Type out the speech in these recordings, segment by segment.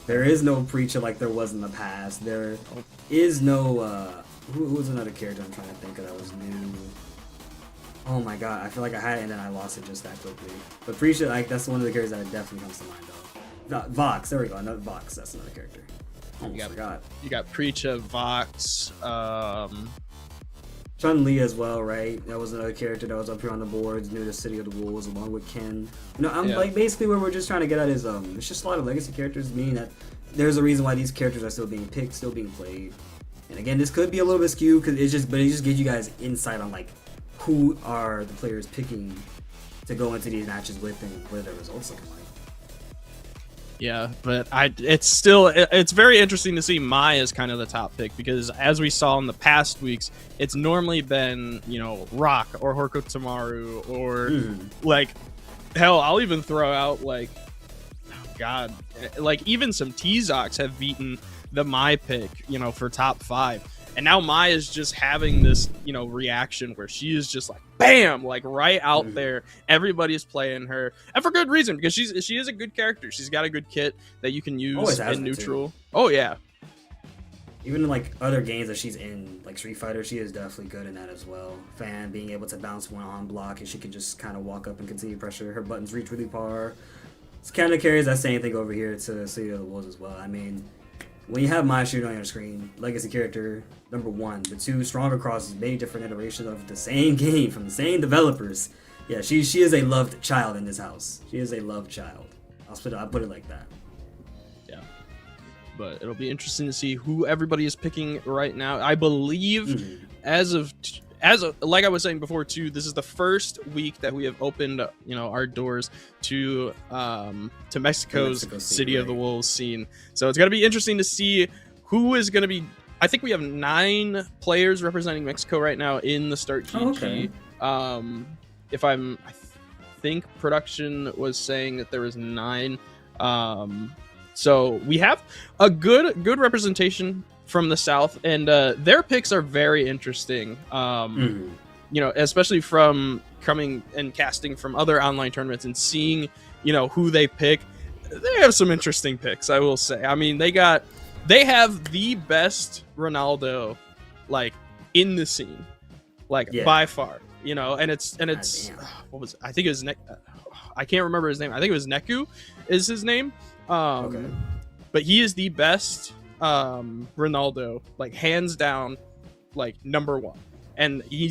There is no preacher like there was in the past. There is no who was another character I'm trying to think of that was new. Oh my god, I feel like I had it and then I lost it just that quickly. But preacher, like that's one of the characters that definitely comes to mind though. Vox, there we go, another Vox. That's another character. Almost forgot. You got Preacher, Vox, Chun-Li as well, right? That was another character that was up here on the boards near the City of the Wolves along with Ken. I'm like basically where we're just trying to get at is it's just a lot of legacy characters, meaning that there's a reason why these characters are still being picked, still being played. And again, this could be a little bit skewed because it just gives you guys insight on like who are the players picking to go into these matches with and what are their results looking like. Yeah, but it's very interesting to see Mai as kind of the top pick because as we saw in the past weeks, it's normally been, Rock or Horikotomaru or like, hell, I'll even throw out like, oh God, like even some T-Zocs have beaten the Mai pick, for top 5. And now Mai is just having this, reaction where she is just like, bam, like right out there. Everybody's playing her, and for good reason because she is a good character. She's got a good kit that you can use in neutral. Too. Oh yeah. Even in like other games that she's in, like Street Fighter, she is definitely good in that as well. Fan being able to bounce one on block and she can just kind of walk up and continue pressure. Her buttons reach really far. It's kind of carries that same thing over here to City of the Wolves as well. I mean, when you have Mai shooting on your screen, legacy character, number 1, but 2, strong across many different iterations of the same game from the same developers. Yeah, she is a loved child in this house. She is a loved child. I'll put it like that. Yeah, but it'll be interesting to see who everybody is picking right now. I believe as of like I was saying before too, this is the first week that we have opened, our doors to Mexico's City of the Wolves scene. So it's gonna be interesting to see who is gonna be. I think we have 9 players representing Mexico right now in the Start GG. I think production was saying that there was 9. So we have a good representation from the South, and their picks are very interesting. Especially from coming and casting from other online tournaments and seeing, who they pick. They have some interesting picks, I will say. I mean, they have the best Ronaldo, like in the scene, like by far. And it's what was it? I think it was I can't remember his name. I think it was Neku, is his name. But he is the best Ronaldo, like hands down, like number 1, and he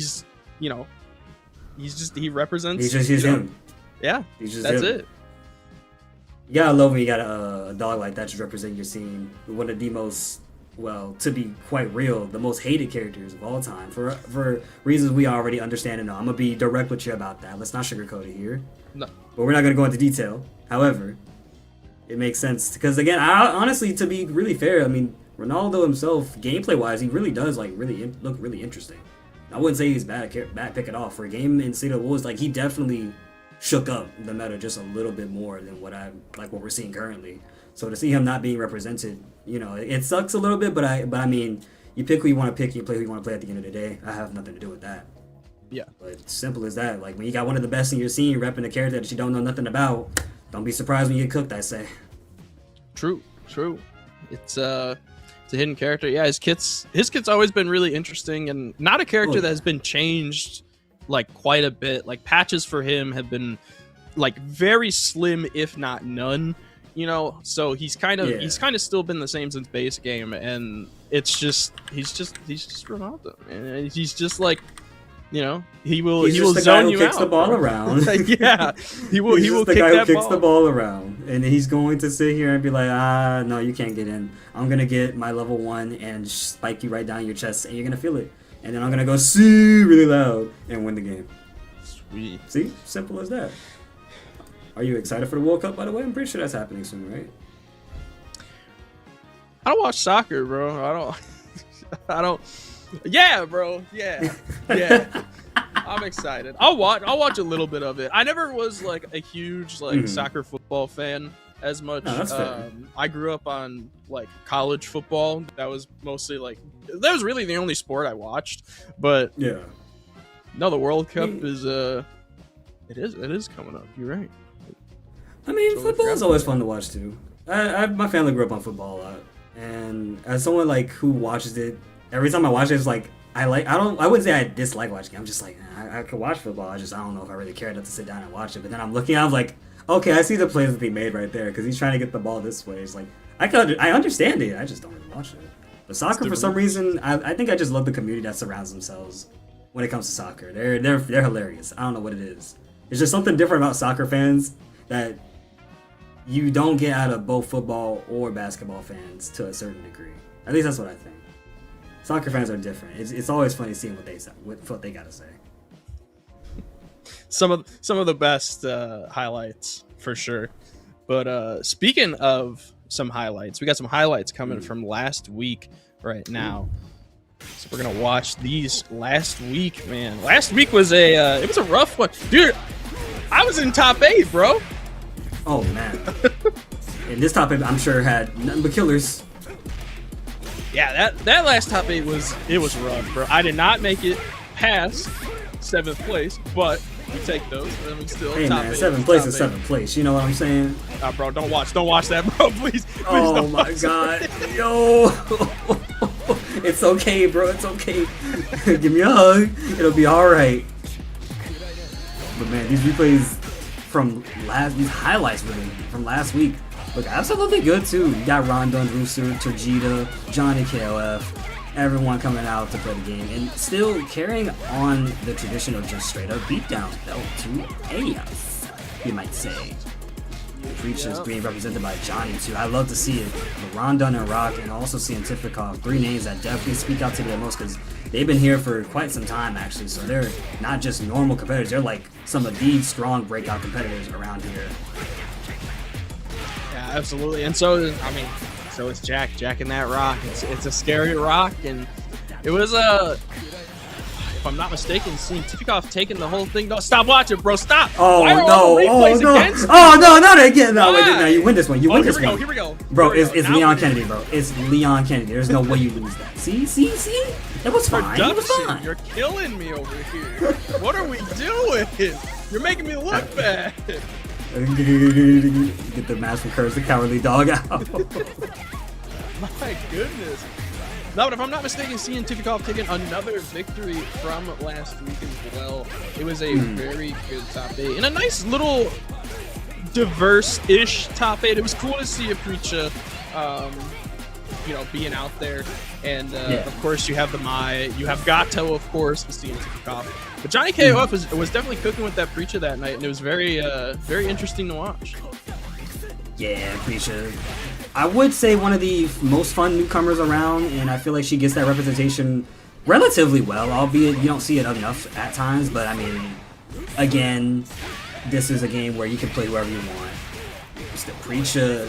represents. He's just him. Yeah, that's him. It. You gotta love when you got a dog like that to represent your scene. One of the most, well, to be quite real, the most hated characters of all time for reasons we already understand and know. I'm gonna be direct with you about that. Let's not sugarcoat it here. No, but we're not gonna go into detail. However, it makes sense because again, honestly, to be really fair, I mean, Ronaldo himself, gameplay wise, he really does like look really interesting. I wouldn't say he's bad pick at all for a game in City of the Wolves. Like he definitely shook up the meta just a little bit more than what we're seeing currently. So to see him not being represented, it sucks a little bit. But I mean, you pick who you want to pick, you play who you want to play. At the end of the day, I have nothing to do with that. Yeah, but it's simple as that. Like when you got one of the best in your scene, repping a character that you don't know nothing about, don't be surprised when you get cooked. I say. True. It's a hidden character. Yeah, his kit's always been really interesting and not a character that has been changed like quite a bit. Like patches for him have been like very slim, if not none. So he's kind of still been the same since base game, and he's just Ronaldo, and he's just like. He will zone you out. Kicks the ball around. Yeah, he will kick the guy who kicks the ball around, and he's going to sit here and be like, no, you can't get in. I'm gonna get my level 1 and spike you right down your chest, and you're gonna feel it. And then I'm gonna go see really loud and win the game. Sweet. See, simple as that. Are you excited for the World Cup? By the way, I'm pretty sure that's happening soon, right? I don't watch soccer, bro. I don't. Yeah, bro. Yeah. I'm excited. I'll watch a little bit of it. I never was like a huge soccer football fan as much. No, that's fair. I grew up on like college football. That was mostly that was really the only sport I watched. But yeah. No, the World Cup is it is coming up. You're right. I mean, football is always fun to watch too. My family grew up on football a lot, and as someone like who watches it, every time I watch it, it's like I wouldn't say I dislike watching it. I'm just like I could watch football. I don't know if I really care enough to sit down and watch it. But then I'm like, okay, I see the plays that they made right there because he's trying to get the ball this way. It's like I understand it. I just don't really watch it. But soccer, for some reason, I think I just love the community that surrounds themselves when it comes to soccer. They're hilarious. I don't know what it is. There's just something different about soccer fans that you don't get out of both football or basketball fans to a certain degree. At least that's what I think. Soccer fans are different. It's always funny seeing what they gotta say. Some of the best highlights for sure. But speaking of some highlights, we got some highlights coming from last week right now. So we're gonna watch these last week, man. Last week was it was a rough one, dude. I was in top 8, bro. Oh man. And this top 8, I'm sure, had nothing but killers. Yeah, that last top 8 was rough, bro. I did not make it past 7th place, but we take those. And we still hey top man, 8, 7th place is 7th place. You know what I'm saying? Bro, don't watch that, bro. Please oh don't my god, yo. It's okay, bro. It's okay. Give me a hug. It'll be all right. But man, these replays these highlights really from last week look absolutely good too. You got Rondon, Rooster, Turgida, Johnny KOF, everyone coming out to play the game and still carrying on the tradition of just straight up beatdown though to AF, you might say. Preachers being represented by Johnny too. I love to see it. Rondon and Rock, and also seeing Tifikov, 3 names that definitely speak out to me the most because they've been here for quite some time actually. So they're not just normal competitors; they're like some of the strong breakout competitors around here. Yeah, absolutely. And so it's Jack. Jack in that rock. It's a scary rock, and it was if I'm not mistaken, seeing Tifikov taking the whole thing. No, stop watching, bro. Stop. Oh Why are no! all the replays against me? Oh no! Not again! No, wait, no, you win this one. You win this one. Here we go. Bro, it's Leon Kennedy, bro. It's Leon Kennedy. There's no way you lose that. See? It was fine. It was fine. You're killing me over here. What are we doing? You're making me look bad. Get the mask from Curse the Cowardly Dog out. My goodness. No, but if I'm not mistaken, seeing Tifikov taking another victory from last week as well. It was a very good top 8 and a nice little diverse-ish top 8. It was cool to see a Preacher, being out there. And of course, you have the Mai, you have Gato, of course, with seeing Tifikov. But Johnny KOF was definitely cooking with that Preacher that night, and it was very, very interesting to watch. Yeah, Preacher. I would say one of the most fun newcomers around, and I feel like she gets that representation relatively well, albeit you don't see it enough at times. But I mean, again, this is a game where you can play whoever you want. Just the Preacher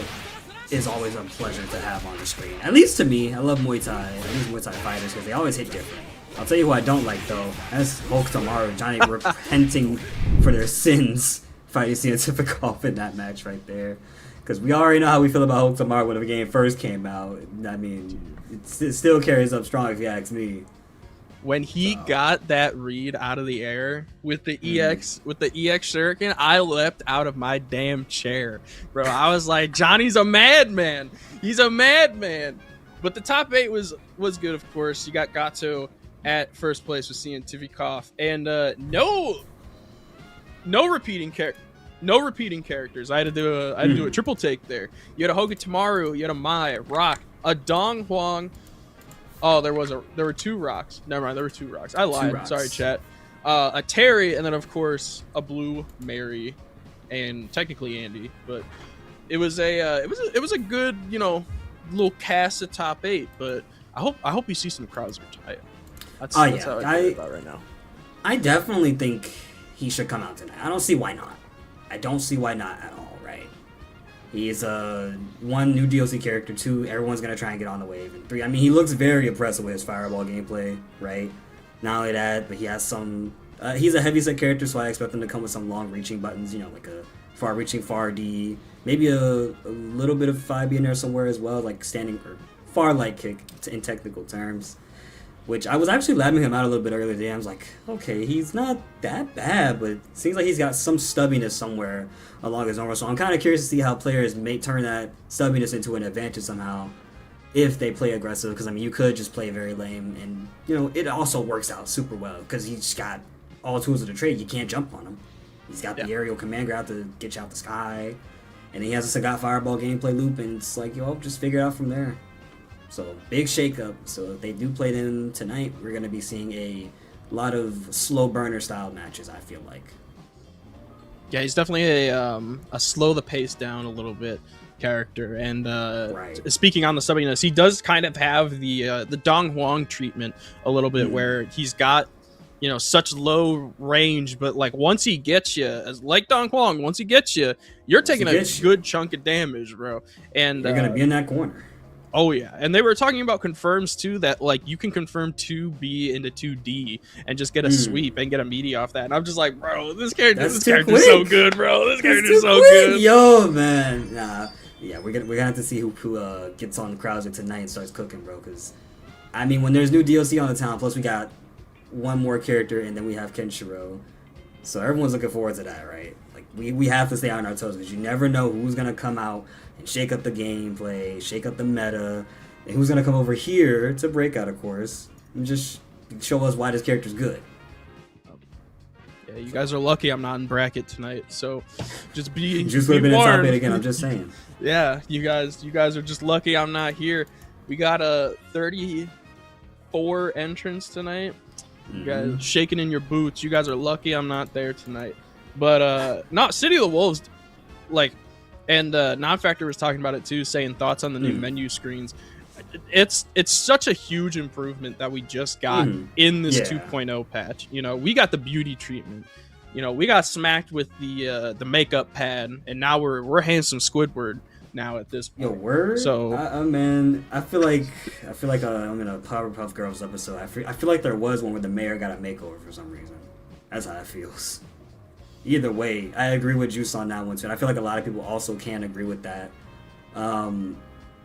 is always a pleasure to have on the screen. At least to me, I love Muay Thai. At least Muay Thai fighters because they always hit different. I'll tell you who I don't like though. That's Hulk Tamaru, Johnny repenting for their sins, fighting Tifikov in that match right there. Because we already know how we feel about Hulk Tamaru when the game first came out. I mean, it still carries up strong if you ask me. When he got that read out of the air with the EX shuriken, I leapt out of my damn chair, bro. I was like, Johnny's a madman. He's a madman. But the top 8 was good, of course. You got Gato at first place with seeing Tifikov, and no repeating character. No repeating characters. I had to do a triple take there. You had a Hoga Tamaru, you had a Mai, Rock, a Dong Huang. Oh, there were 2 rocks. Never mind, there were 2 rocks. I lied. Sorry, chat. A Terry, and then of course a Blue Mary, and technically Andy. But it was a good little cast of top 8. But I hope you see some crowds retire. That's how I feel about right now. I definitely think he should come out tonight. I don't see why not. I don't see why not at all, right? He is one new DLC character, 2, everyone's gonna try and get on the wave, and 3, I mean, he looks very impressive with his fireball gameplay, right? Not only that, but he has some. He's a heavyset character, so I expect him to come with some long-reaching buttons, like a far-reaching far D, maybe a little bit of 5B in there somewhere as well, like standing or far light kick in technical terms. which I was actually labbing him out a little bit earlier today. I was like, okay, he's not that bad, but it seems like he's got some stubbiness somewhere along his armor. So I'm kind of curious to see how players may turn that stubbiness into an advantage somehow if they play aggressive. Because, I mean, you could just play very lame, and, you know, it also works out super well because he's got all tools of the trade. You can't jump on him. He's got the aerial command grab to get you out the sky, and he has a Sagat Fireball gameplay loop, and it's like, yo, just figure it out from there. So, big shakeup. So, if they do play them tonight, we're going to be seeing a lot of slow burner style matches, I feel like. Yeah, he's definitely a slow the pace down a little bit character. And speaking on the subbiness, he does kind of have the Dong Huang treatment a little bit, where he's got, you know, such low range, but like once he gets you, like Dong Huang, once he gets you, you're taking a good chunk of damage, bro. And you're going to be in that corner. Oh yeah, and they were talking about confirms too, that like you can confirm 2B into 2D and just get a sweep and get a meaty off that. And I'm just like, bro, this character's so good, bro. This character's so good. Yo, man. Nah, yeah, we're gonna have to see who gets on Krauser tonight and starts cooking, bro. Because I mean, when there's new DLC on the town, plus we got one more character, and then we have Kenshiro, so everyone's looking forward to that, right? Like we have to stay on our toes because you never know who's gonna come out and shake up the gameplay, shake up the meta, and who's gonna come over here to Breakout, of course, and just show us why this character's good. Yeah, you guys are lucky I'm not in bracket tonight, so just be Juice would have been in top 8 again. I'm just saying. Yeah, you guys are just lucky I'm not here. We got a 34 entrants tonight. You guys shaking in your boots. You guys are lucky I'm not there tonight. But not City of the Wolves, like. And Non-Factor was talking about it too, saying thoughts on the new menu screens. It's such a huge improvement that we just got in this 2.0 patch. You know, we got the beauty treatment. You know, we got smacked with the makeup pad, and now we're handsome Squidward now at this point. Yo, word. So, man, I feel like I'm in a Powerpuff Girls episode. I feel like there was one where the mayor got a makeover for some reason. That's how it feels. Either way, I agree with Juice on that one too. And I feel like a lot of people also can agree with that. The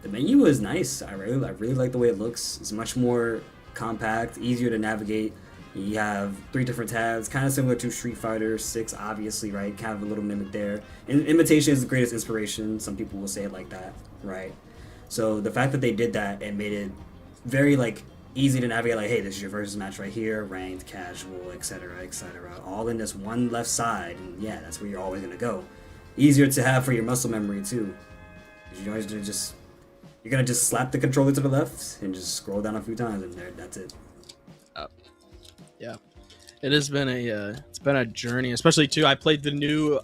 menu is nice. I really like the way it looks. It's much more compact, easier to navigate. You have 3 different tabs, kind of similar to Street Fighter 6, obviously, right? Kind of a little mimic there. And imitation is the greatest inspiration. Some people will say it like that, right? So the fact that they did that and made it very like easy to navigate, like, hey, this is your versus match right here, ranked, casual, etc., all in this one left side, and yeah, that's where you're always gonna go. Easier to have for your muscle memory too. You're gonna just slap the controller to the left and just scroll down a few times, and there, that's it. Yeah, it has been a journey, especially too. I played the new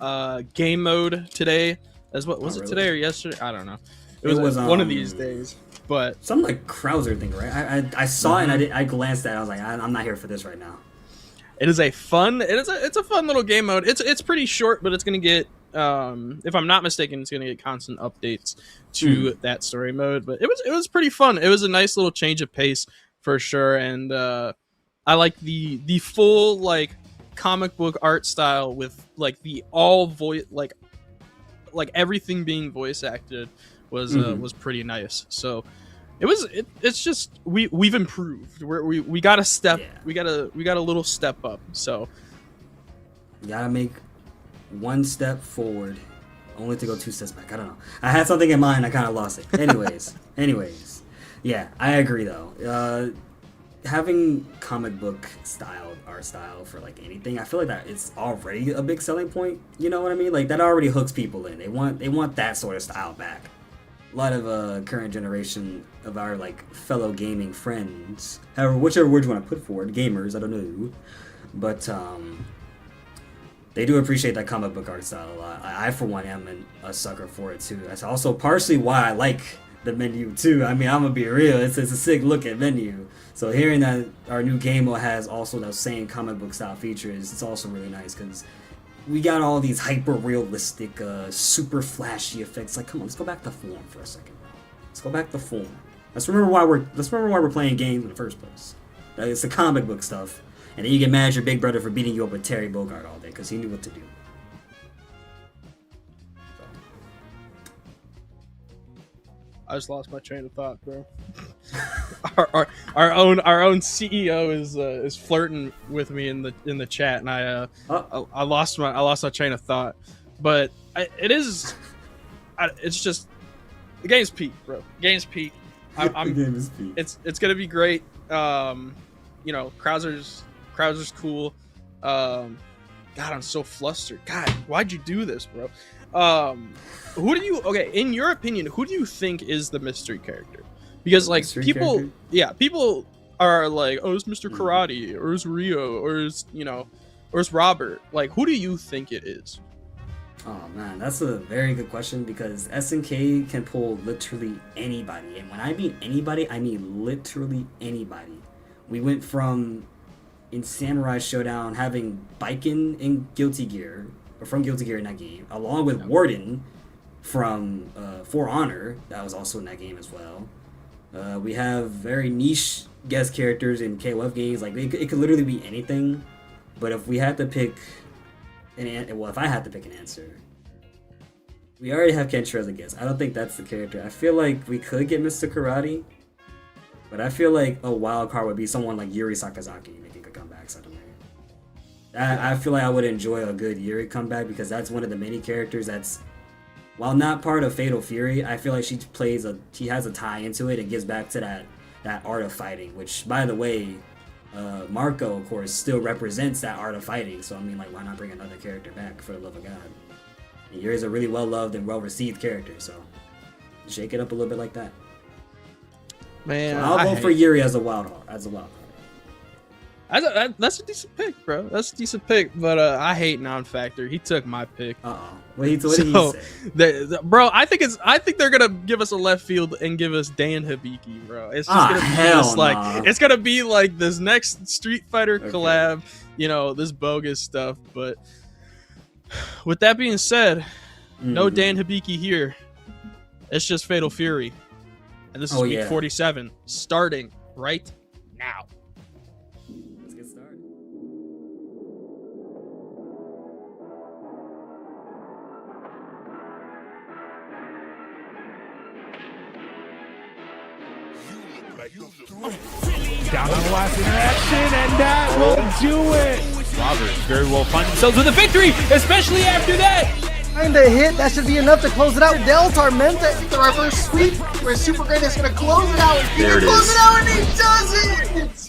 game mode today. Was it today or yesterday? I don't know. It was one of these days. But some like Krauser thing, right? I saw it and I glanced at it. I was like, I'm not here for this right now. It's a fun little game mode. It's pretty short, but it's gonna get if I'm not mistaken, it's gonna get constant updates to that story mode. But it was pretty fun. It was a nice little change of pace for sure, and I like the full like comic book art style with like the all voice like everything being voice acted. Was pretty nice. So it's just we've improved. We got a step. Yeah. We got a little step up. So you gotta make one step forward, only to go 2 steps back. I don't know. I had something in mind. I kind of lost it. Anyways, yeah, I agree though. Having comic book art style for like anything, I feel like that it's already a big selling point. You know what I mean? Like that already hooks people in. They want that sort of style back. A lot of current generation of our like fellow gaming friends, however, whichever word you want to put forward, gamers, I don't know, but they do appreciate that comic book art style a lot. I for one am a sucker for it too. That's also partially why I like the menu too. I mean, I'm gonna be real, it's a sick look at menu. So hearing that our new game mode has also those same comic book style features, it's also really nice because we got all these hyper realistic, super flashy effects. Like, come on, let's go back to form for a second. Let's go back to form. Let's remember why we're playing games in the first place. It's the comic book stuff, and then you get mad at your big brother for beating you up with Terry Bogard all day because he knew what to do. I just lost my train of thought, bro. our own CEO is flirting with me in the chat, and I lost my train of thought. But it's just the game's peak, bro. The game's peak. The game is peak. It's gonna be great. You know, Krauser's cool. God, I'm so flustered. God, why'd you do this, bro? In your opinion, who do you think is the mystery character? Because like people are like, oh, it's Mr. Karate, or it's Rio, or it's Robert. Like, who do you think it is? Oh man, that's a very good question, because SNK can pull literally anybody, and when I mean anybody, I mean literally anybody. We went from in Samurai Showdown having Baiken in Guilty Gear, or from Guilty Gear in that game, along with Warden from For Honor, that was also in that game as well. We have very niche guest characters in KOF games. Like it could literally be anything. But if we had to pick if I had to pick an answer, we already have Kenshiro as a guest. I don't think that's the character. I feel like we could get Mr. Karate, but I feel like a wild card would be someone like Yuri Sakazaki making a comeback suddenly. I feel like I would enjoy a good Yuri comeback, because that's one of the many characters that's, while not part of Fatal Fury, I feel like she has a tie into it and gives back to that art of fighting, which, by the way, Marco, of course, still represents that art of fighting. So I mean, like, why not bring another character back, for the love of God? And Yuri's a really well-loved and well-received character, so shake it up a little bit like that. Man, so I'll vote for Yuri as a wild card. That's a decent pick, bro. That's a decent pick, but I hate Non-Factor. He took my pick. What did he say? Bro, I think they're gonna give us a left field and give us Dan Hibiki, bro. It's just gonna be this, like, it's gonna be like this next Street Fighter collab, this bogus stuff. But with that being said, no Dan Hibiki here. It's just Fatal Fury, and this is week 47, starting right now. Down on the last interaction, and that will do it. Robert very well find themselves with a victory, especially after that. Find a hit, that should be enough to close it out. Del Tormenta, the reverse sweep, where Super Great is going to close it out. He can close it out, and he does it!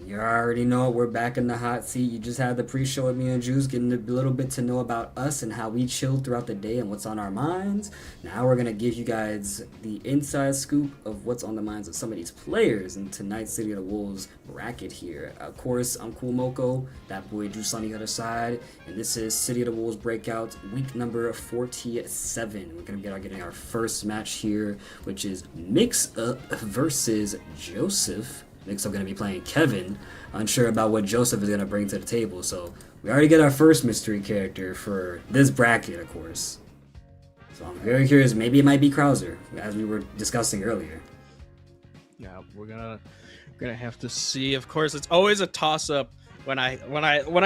You already know we're back in the hot seat. You just had the pre-show with me and Juice, getting a little bit to know about us and how we chilled throughout the day and what's on our minds. Now we're going to give you guys the inside scoop of what's on the minds of some of these players in tonight's City of the Wolves bracket here. Of course, I'm Cool Moko, that boy Juice on the other side, and this is City of the Wolves Breakout, week number 47. We're going to be getting our first match here, which is Mix Up versus Joseph. Next, I'm going to be playing Kevin, unsure about what Joseph is going to bring to the table. So we already get our first mystery character for this bracket, of course. So I'm very curious. Maybe it might be Krauser, as we were discussing earlier. Yeah, we're gonna have to see. Of course, it's always a toss-up when I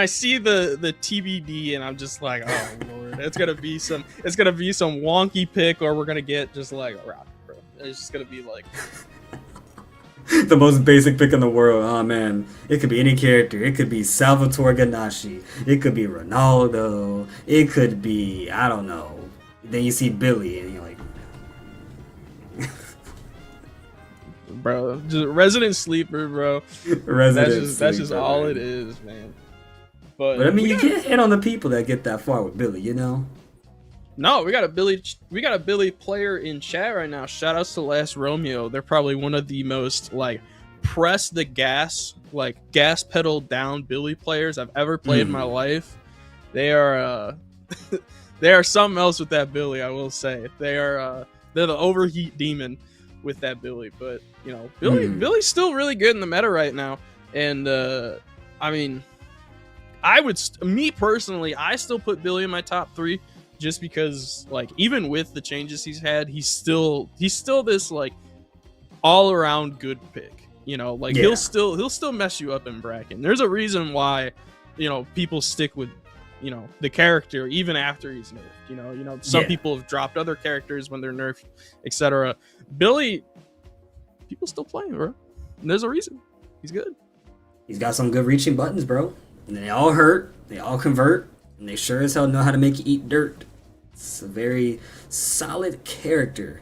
see the TBD, and I'm just like, oh lord, it's gonna be some wonky pick, or we're gonna get just like a rock, bro. It's just gonna be like. The most basic pick in the world. Oh man, it could be any character. It could be Salvatore Ganache. It could be Ronaldo. It could be, I don't know. Then you see Billy and you're like, bro, just resident sleeper, bro. That's just all it is, man. But I mean, you can't hit on the people that get that far with Billy, you know. No, we got a Billy player in chat right now. Shout outs to Last Romeo. They're probably one of the most like press the gas, like gas pedal down Billy players I've ever played in my life. They are they are something else with that Billy, I will say. They're the overheat demon with that Billy. But Billy's still really good in the meta right now. And I mean, me personally, I still put Billy in my top 3. Just because, like, even with the changes he's had, he's still this like all around good pick. Like he'll still mess you up in bracket. There's a reason why, people stick with you know, the character even after he's nerfed. You know, some people have dropped other characters when they're nerfed, etc. Billy, people still playing, bro. And there's a reason. He's good. He's got some good reaching buttons, bro. And they all hurt, they all convert, and they sure as hell know how to make you eat dirt. It's a very solid character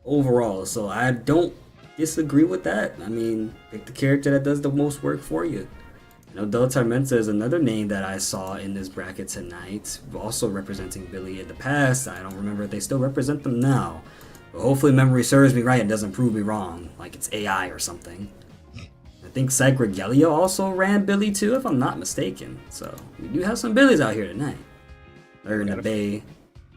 overall, so I don't disagree with that. I mean, pick the character that does the most work for you. I know Del Tormenta is another name that I saw in this bracket tonight, also representing Billy in the past. I don't remember if they still represent them now. But hopefully memory serves me right and doesn't prove me wrong, like it's AI or something. I think Sagregelia also ran Billy too, if I'm not mistaken. So we do have some Billies out here tonight. They're in the bay,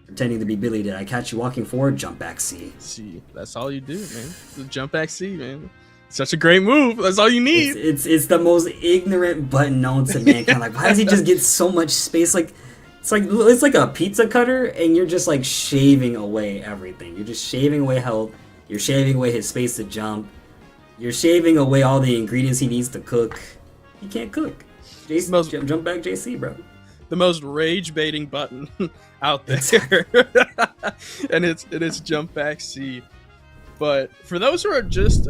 pretending to be Billy. Did I catch you walking forward? Jump back C. C. That's all you do, man. The jump back C, man. Such a great move. That's all you need. It's the most ignorant button known to mankind. Like, why does he just get so much space? Like, it's like a pizza cutter, and you're just like shaving away everything. You're just shaving away health. You're shaving away his space to jump. You're shaving away all the ingredients he needs to cook. He can't cook. Jump back JC, bro. The most rage baiting button out there. and it's jump back C. But for those who are just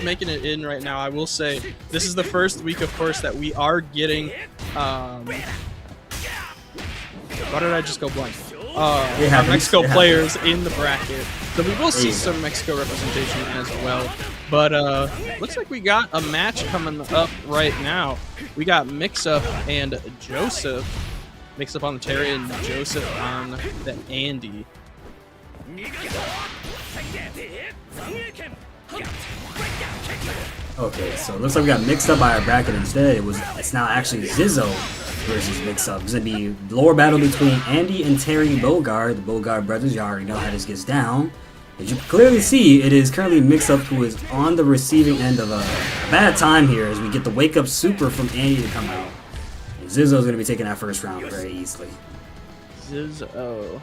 making it in right now, I will say this is the first week, of course, that we are getting why did I just go blank? Our Mexico players in the bracket. So we will see some Mexico representation as well. But looks like we got a match coming up right now. We got Mix-Up and Joseph. Mix-Up on the Terry and Joseph on the Andy. Okay, so it looks like we got Mixed Up by our bracket instead. It's now actually Zizzo versus Mix-Up. It's gonna be lower battle between Andy and Terry Bogard, the Bogard brothers. You already know how this gets down. As you can clearly see, it is currently Mix-Up who is on the receiving end of a bad time here as we get the wake up super from Andy to come out. And Zizzo's gonna be taking that first round very easily. Zizzo.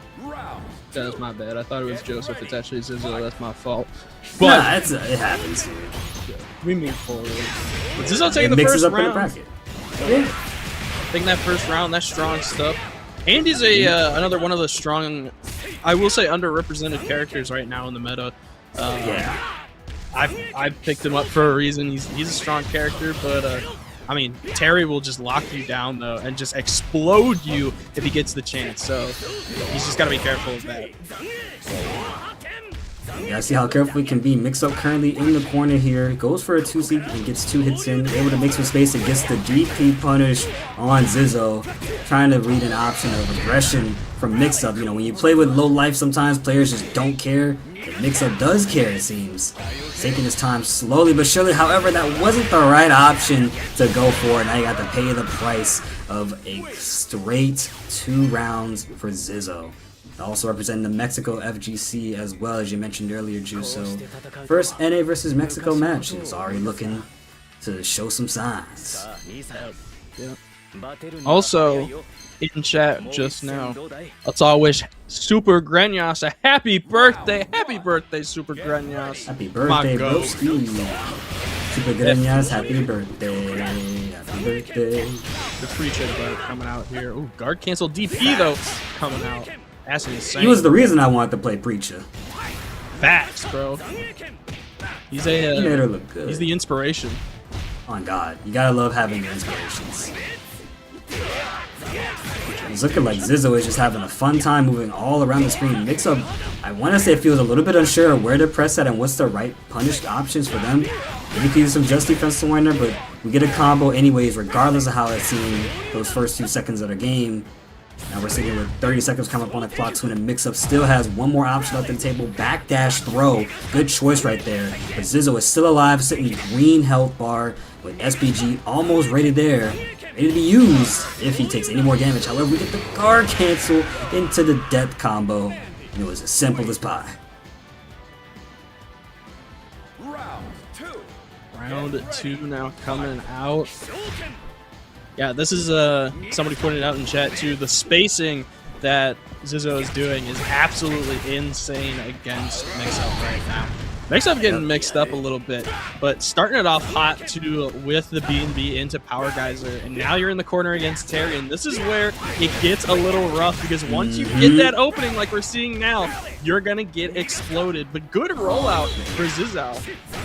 That was my bad. I thought it was Joseph. It's actually Zizzo. That's my fault. But nah, it happens. We move forward. But Zizzo taking the first round. In the bracket. Yeah. Taking that first round. That's strong stuff. Andy's another one of the strong, I will say, underrepresented characters right now in the meta. Yeah. I've picked him up for a reason. He's a strong character, but I mean, Terry will just lock you down though and just explode you if he gets the chance. So he's just gotta be careful of that. Yeah, see how careful we can be. Mix-Up currently in the corner here. Goes for a 2-seek and gets 2 hits in. Able to make some space and gets the DP punish on Zizzo. Trying to read an option of aggression from Mix-Up. You know, when you play with low life, sometimes players just don't care. But Mix-Up does care, it seems. Taking his time slowly but surely. However, that wasn't the right option to go for. Now you got to pay the price of a straight 2 rounds for Zizzo. Also representing the Mexico FGC as well, as you mentioned earlier, Juice. So first NA versus Mexico match is already looking to show some signs. Yeah. Also, in chat just now, let's all wish Super Grenyas a happy birthday. Happy birthday, Super Grenyas. Happy birthday, broski. Super Grenyas, happy birthday. Happy birthday. The free trade guard coming out here. Ooh, guard cancel DP though coming out. That's insane. He was the reason I wanted to play Preacher. Facts, bro. He's he made her look good. He's the inspiration. Oh my god, you gotta love having your inspirations. It's looking like Zizzo is just having a fun time moving all around the screen. Mix-Up, I want to say, feels a little bit unsure of where to press at and what's the right punish options for them. Maybe you can use some just defense to win there, but we get a combo anyways, regardless of how it's seen those first 2 seconds of the game. Now we're sitting with 30 seconds coming up on the clock soon, and Mix-Up still has one more option left on the table. Backdash throw. Good choice right there. But Zizzo is still alive, sitting green health bar with SPG almost ready there. Ready to be used if he takes any more damage. However, we get the guard cancel into the death combo. And it was as simple as pie. Round 2 now coming out. Yeah, this is somebody pointed out in chat too. The spacing that Zizzo is doing is absolutely insane against Mix-Up right now. Mix-up getting mixed up a little bit, but starting it off hot too with the B&B into Power Geyser, and now you're in the corner against Terry, and this is where it gets a little rough because once you get that opening like we're seeing now, you're gonna get exploded. But good rollout for Zizao.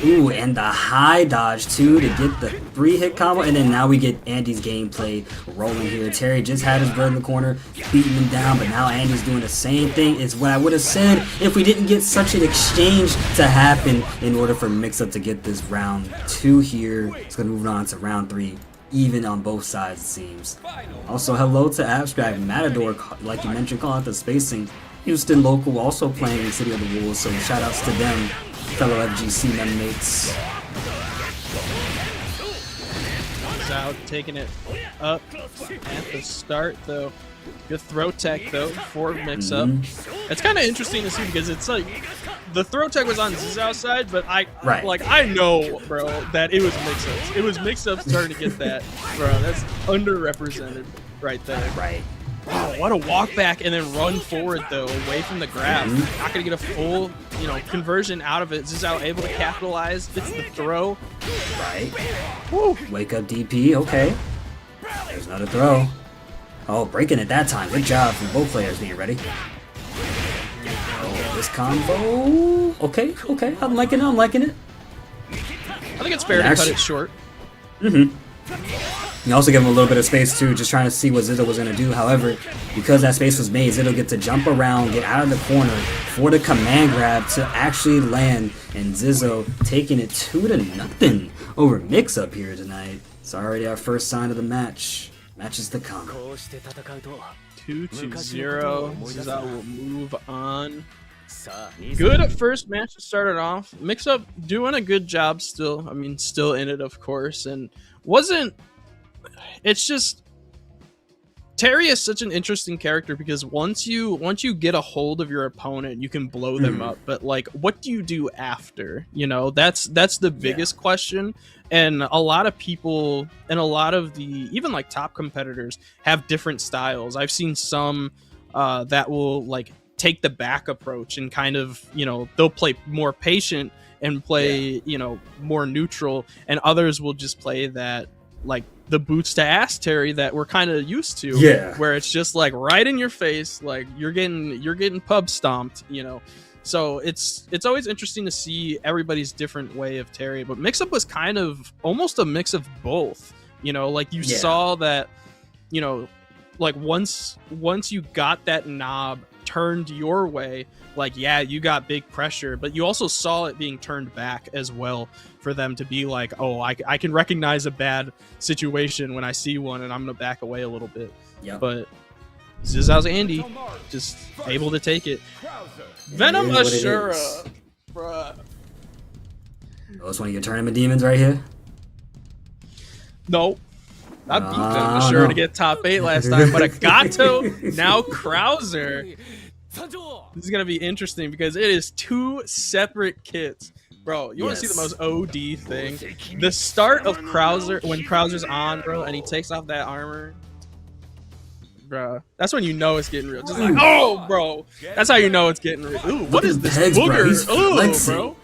Ooh, and the high dodge too to get the 3-hit combo, and then now we get Andy's gameplay rolling here. Terry just had his bird in the corner, beating him down, but now Andy's doing the same thing. It's what I would have said if we didn't get such an exchange to happen in order for Mix-Up to get this round 2 here. It's going to move on to round 3, even on both sides it seems. Also, hello to Abstract Matador, like you mentioned, calling out the spacing. Houston local, also playing in City of the Wolves, so shout outs to them, fellow FGC memmates. Out taking it up at the start though. Good throw tech though for Mix-Up. It's kind of interesting to see because it's like the throw tech was on Zizao's side, but I know, bro, that it was Mix-Up's. It was Mix-Up starting to get that, bro. That's underrepresented right there. Right. Wow, what a walk back and then run forward though, away from the grab. Not gonna get a full, conversion out of it. Zizao able to capitalize. It's the throw. Right. Woo. Wake up DP. Okay. There's another throw. Oh, breaking it that time. Good job from both players being ready. Oh, this combo. Okay. I'm liking it. I think it's fair to cut it short. You also give him a little bit of space too, just trying to see what Zizzo was going to do. However, because that space was made, Zizzo gets to jump around, get out of the corner for the command grab to actually land, and Zizzo taking it 2-0 over Mix-Up here tonight. It's already our first sign of the match. Matches to come. 2-0. Zizzo will move on. Good first match to start it off. Mix-Up doing a good job still. I mean, still in it, of course, and wasn't. It's just Terry is such an interesting character because once you get a hold of your opponent, you can blow them up. But like, what do you do after? That's the biggest question. And a lot of people and a lot of the even like top competitors have different styles. I've seen some that will like take the back approach and kind of they'll play more patient and play more neutral, and others will just play that like the boots to ass Terry that we're kind of used to, where it's just like right in your face, like you're getting pub stomped, So it's always interesting to see everybody's different way of Terry, but Mix-Up was kind of almost a mix of both, like you saw that, like once you got that knob turned your way, like you got big pressure, but you also saw it being turned back as well for them to be like, oh, I can recognize a bad situation when I see one and I'm gonna back away a little bit. But Zizao's Andy just able to take it. Venom Ashura, bruh. Oh, it's one of your tournament demons right here? No. I beat Venom Ashura to get top 8 last time, but Agato, now Krauser. This is going to be interesting because it is 2 separate kits. Bro, you want to see the most OD thing? The start of Krauser, when Krauser's on, bro, and he takes off that armor. Bro, that's when you know it's getting real. Just like, oh, bro. That's how you know it's getting real. Ooh, what is this booger? Ooh, bro.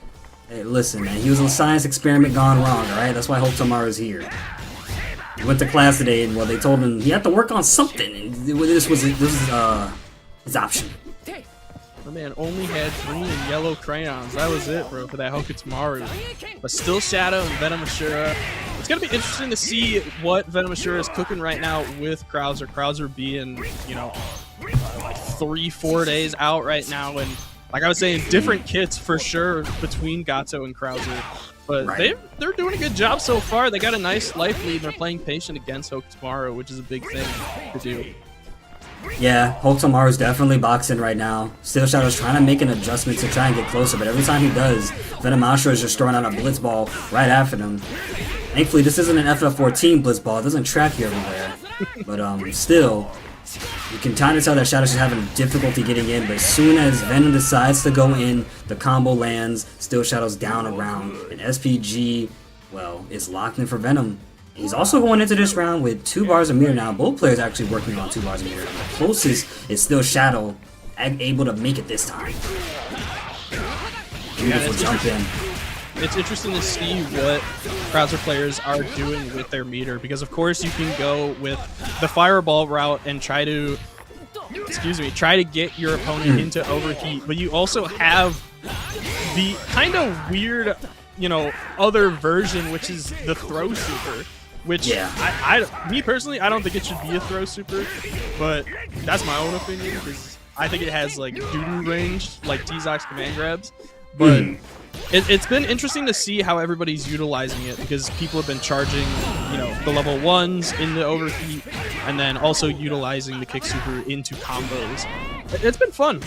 Hey, listen, man. He was a science experiment gone wrong, all right? That's why Hope Tomorrow is here. He went to class today, and they told him he had to work on something, and this was his option. My man only had green and yellow crayons. That was it, bro, for that Hokutomaru. But still Shadow and Venom Ashura. It's gonna be interesting to see what Venom Ashura is cooking right now with Krauser. Krauser being, like 3-4 days out right now, and like I was saying, different kits for sure between Gato and Krauser. But they're doing a good job so far. They got a nice life lead, and they're playing patient against Hokutomaru, which is a big thing to do. Yeah, Hokutomaru's definitely boxing right now. Steel Shadow's trying to make an adjustment to try and get closer, but every time he does, Venom Ashura is just throwing out a blitz ball right after them. Thankfully, this isn't an FF14 blitz ball. It doesn't track you everywhere. But still, you can kind of tell that Shadow's just having difficulty getting in, but as soon as Venom decides to go in, the combo lands, Steel Shadow's down around, and SPG, well, is locked in for Venom. He's also going into this round with 2 bars of meter now. Both players actually working on 2 bars of meter. The closest is still Shadow, able to make it this time. Beautiful jump in. It's interesting to see what Krauser players are doing with their meter, because of course you can go with the fireball route and try to get your opponent into overheat, but you also have the kind of weird, other version, which is the throw super, which me personally, I don't think it should be a throw super, but that's my own opinion, because I think it has like doo-doo range, like T-Zox command grabs, but it's been interesting to see how everybody's utilizing it, because people have been charging, the level 1s into overheat, and then also utilizing the kick super into combos. It's been fun.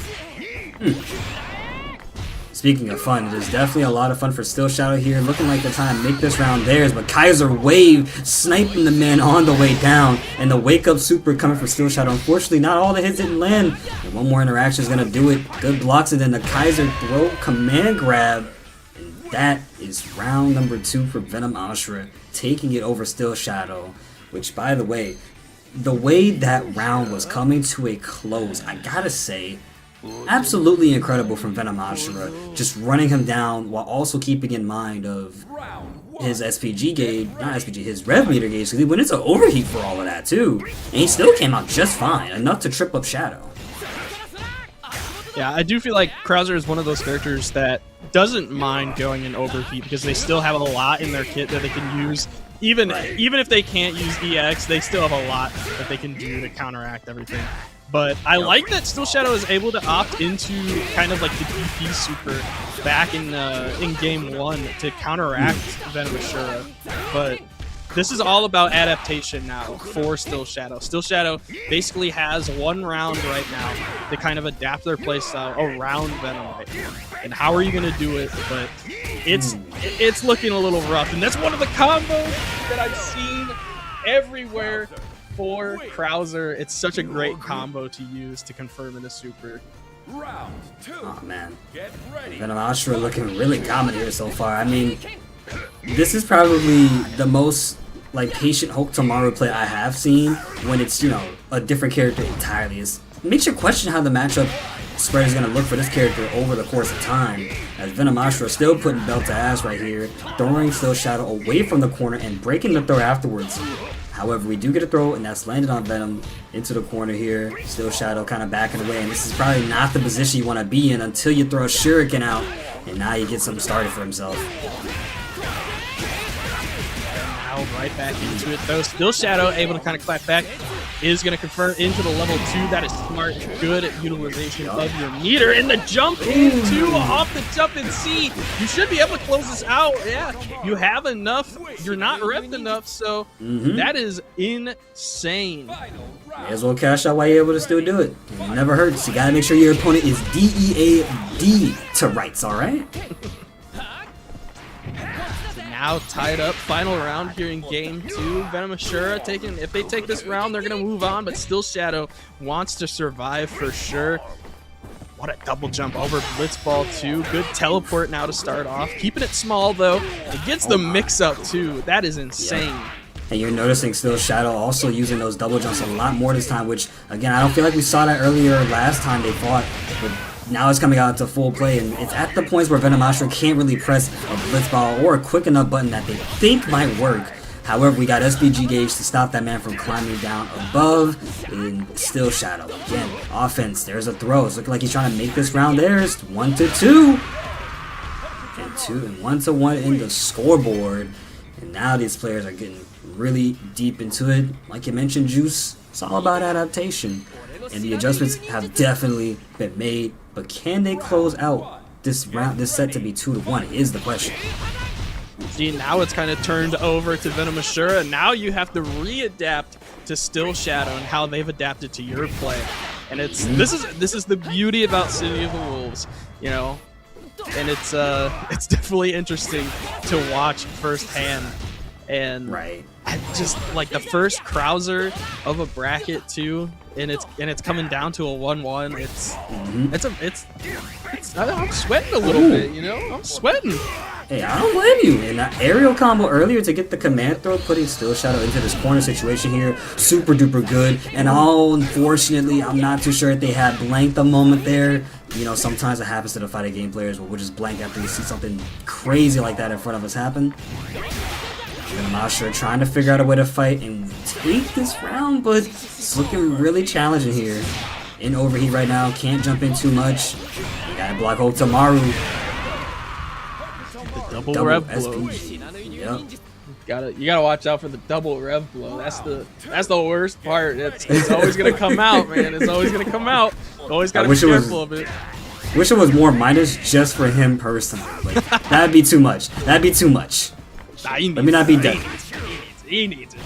Speaking of fun, there's definitely a lot of fun for Still Shadow here. Looking like they're trying to make this round theirs, but Kaiser Wave sniping the man on the way down, and the wake up super coming for Still Shadow. Unfortunately, not all the hits didn't land. And one more interaction is gonna do it. Good blocks, and then the Kaiser throw command grab. And that is round number 2 for Venom Ashura, taking it over Still Shadow. Which, by the way that round was coming to a close, I gotta say, absolutely incredible from Venom Ashura, just running him down while also keeping in mind of his SPG gauge, not SPG, his rev meter gauge, because he went into overheat for all of that too, and he still came out just fine, enough to trip up Shadow. Yeah, I do feel like Krauser is one of those characters that doesn't mind going in overheat, because they still have a lot in their kit that they can use. Even if they can't use EX, they still have a lot that they can do to counteract everything. But I like that Still Shadow is able to opt into kind of like the DP super back in game 1 to counteract Venom Ashura. But this is all about adaptation now for Still Shadow. Still Shadow basically has one round right now to kind of adapt their playstyle around Venom right now. And how are you going to do it? But it's looking a little rough. And that's one of the combos that I've seen everywhere for Krauser. It's such a great combo to use to confirm in a super. Oh man, Venom Ashura looking really dominant here so far. I mean, this is probably the most patient Hulk Tamaru play I have seen when it's a different character entirely. It makes you question how the matchup spread is going to look for this character over the course of time, as Venom Ashura still putting belt to ass right here, throwing Still Shadow away from the corner and breaking the throw afterwards. However, we do get a throw, and that's landed on Venom into the corner here. Still Shadow kind of backing away, and this is probably not the position you want to be in until you throw a shuriken out, and now you get something started for himself. Now right back into it though. Still Shadow able to kind of clap back. Is going to confirm into the level 2. That is smart. Good utilization of your meter. And the jump into off the jump and see. You should be able to close this out. Yeah, you have enough. You're not revved enough. So that is insane. May as well cash out while you're able to still do it. It never hurts. You got to make sure your opponent is DEAD to rights, all right? Now tied up, final round here in game 2. Venom Ashura if they take this round, they're gonna move on, but Still Shadow wants to survive for sure. What a double jump over Blitzball too. Good teleport now to start off. Keeping it small though. It gets the mix up too. That is insane. And you're noticing Still Shadow also using those double jumps a lot more this time, which again, I don't feel like we saw that earlier last time they fought, but now it's coming out into full play, and it's at the points where Venom Ashura can't really press a Blitzball or a quick enough button that they think might work. However, we got SPG gauge to stop that man from climbing down above, and Still Shadow. Again, offense, there's a throw. It's looking like he's trying to make this round theirs. 1-2. And 1-1 in the scoreboard. And now these players are getting really deep into it. Like you mentioned, Juice, it's all about adaptation. And the adjustments have definitely been made, but can they close out this round, this set to be 2-1 is the question. See, now it's kind of turned over to Venom Ashura, and now you have to readapt to Still Shadow and how they've adapted to your play. And it's this is the beauty about City of the Wolves, and it's definitely interesting to watch firsthand. And I just like the first Krauser of a bracket too, and it's coming down to a 1-1. I'm sweating a little bit, you know. I'm sweating. Hey, I don't blame you. And that aerial combo earlier to get the command throw, putting Still Shadow into this corner situation here, super duper good. And unfortunately, I'm not too sure if they had blanked the moment there. You know, sometimes it happens to the fighting game players where we'll just blank after you see something crazy like that in front of us happen. And Masha trying to figure out a way to fight and take this round, but it's looking really challenging here. In overheat right now, can't jump in too much. You gotta block Otamaru. The double rev blow. Yep. You gotta watch out for the double rev blow. That's the worst part. It's always gonna come out, man. It's always gonna come out. Always gotta be careful of it. Wish it was more minus just for him personally. Like, that'd be too much. That'd be too much. Nah, Let me not be dead. He needs it.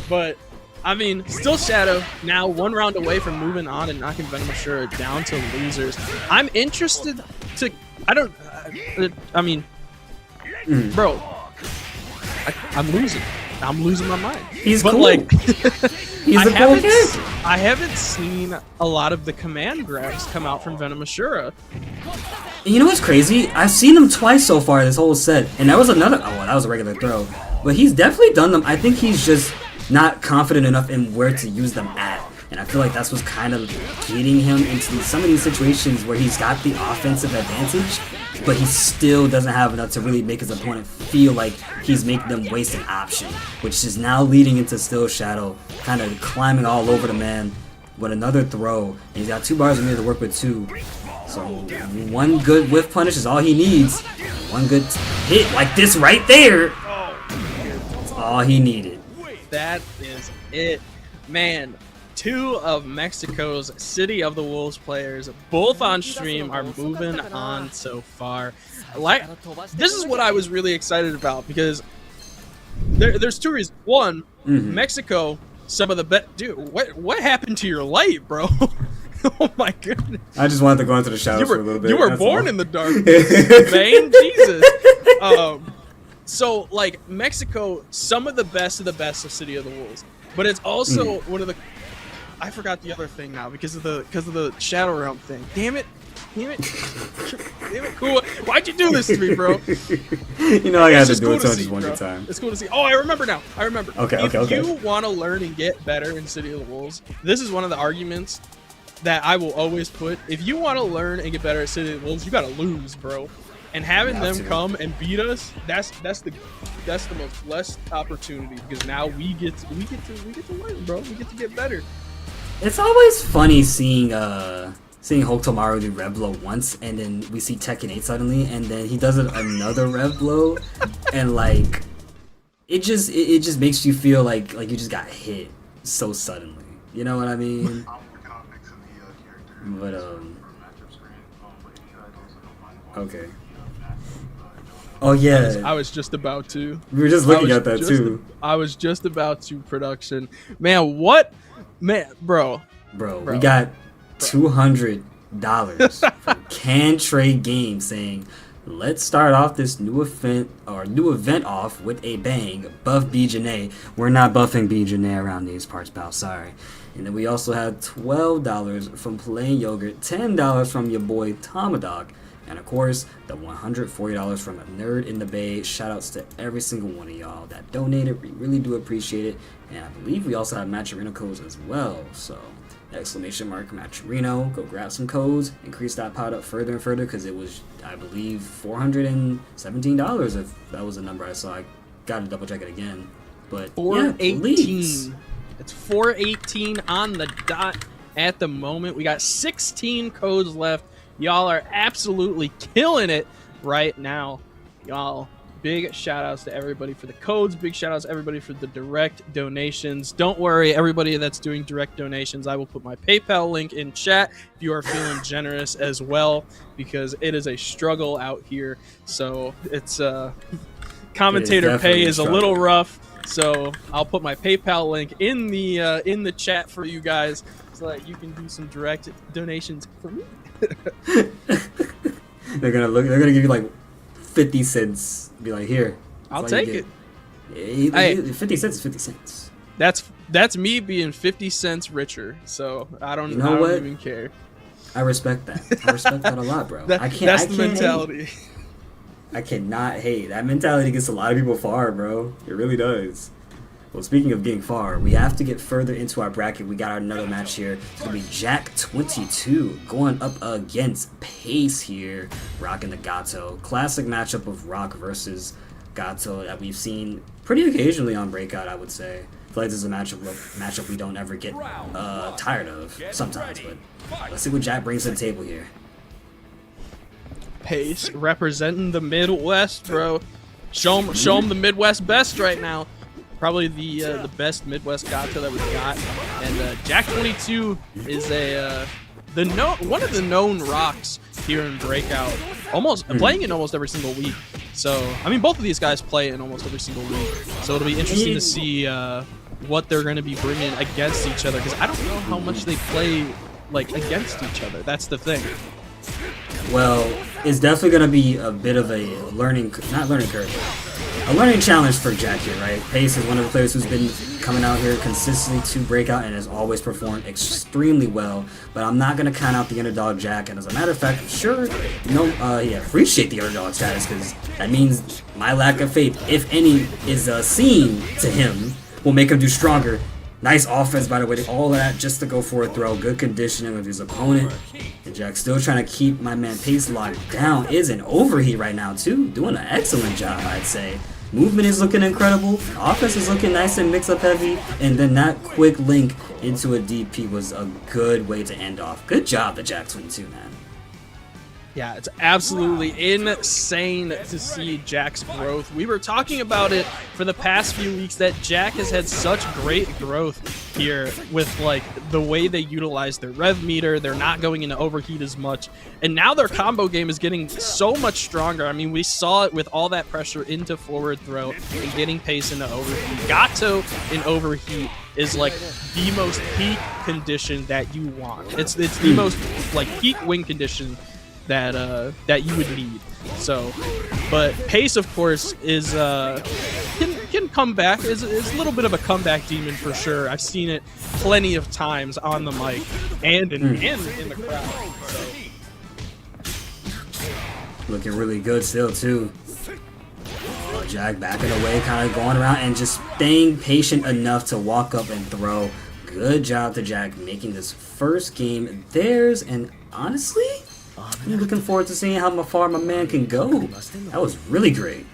But I mean, Still Shadow now 1 round away from moving on and knocking Venom Ashura down to losers. I'm interested to. I mean, bro, I'm losing. I'm losing my mind. He's but cool. Like, he's a cool character. I haven't seen a lot of the command grabs come out from Venom Ashura. You know what's crazy? I've seen him twice so far this whole set, and that was another. Oh, well, that was a regular throw, but he's definitely done them. I think he's just not confident enough in where to use them at, and I feel like that's what's kind of getting him into some of these situations where he's got the offensive advantage, but he still doesn't have enough to really make his opponent feel like he's making them waste an option, which is now leading into Still Shadow kind of climbing all over the man with another throw, and he's got 2 bars of meter to work with too. So 1 good whiff punish is all he needs. 1 good hit like this right there. That's all he needed. That is it, man. 2 of Mexico's City of the Wolves players, both on stream, are moving on so far. Like, this is what I was really excited about, because there's 2 reasons. One, Mexico, some of the best. Dude, what happened to your light, bro? Oh my goodness! I just wanted to go into the shadows for a little bit. You were born in the dark, man. Jesus. So like Mexico, some of the best of City of the Wolves, but it's also one of the. I forgot the other thing now because of the Shadow Realm thing. Damn it! Cool. Why'd you do this to me, bro? You know I had to do it just one time. It's cool to see. Oh, I remember now. Okay. If you want to learn and get better in City of the Wolves, this is one of the arguments that I will always put. If you want to learn and get better at City of the Wolves, you gotta lose, bro. And having them come and beat us, that's the most blessed opportunity, because now we get to learn, bro. We get to get better. It's always funny seeing Hokutomaru do rev blow once, and then we see Tekken 8 suddenly, and then he does another rev blow, and like it just makes you feel like you just got hit so suddenly. You know what I mean? But okay. Oh yeah. I was just about to. We were just looking at that too. I was just about to production. Man, what? Man, bro, we got $200 from Can Trade Games saying, let's start off this new event off with a bang. Buff Bijane. We're not buffing Bijane around these parts, pal. Sorry. And then we also had $12 from Plain Yogurt, $10 from your boy Tomadog, and of course the $140 from a Nerd in the Bay. Shoutouts to every single one of y'all that donated. We really do appreciate it. And I believe we also have Matcherino codes as well. So !Matcherino, go grab some codes, increase that pot up further and further, because it was, I believe, $417 if that was the number I saw. I gotta double check it again. But 418. Yeah, it's 418 on the dot at the moment. We got 16 codes left. Y'all are absolutely killing it right now. Y'all, big shout outs to everybody for the codes. Big shout outs to everybody for the direct donations. Don't worry, everybody that's doing direct donations, I will put my PayPal link in chat if you are feeling generous as well, because it is a struggle out here. So it's commentator pay is a little rough. So I'll put my PayPal link in the chat for you guys, so that you can do some direct donations for me. They're gonna give you like 50 cents. Be like, here, I'll That's all you take it. get. Hey. 50 cents is 50 cents. That's me being 50 cents richer. So I don't even care. I respect that. I respect that a lot, bro. That's the mentality. Hate. I cannot hate. That mentality gets a lot of people far, bro. It really does. Well, speaking of getting far, we have to get further into our bracket. We got another match here. It's going to be Jack 22 going up against Pace here, rocking the Gato. Classic matchup of Rock versus Gato that we've seen pretty occasionally on Breakout, I would say. I feel like this is a matchup we don't ever get tired of sometimes, but let's see what Jack brings to the table here. Pace representing the Midwest, bro. Show him the Midwest best right now. Probably the best Midwest Gato that we've got. And Jack 22 is one of the known rocks here in Breakout. Playing in almost every single week. So I mean, both of these guys play in almost every single week. So it'll be interesting to see what they're going to be bringing against each other, because I don't know how much they play like against each other. That's the thing. Well, it's definitely going to be a bit of a learning challenge for Jack here, right? Pace is one of the players who's been coming out here consistently to Breakout and has always performed extremely well, but I'm not going to count out the underdog Jack, and as a matter of fact, I'm sure he appreciate the underdog status, because that means my lack of faith, if any, is seen to him, will make him do stronger. Nice offense, by the way, all that just to go for a throw. Good conditioning with his opponent. And Jack's still trying to keep my man Pace locked down. Is an overheat right now, too. Doing an excellent job, I'd say. Movement is looking incredible. Offense is looking nice and mix-up heavy. And then that quick link into a DP was a good way to end off. Good job, the Jack 22, man. Yeah, it's absolutely insane to see Jack's growth. We were talking about it for the past few weeks that Jack has had such great growth here with like the way they utilize their rev meter. They're not going into overheat as much. And now their combo game is getting so much stronger. I mean, we saw it with all that pressure into forward throw and getting Pace into overheat. Gato in overheat is like the most peak condition that you want. It's the most like peak win condition that you would need. So, but Pace, of course, is can come back. Is a little bit of a comeback demon for sure. I've seen it plenty of times on the mic and in the crowd. So. Looking really good still too. Jack backing away, kind of going around and just staying patient enough to walk up and throw. Good job to Jack making this first game theirs, and honestly, I'm looking forward to seeing how far my man can go. That was really great.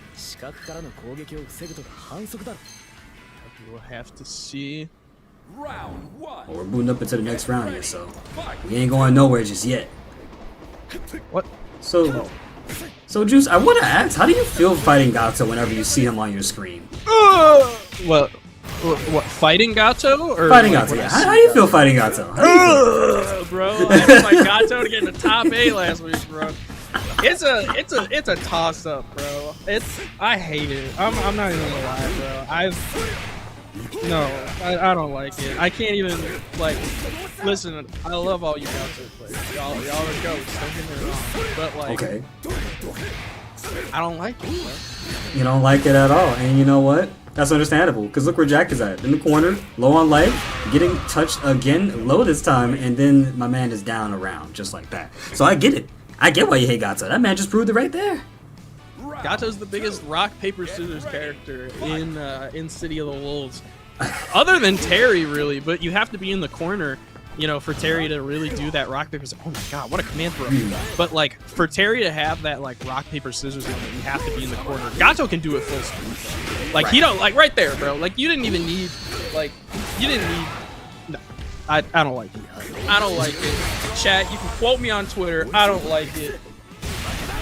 We'll have to see. Well, we're booting up into the next round here, so we ain't going nowhere just yet. What? So Juice, I want to ask, how do you feel fighting Gato whenever you see him on your screen? What, fighting Gato? Or fighting Gato, yeah. How do you feel fighting Gato? Bro, I had my Gato to get in the top 8 last week, bro. It's a toss up, bro. I hate it. I'm not even gonna lie, bro. I don't like it. I can't even like listen. I love all you Gato players. Y'all are goats. Don't get me wrong. But like, okay. I don't like it, bro. You don't like it at all, and you know what? That's understandable, because look where Jack is at. In the corner, low on life, getting touched again, low this time, and then my man is down around, just like that. So I get it. I get why you hate Gato. That man just proved it right there. Gato's the biggest rock, paper, scissors character in City of the Wolves. Other than Terry, really, but you have to be in the corner, you know, for Terry to really do that rock, paper, scissors. Oh my god, what a command throw. But like, for Terry to have that like rock, paper, scissors moment, you have to be in the corner. Gato can do it full speed. Like, he don't, like, right there, bro. Like, you didn't even need, like, no. I don't like it. I don't like it. Chat, you can quote me on Twitter. I don't like it.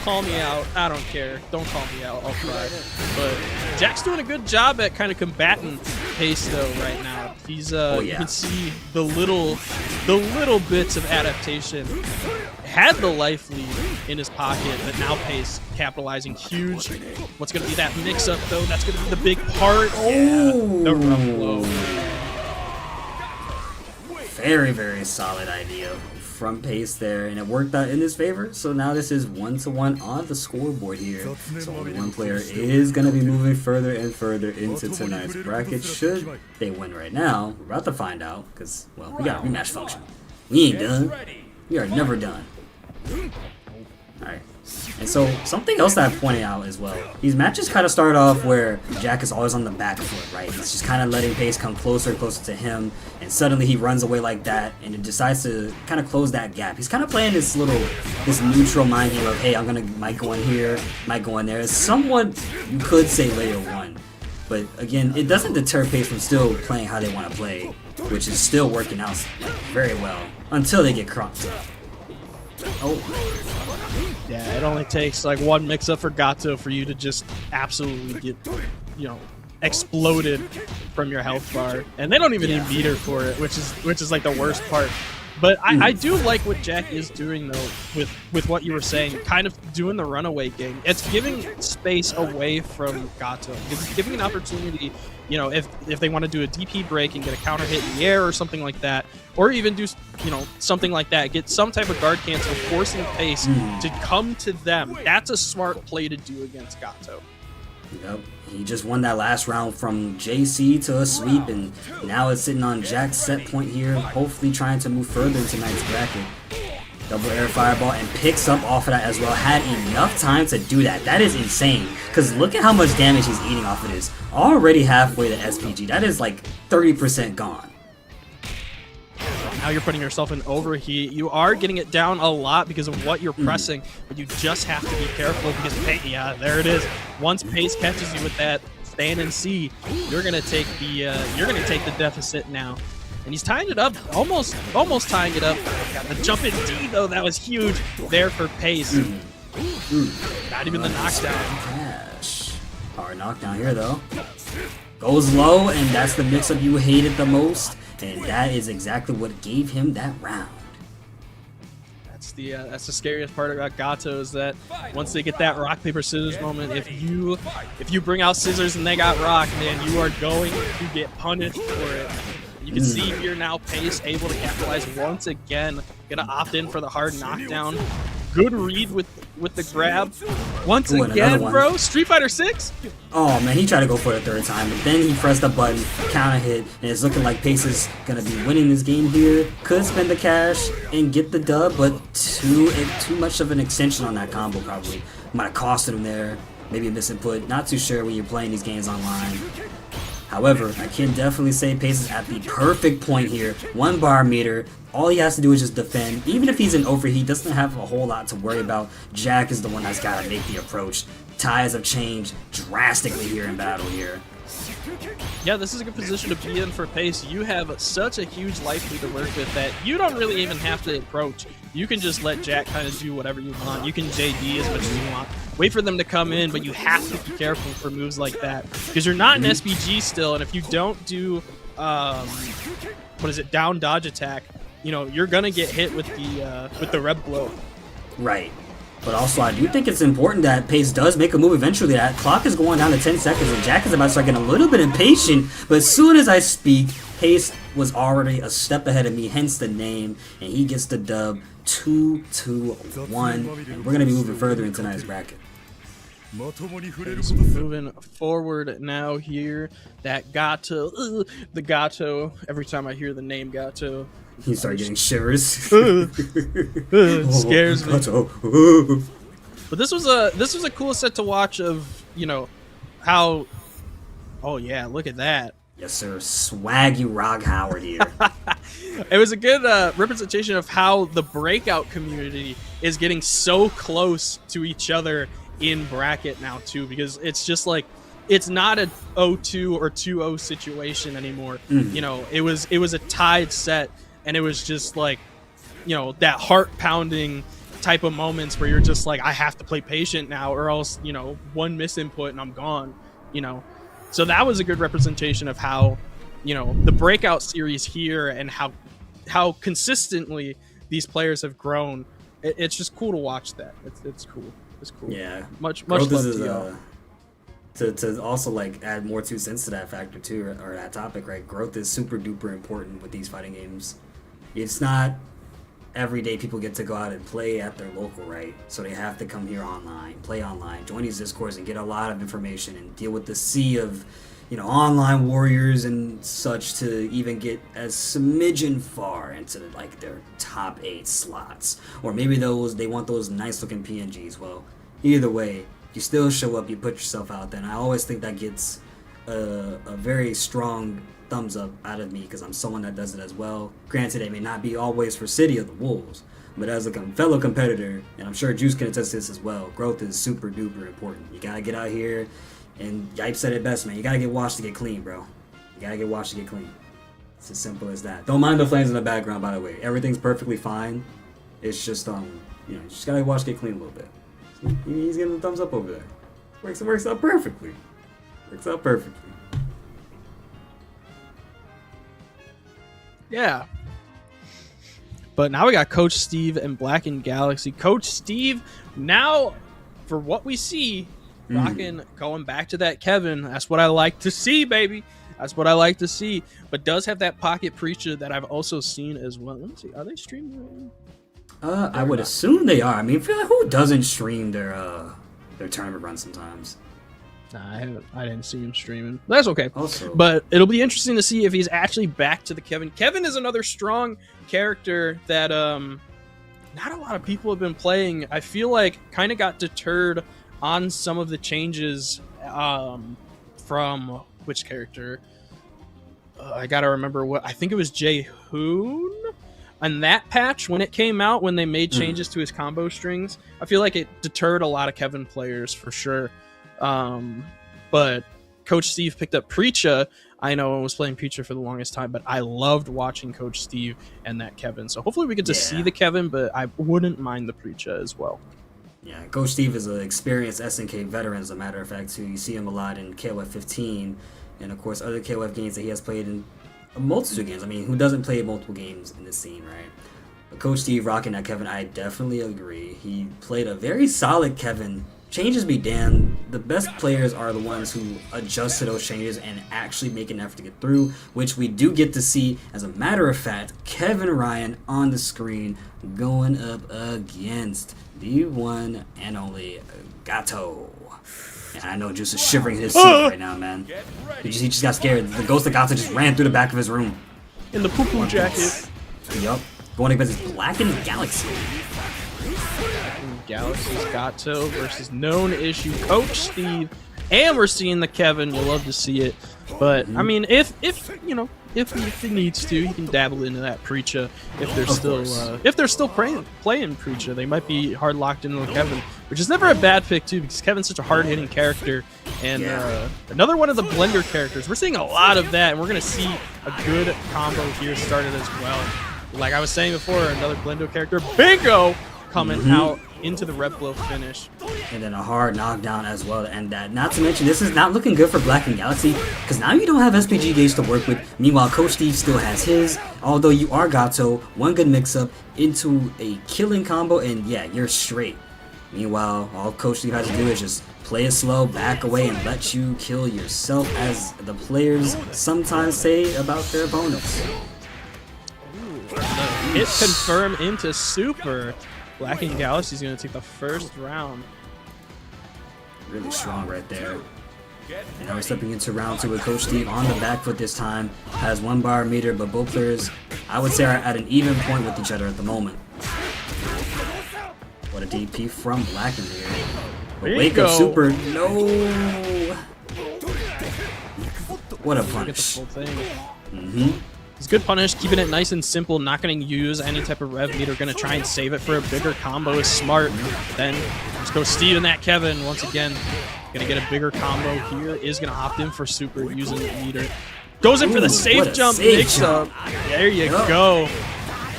Call me out. I don't care. Don't call me out. I'll cry. But Jack's doing a good job at kind of combating Pace, though, right now. He's, you can see the little bits of adaptation. Had the life lead in his pocket, but now Pace capitalizing huge. What's going to be that mix-up, though? That's going to be the big part. Oh, the rough blow. Very, very solid idea from Pace there, and it worked out in his favor. So now this is 1-1 on the scoreboard here. So only one player is going to be moving further and further into tonight's bracket. Should they win right now, we're about to find out, because, well, we got a rematch function. We ain't done. We are never done. Alright. And so, something else that I pointed out as well, these matches kind of start off where Jack is always on the back foot, right? He's just kind of letting Pace come closer and closer to him, and suddenly he runs away like that, and it decides to kind of close that gap. He's kind of playing this neutral mind game of, hey, might go in here, might go in there. It's somewhat, you could say, layer one. But again, it doesn't deter Pace from still playing how they want to play, which is still working out very well, until they get cropped up. Oh. Yeah, it only takes like one mix-up for Gato for you to just absolutely get, exploded from your health bar, and they don't even need meter for it, which is like the worst part. But I do like what Jack is doing though with what you were saying, kind of doing the runaway game. It's giving space away from Gato. It's giving an opportunity, if they want to do a DP break and get a counter hit in the air or something like that, or even do something like that, get some type of guard cancel, forcing Pace to come to them. That's a smart play to do against Gato. Yep, he just won that last round from JC to a sweep, and now it's sitting on Jack's set point here, hopefully trying to move further into tonight's bracket. Double air fireball and picks up off of that as well. Had enough time to do that. That is insane, because look at how much damage he's eating off of this. Already halfway to SPG. That is like 30% gone. Now you're putting yourself in overheat. You are getting it down a lot because of what you're pressing, but you just have to be careful because there it is. Once Pace catches you with that stand and see, you're gonna take the deficit now. And he's tying it up, almost tying it up. Got the jump in D though, that was huge there for Pace. Not even the knockdown. Cash. Hard knockdown here though. Goes low, and that's the mix-up you hated the most. And that is exactly what gave him that round. That's the scariest part about Gato, is that once they get that rock paper scissors moment, if you bring out scissors and they got rock, man, you are going to get punished for it. You can see here now Pace able to capitalize once again. Gonna opt in for the hard knockdown. Good read with the grab. Once again, bro. Street Fighter 6? Oh, man, he tried to go for it a third time, but then he pressed the button, counter hit, and it's looking like Pace is going to be winning this game here. Could spend the cash and get the dub, but too much of an extension on that combo probably. Might have costed him there. Maybe a misinput. Not too sure when you're playing these games online. However, I can definitely say Pace is at the perfect point here. 1 bar meter. All he has to do is just defend. Even if he's in overheat, doesn't have a whole lot to worry about. Jack is the one that's got to make the approach. Ties have changed drastically here in battle here. Yeah, this is a good position to be in for Pace. You have such a huge life lead to work with that you don't really even have to approach. You can just let Jack kind of do whatever you want. You can JD as much as you want. Wait for them to come in, but you have to be careful for moves like that, because you're not in SPG still, and if you don't do, down dodge attack, you're gonna get hit with the Reb blow. Right. But also, I do think it's important that Pace does make a move eventually. That clock is going down to 10 seconds, and Jack is about to start getting a little bit impatient. But as soon as I speak, Pace was already a step ahead of me, hence the name, and he gets the dub 2-1. And we're going to be moving further in tonight's bracket. Moving forward now here, that Gato, the Gato, every time I hear the name Gato, you start getting shivers. Scares me. But this was a cool set to watch of, how, oh yeah, look at that. Yes, sir. Swaggy Rock Howard here. It was a good representation of how the Breakout community is getting so close to each other in bracket now too, because it's just like, it's not a 0-2 or 2-0 situation anymore. It was a tied set, and it was just like, that heart pounding type of moments where you're just like, I have to play patient now, or else, one misinput and I'm gone, So that was a good representation of how, the Breakout series here, and how consistently these players have grown. It's just cool to watch that. It's cool. It's cool. Yeah. Much love to y'all. To also like add more 2 cents to that factor too, or that topic, right? Growth is super duper important with these fighting games. It's not every day people get to go out and play at their local, right? So they have to come here online, play online, join these discords and get a lot of information and deal with the sea of, you know, online warriors and such to even get as smidgen far into like their top 8 slots. Or maybe they want those nice looking PNGs. Well, either way, you still show up, you put yourself out there, and I always think that gets a very strong thumbs up out of me because I'm someone that does it as well. Granted, it may not be always for City of the Wolves, but as a fellow competitor, and I'm sure Juice can attest to this as well, growth is super duper important. You gotta get out here, and Yipe said it best, man. You gotta get washed to get clean, bro. You gotta get washed to get clean. It's as simple as that. Don't mind the flames in the background, by the way. Everything's perfectly fine. It's just you know, you just gotta wash to get clean a little bit. He's getting the thumbs up over there. Works out perfectly. Works out perfectly. Yeah. But now we got Coach Steve and Blackened Galaxy. Coach Steve, now, for what we see, rocking, going back to that Kevin. That's what I like to see, baby. That's what I like to see. But does have that pocket preacher that I've also seen as well. Let me see. Are they streaming? I would assume they are. I mean, who doesn't stream their tournament run sometimes? Nah, I didn't see him streaming. That's okay. Also, but it'll be interesting to see if he's actually back to the Kevin. Kevin is another strong character that not a lot of people have been playing. I feel like kind of got deterred on some of the changes from which character? I gotta remember what. I think it was Jay-Hoon. On that patch, when it came out, when they made changes to his combo strings, I feel like it deterred a lot of Kevin players for sure. But Coach Steve picked up Preacha. I know I was playing Preacha for the longest time, but I loved watching Coach Steve and that Kevin. So hopefully we get to see the Kevin, but I wouldn't mind the Preacha as well. Yeah, Coach Steve is an experienced SNK veteran, as a matter of fact, too. You see him a lot in KOF 15, and of course other KOF games that he has played in a multitude of games. I mean, who doesn't play multiple games in this scene, right? But Coach Steve rocking that Kevin, I definitely agree. He played a very solid Kevin. Changes be damned. The best players are the ones who adjust to those changes and actually make an effort to get through, which we do get to see. As a matter of fact, Kevin Ryan on the screen going up against the one and only Gato. And I know Juice is shivering in his seat right now, man. He just got scared. The ghost of Gato just ran through the back of his room. In the poo-poo jacket. Yup. Going against his Blackened Galaxy. Galaxy's Gato versus known issue Coach Steve, and we're seeing the Kevin. You'll love to see it, but I mean, if he needs to, he can dabble into that Preacha. If they're still playing Preacha, they might be hard locked into the Kevin, which is never a bad pick too, because Kevin's such a hard hitting character, and another one of the blender characters. We're seeing a lot of that, and we're gonna see a good combo here started as well. Like I was saying before, another blender character, Bingo, coming out into the red blow finish. And then a hard knockdown as well to end that. Not to mention, this is not looking good for Blackened Galaxy, because now you don't have SPG gauge to work with. Meanwhile, Coach Steve still has his. Although you are Gato, one good mix-up into a killing combo, and yeah, you're straight. Meanwhile, all Coach Steve has to do is just play it slow, back away, and let you kill yourself, as the players sometimes say about their opponents. Hit confirm into super. Blackened Galaxy's going to take the first round. Really strong right there. And now we're stepping into round 2 with Coach Steve on the back foot this time. Has 1 bar meter, but both players, I would say, are at an even point with each other at the moment. What a DP from Blackened here. But wake up super. No. What a punish. It's good punish, keeping it nice and simple, not going to use any type of rev meter, going to try and save it for a bigger combo is smart. Then let's go Steve and that Kevin once again. Going to get a bigger combo here, is going to opt in for super using the meter. Goes in for the safe jump mix up. There you go.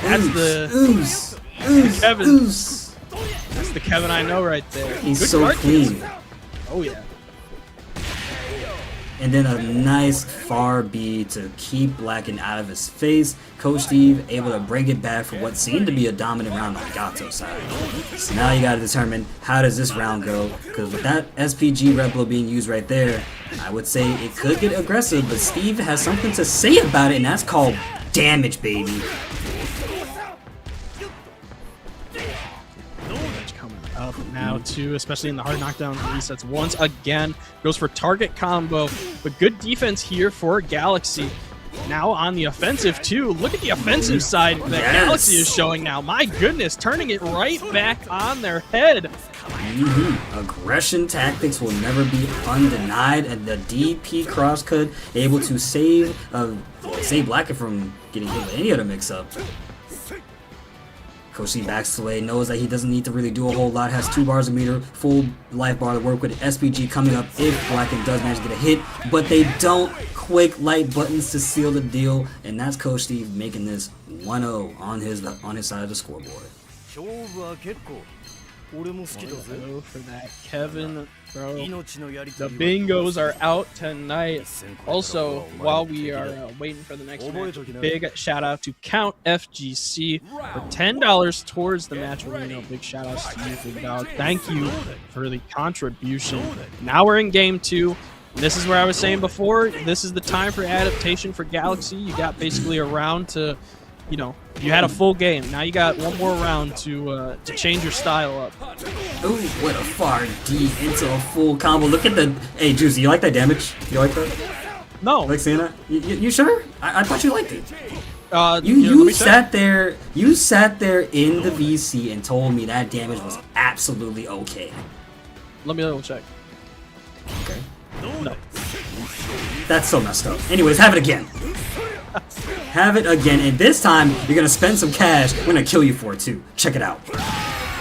That's the Kevin. That's the Kevin I know right there. He's good so clean. Oh yeah. And then a nice far B to keep Blackened out of his face. Coach Steve able to bring it back for what seemed to be a dominant round on Gato's side. So now you got to determine, how does this round go? Because with that SPG Red Blow being used right there, I would say it could get aggressive, but Steve has something to say about it, and that's called damage, baby. up now too, especially in the hard knockdown resets. Once again, goes for target combo, but good defense here for Galaxy. Now on the offensive too. Look at the offensive side that Galaxy is showing now. My goodness, turning it right back on their head. Aggression tactics will never be undenied, and the DP crosscut able to save Blackett from getting hit with any other mix-up. Coach C backs away, knows that he doesn't need to really do a whole lot, has 2 bars a meter, full life bar to work with. SPG coming up if Blackett does manage to get a hit, but they don't. Quick light buttons to seal the deal, and that's Coach Steve making this 1-0 on his side of the scoreboard. Go for that, Kevin, bro. The bingos are out tonight. Also, while we are waiting for the next match, big shout out to Count FGC for $10 towards the match arena. Big shout outs to you, big dog. Thank you for the contribution. Now we're in game 2. This is where I was saying before, this is the time for adaptation for Galaxy. You got basically a round to, you had a full game. Now you got one more round to change your style up. Ooh, what a far D into a full combo. Look at the... Hey, Juicy, you like that damage? You like that? No. Like seeing that? You sure? I thought you liked it. You sat there in the VC and told me that damage was absolutely okay. Let me double check. Okay. No. That's so messed up. Anyways, have it again. Have it again, and this time you're gonna spend some cash. We're gonna kill you for it too. Check it out.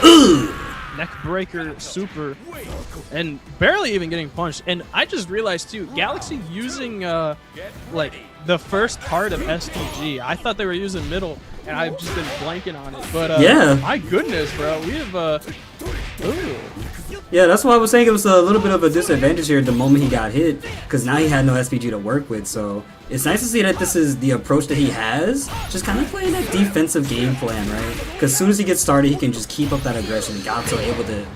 Ugh. Neck breaker, super, and barely even getting punched. And I just realized too, Galaxy using like the first part of STG. I thought they were using middle, and I've just been blanking on it. But yeah, my goodness, bro, we have ooh. Yeah, that's why I was saying it was a little bit of a disadvantage here at the moment he got hit, because now he had no SPG to work with. So it's nice to see that this is the approach that he has, just kind of playing that defensive game plan, right? Because as soon as he gets started, he can just keep up that aggression. Gato able to,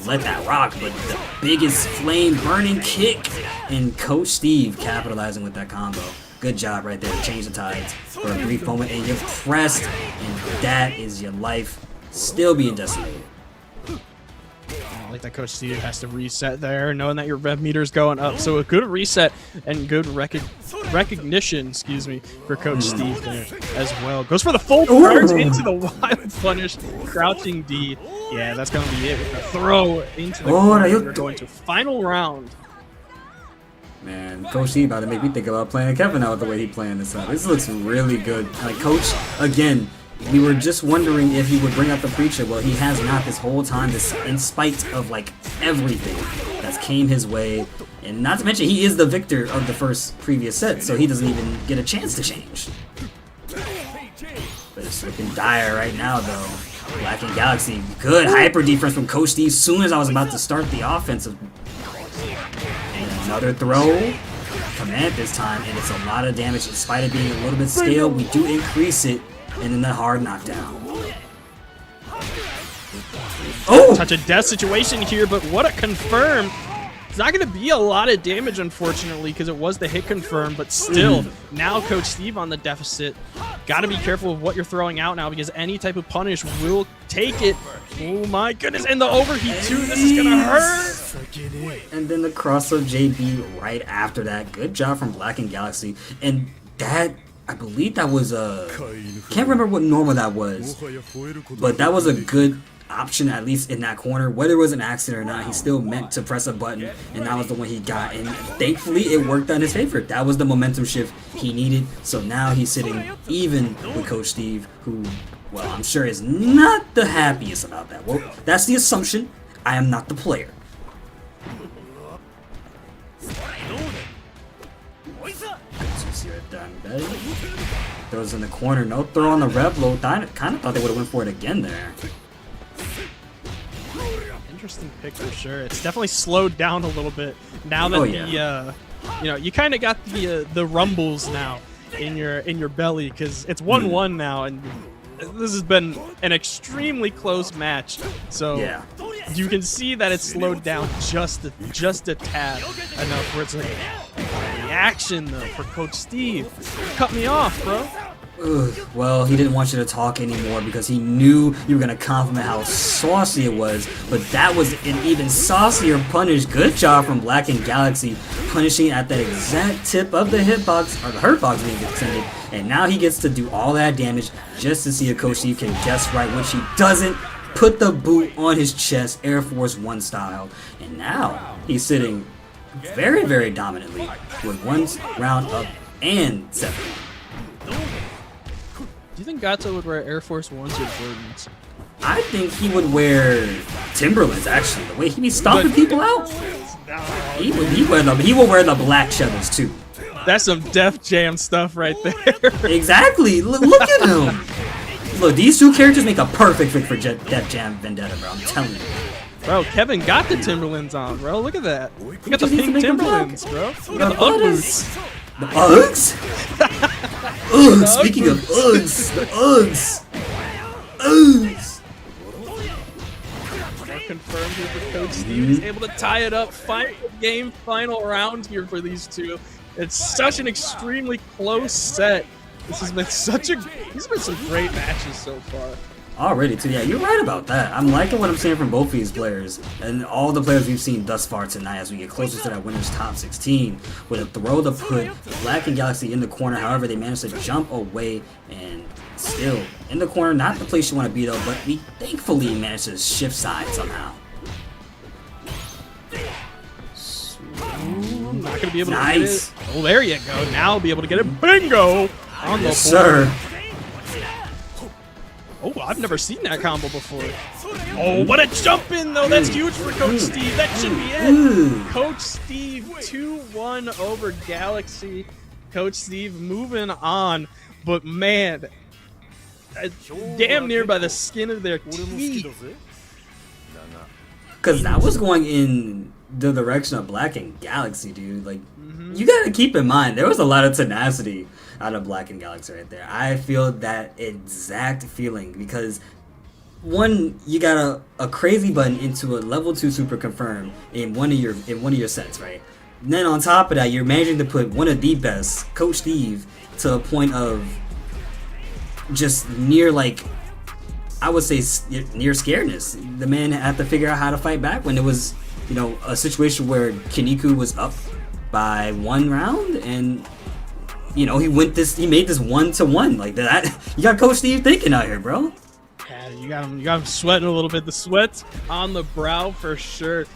let that rock, but the biggest flame burning kick, and Coach Steve capitalizing with that combo. Good job right there to change the tides for a brief moment, and you're pressed, and that is your life still being decimated. Like that Coach Steve has to reset there, knowing that your rev meter is going up. So a good reset and good recognition, excuse me, for Coach Steve there as well. Goes for the full charge into the wild punish, crouching D. Yeah, that's going to be it with the throw into the corner. We're going to final round. Man, Coach Steve about to make me think about playing Kevin out with the way he playing this up. This looks really good. Like, Coach, again, we were just wondering if he would bring out the preacher. Well, he has not this whole time, in spite of like everything that's came his way. And not to mention, he is the victor of the previous set, so he doesn't even get a chance to change. But it's looking dire right now, though. Black and Galaxy, good hyper defense from Coach Steve. Soon as I was about to start the offensive, and another throw. Command this time, and it's a lot of damage. In spite of being a little bit scaled, we do increase it. And then the hard knockdown. Oh! Touch of death situation here, but what a confirm. It's not going to be a lot of damage, unfortunately, because it was the hit confirm, but still, now Coach Steve on the deficit. Got to be careful of what you're throwing out now, because any type of punish will take it. Oh my goodness, and the overheat too, this is going to hurt. And then the cross of JB right after that. Good job from Black and Galaxy. And that... I believe that was can't remember what normal that was, but that was a good option, at least in that corner. Whether it was an accident or not, he still meant to press a button, and that was the one he got, and thankfully it worked on his favor. That was the momentum shift he needed, so now he's sitting even with Coach Steve, who, well, I'm sure is not the happiest about that. Well, that's the assumption. I am not the player. Throws in the corner, no throw on the rev low. Kind of thought they would have went for it again there. Interesting pick for sure. It's definitely slowed down a little bit now that you kind of got the rumbles now in your belly, because it's 1-1 now, and this has been an extremely close match. So you can see that it's slowed down just a tad enough where it's like reaction though for Coach Steve. Cut me off, bro. Ugh, well, he didn't want you to talk anymore because he knew you were going to compliment how saucy it was, but that was an even saucier punish. Good job from Black and Galaxy, punishing at that exact tip of the hitbox, or the hurtbox being extended, and now he gets to do all that damage just to see if Coach Steve can guess right when she doesn't put the boot on his chest, Air Force One style, and now he's sitting very, very dominantly with 1 round up and 7. Do you think Gato would wear Air Force Ones or Jordans? I think he would wear Timberlands, actually. The way he be stomping people out, he will wear the black shovels too. That's some Def Jam stuff right there. Exactly. Look at him. Look, these two characters make a perfect fit for Def Jam Vendetta, bro. I'm telling you. Bro, Kevin got the Timberlands on, bro. Look at that. He got the just need to pink make 'em Timberlands, bro. Look at the Ugg boots. The Uggs? Uggs. Speaking of Uggs, the Uggs. Uggs. Confirmed here for Coach Steve. He's able to tie it up. Final game, final round here for these two. It's such an extremely close set. This has been these have been some great matches so far. Already, too. Yeah, you're right about that. I'm liking what I'm seeing from both of these players and all the players we've seen thus far tonight as we get closer to that winner's top 16 with a throw to put Black and Galaxy in the corner. However, they managed to jump away and still in the corner. Not the place you want to be, though, but we thankfully managed to shift sides somehow. Not going to be able to Nice. get it. Oh, there you go. Now be able to get it. Bingo! On the board. Yes, sir. Oh, I've never seen that combo before. Oh, what a jump in, though. That's huge for Coach Steve. That should be it. Coach Steve 2-1 over Galaxy. Coach Steve moving on. But, man, damn near by the skin of their teeth. Because that was going in the direction of Black and Galaxy, dude. Like, you got to keep in mind, there was a lot of tenacity out of Black and Galaxy right there. I feel that exact feeling because, one, you got a crazy button into a level 2 super confirm in one of your sets, right? And then on top of that, you're managing to put one of the best, Coach Steve, to a point of just near, like, I would say near scaredness. The man had to figure out how to fight back when it was, you know, a situation where Kiniku was up by 1 round and, you know, he made this 1-1 like that. You got Coach Steve thinking out here, bro. Yeah, you got him sweating a little bit. The sweat's on the brow for sure.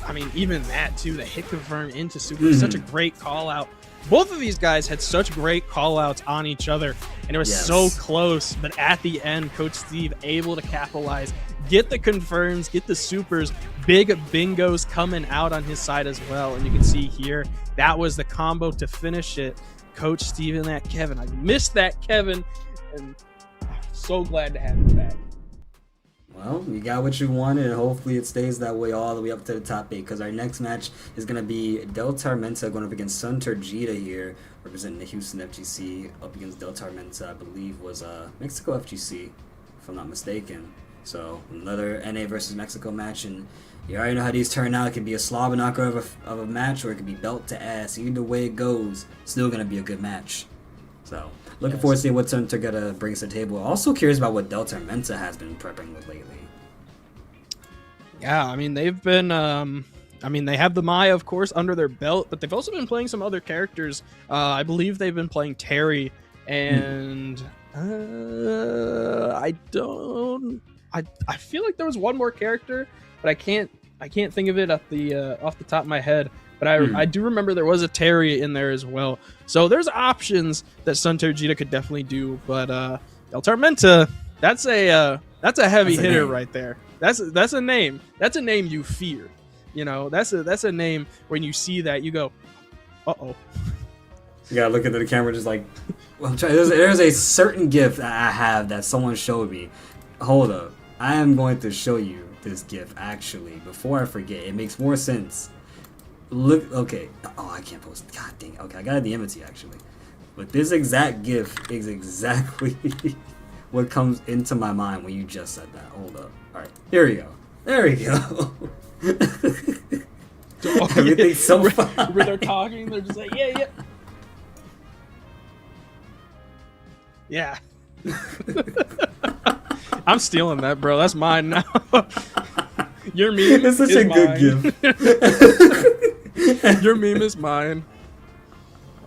I mean, even that too, the hit confirm into super, such a great call out. Both of these guys had such great call outs on each other, and it was so close, but at the end, Coach Steve able to capitalize, get the confirms, get the supers, big bingos coming out on his side as well, and you can see here, that was the combo to finish it. Coach Steve and that Kevin. I missed that Kevin, and so glad to have him back. Well, you got what you wanted, and hopefully it stays that way all the way up to the top 8, because our next match is going to be Del Tormenta going up against Sun Turgida here, representing the Houston FGC, up against Del Tormenta, I believe was Mexico FGC, if I'm not mistaken. So, another NA versus Mexico match, and you already know how these turn out. It could be a slobber knocker of a match, or it could be belt to ass. Either way it goes, still going to be a good match. So, looking forward to seeing what Sun Turgida brings to the table. Also curious about what Del Tormenta has been prepping with lately. Yeah, I mean, they've been, they have the Maya, of course, under their belt, but they've also been playing some other characters. I believe they've been playing Terry, and I feel like there was one more character, but I can't think of it off the top of my head. But I do remember there was a Terry in there as well. So there's options that Sun Turgida could definitely do, but Del Tormenta, that's a heavy hitter right there. That's a name. That's a name you fear. You know, that's a name when you see that you go, uh-oh. You gotta look into the camera just like, well, I'm trying. There's a certain gift that I have that someone showed me. Hold up. I am going to show you this gift actually before I forget. It makes more sense. Look, okay. Oh, I can't post. God dang. Okay, I gotta DM it to you actually. But this exact gift is exactly what comes into my mind when you just said that. Hold up. All right, here we go. There we go. Everything's so fun. When they're talking, they're just like, yeah. Yeah. I'm stealing that, bro. That's mine now. Your meme It's such is a mine. good gift. Your meme is mine.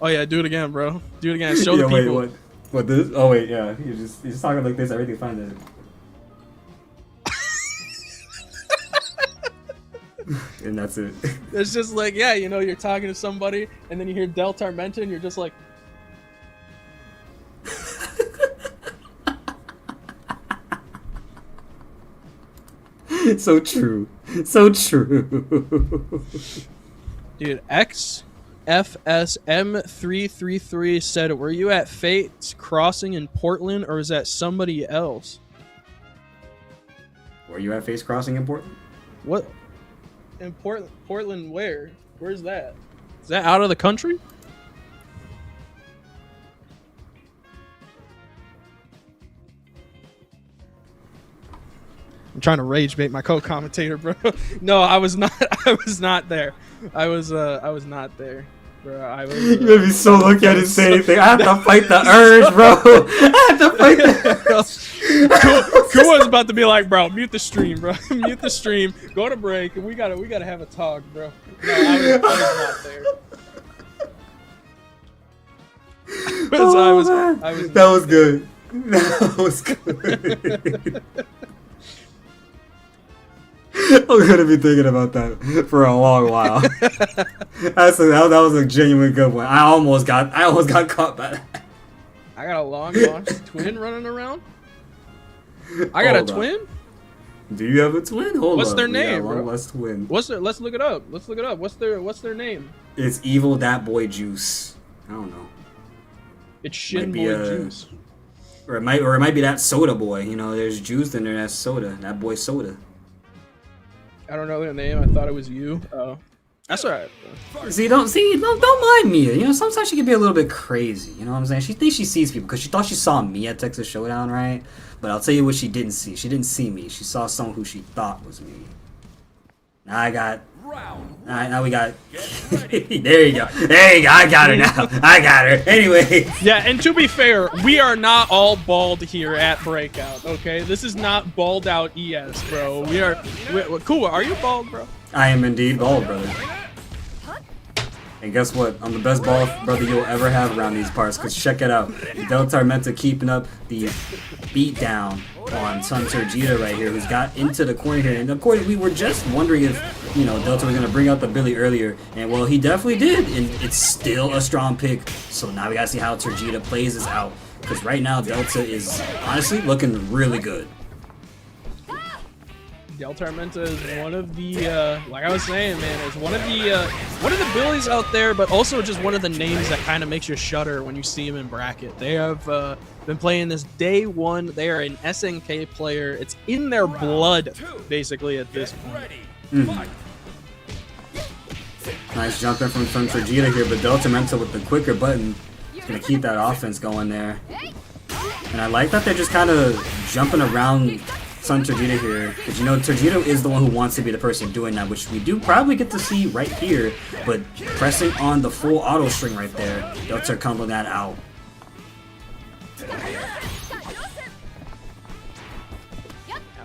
Oh yeah, do it again, bro. Do it again. Show the wait, people. what this? Oh wait, yeah. You're just talking like this. Everything fine then. And that's it. It's just like, yeah, you know, you're talking to somebody, and then you hear Del Tormenta, and you're just like, So true. So true. dude, XFSM333 said, were you at Fate's Crossing in Portland, or is that somebody else? Were you at Face Crossing in Portland? What? In Portland where? Where's that? Is that out of the country? I'm trying to rage bait my co-commentator, bro. No, I was not. I was not there. I was not there, bro. I was. You made me so lucky I didn't say anything. I have to fight the urge, bro. I have to fight the Cool was about to be like, bro, mute the stream, bro. Mute the stream. Go to break, and we gotta have a talk, bro. No, I was not there. I was. That was good. That was good. I'm gonna be thinking about that for a long while. That was a genuine good one. I almost got caught by that. I got a long lost twin running around. I got Hold a up. twin. Do you have a twin? Hold What's up. their We got name, a long bro? lost twin. What's their? Let's look it up. Let's look it up. What's their name? It's Evil That Boy Juice. I don't know. It's Shin Might be Boy a- Juice. Or it might be that soda boy. You know, there's juice and there's soda. That boy soda. I don't know their name. I thought it was you. Oh, that's alright. Don't mind Mia. You know, sometimes she can be a little bit crazy. You know what I'm saying? She thinks she sees people because she thought she saw me at Texas Showdown, right? But I'll tell you what she didn't see. She didn't see me. She saw someone who she thought was me. Now we got. There you go. I got her now. I got her. Anyway. Yeah, and to be fair, we are not all bald here at Breakout. Okay, this is not bald out ES, bro. We're cool. Are you bald, bro? I am indeed bald, brother. And guess what? I'm the best bald brother you'll ever have around these parts. Cause check it out. Del Tormenta keeping up the beat down on Sun Turgida right here, who's got into the corner here. And of course, we were just wondering if, you know, Delta was gonna bring out the Billy earlier, and well, he definitely did. And it's still a strong pick. So now we gotta see how Turgida plays this out. Cause right now, Delta is honestly looking really good. Del Tormenta is one of the, like I was saying, man, is one of the Billies out there, but also just one of the names that kind of makes you shudder when you see him in bracket. They have been playing this day one. They are an SNK player. It's in their blood, basically, at this point. Nice jump in from Turgida here, but Del Tormenta with the quicker button is gonna keep that offense going there. And I like that they're just kind of jumping around Sun Turgida here, because you know Turgida is the one who wants to be the person doing that, which we do probably get to see right here, but pressing on the full auto string right there, Delta comboing that out.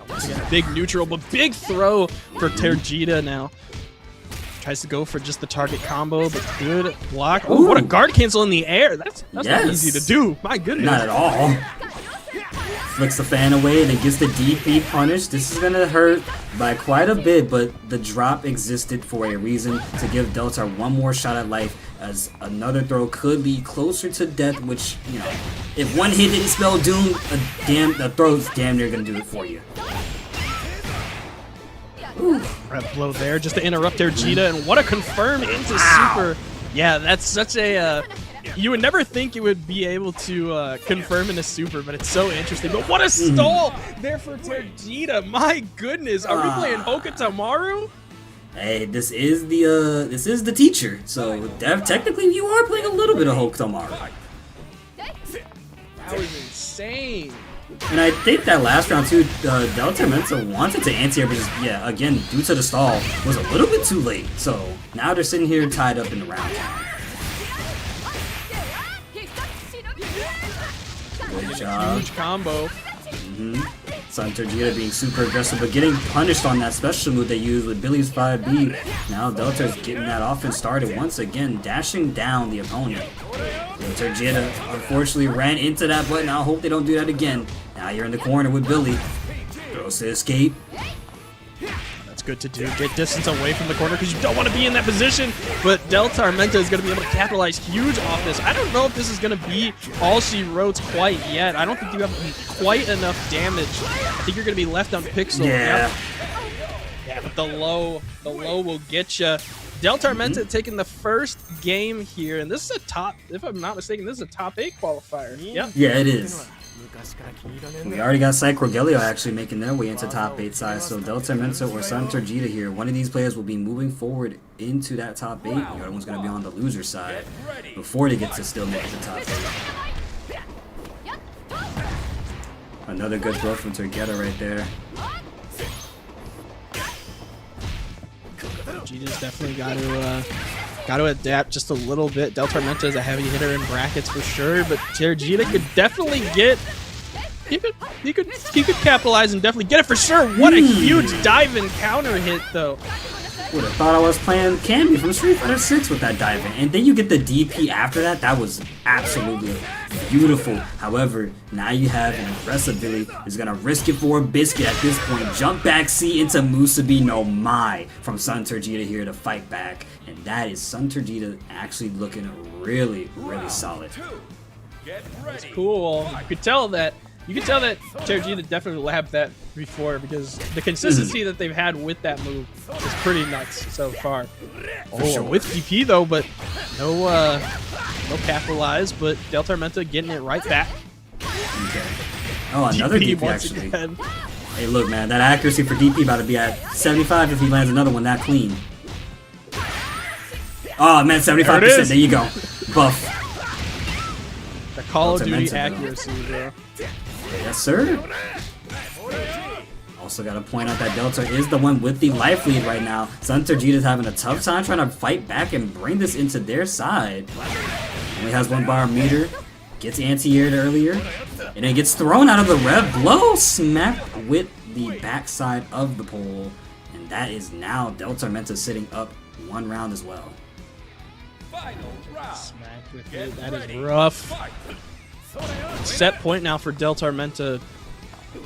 Once again, a big neutral, but big throw for Turgida now. Tries to go for just the target combo, but good block. Oh, what a guard cancel in the air. That's not easy to do. My goodness. Not at all. Flicks the fan away and then gets the DP punish. This is going to hurt by quite a bit, but the drop existed for a reason, to give Delta one more shot at life, as another throw could be closer to death, which, you know, if one hit didn't spell doom, a throw's damn near going to do it for you. Red blow there just to interrupt Turgida, and what a confirm into super. Yeah, that's such a... you would never think you would be able to confirm in a super, but it's so interesting. But what a stall there for Turgida! My goodness, are we playing Hokatamaru? Hey, this is the teacher, so technically you are playing a little bit of Hokatamaru. That was insane. And I think that last round too, Del Tormenta wanted to anti-air, but just, yeah, again, due to the stall, was a little bit too late. So now they're sitting here tied up in the round. job. Huge combo. Santer Gita being super aggressive, but getting punished on that special move they used with Billy's 5B. Now Delta's getting that offense started once again, dashing down the opponent. Santer Gita unfortunately ran into that button. I hope they don't do that again. Now you're in the corner with Billy. Throws to escape. That's good to do. Get distance away from the corner because you don't want to be in that position. But Delta Armenta is going to be able to capitalize huge off this. I don't know if this is going to be all she wrote quite yet. I don't think you have quite enough damage. I think you're going to be left on Pixel. Yeah. Yep. Yeah, but the low will get you. Delta Armenta taking the first game here, and this is a top, if I'm not mistaken, this is a top 8 qualifier. Yep. Yeah, it is. We already got Psychrogelio actually making their way into top 8 side, so Delta Armenta or Santer Gita here, one of these players will be moving forward into that top 8. The other one's going to be on the loser side before they get to still make the top 8. Another good throw from Turgeta right there. Gita's definitely got to adapt just a little bit. Delta Armenta is a heavy hitter in brackets for sure, but Gita could definitely get. He could capitalize and definitely get it for sure. What a huge dive-in counter hit though. Would have thought I was playing Candy from Street Fighter 6 with that dive in. And then you get the DP after that. That was absolutely beautiful. However, now you have an aggressive Billy who's going to risk it for a biscuit at this point. Jump back C into Musabi no Mai from Santer Gita here to fight back. And that is Santer Gita actually looking really, really solid. That's cool. You could tell that Gita definitely labbed that before because the consistency that they've had with that move is pretty nuts so far. Sure. With DP though, but no capitalize, but Delta Armenta getting it right back. Okay. Oh, another DP actually. Again. Hey, look, man, that accuracy for DP about to be at 75 if he lands another one that clean. Oh, man, 75%. There you go. Buff. The Call of Delta Duty Armenta, accuracy, bro. Yes, sir. Also got to point out that Delta is the one with the life lead right now. Santer Gita's having a tough time trying to fight back and bring this into their side. Only has 1 bar meter. Gets anti-aired earlier. And then gets thrown out of the rev blow. Smacked with the backside of the pole. And that is now Delta Armenta sitting up 1 round as well. Smacked with it. That is rough. Set point now for Delta Armenta.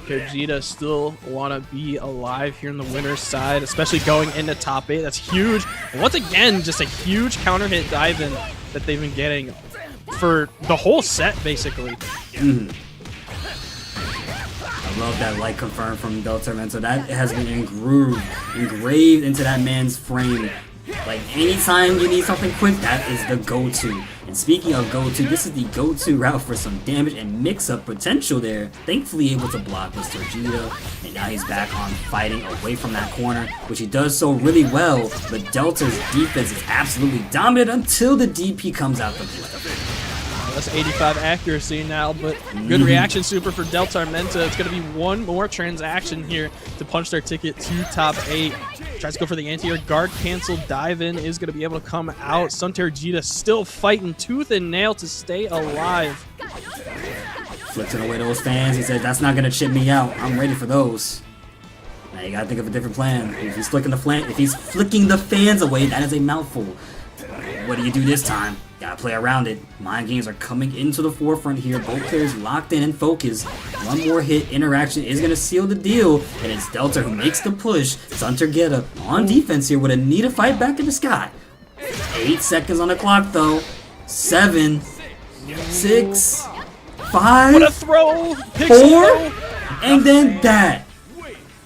Gita still want to be alive here in the winner's side, especially going into top 8. That's huge. And once again, just a huge counter hit dive in that they've been getting for the whole set, basically. I love that light confirm from Delta Armenta. That has been engraved into that man's frame. Like, anytime you need something quick, that is the go-to. And speaking of go-to, this is the go-to route for some damage and mix-up potential there. Thankfully able to block Mr. Gita, and now he's back on fighting away from that corner, which he does so really well, but Delta's defense is absolutely dominant until the DP comes out the play. That's 85 accuracy now, but good reaction super for Delta Armenta. It's going to be 1 more transaction here to punch their ticket to top 8. Tries to go for the anti-air guard cancel. Dive in is going to be able to come out. Santer Gita still fighting tooth and nail to stay alive. Flipping away those fans. He said, that's not going to chip me out. I'm ready for those. Now you got to think of a different plan. If he's flicking the fans away, that is a mouthful. What do you do this time? Gotta play around it. Mind games are coming into the forefront here. Both players locked in and focused. 1 more hit interaction is going to seal the deal. And it's Delta who makes the push. Santer Gita on defense here with a need to fight back in the sky. 8 seconds on the clock though. 7, 6, 5, What a throw! 4, and then that.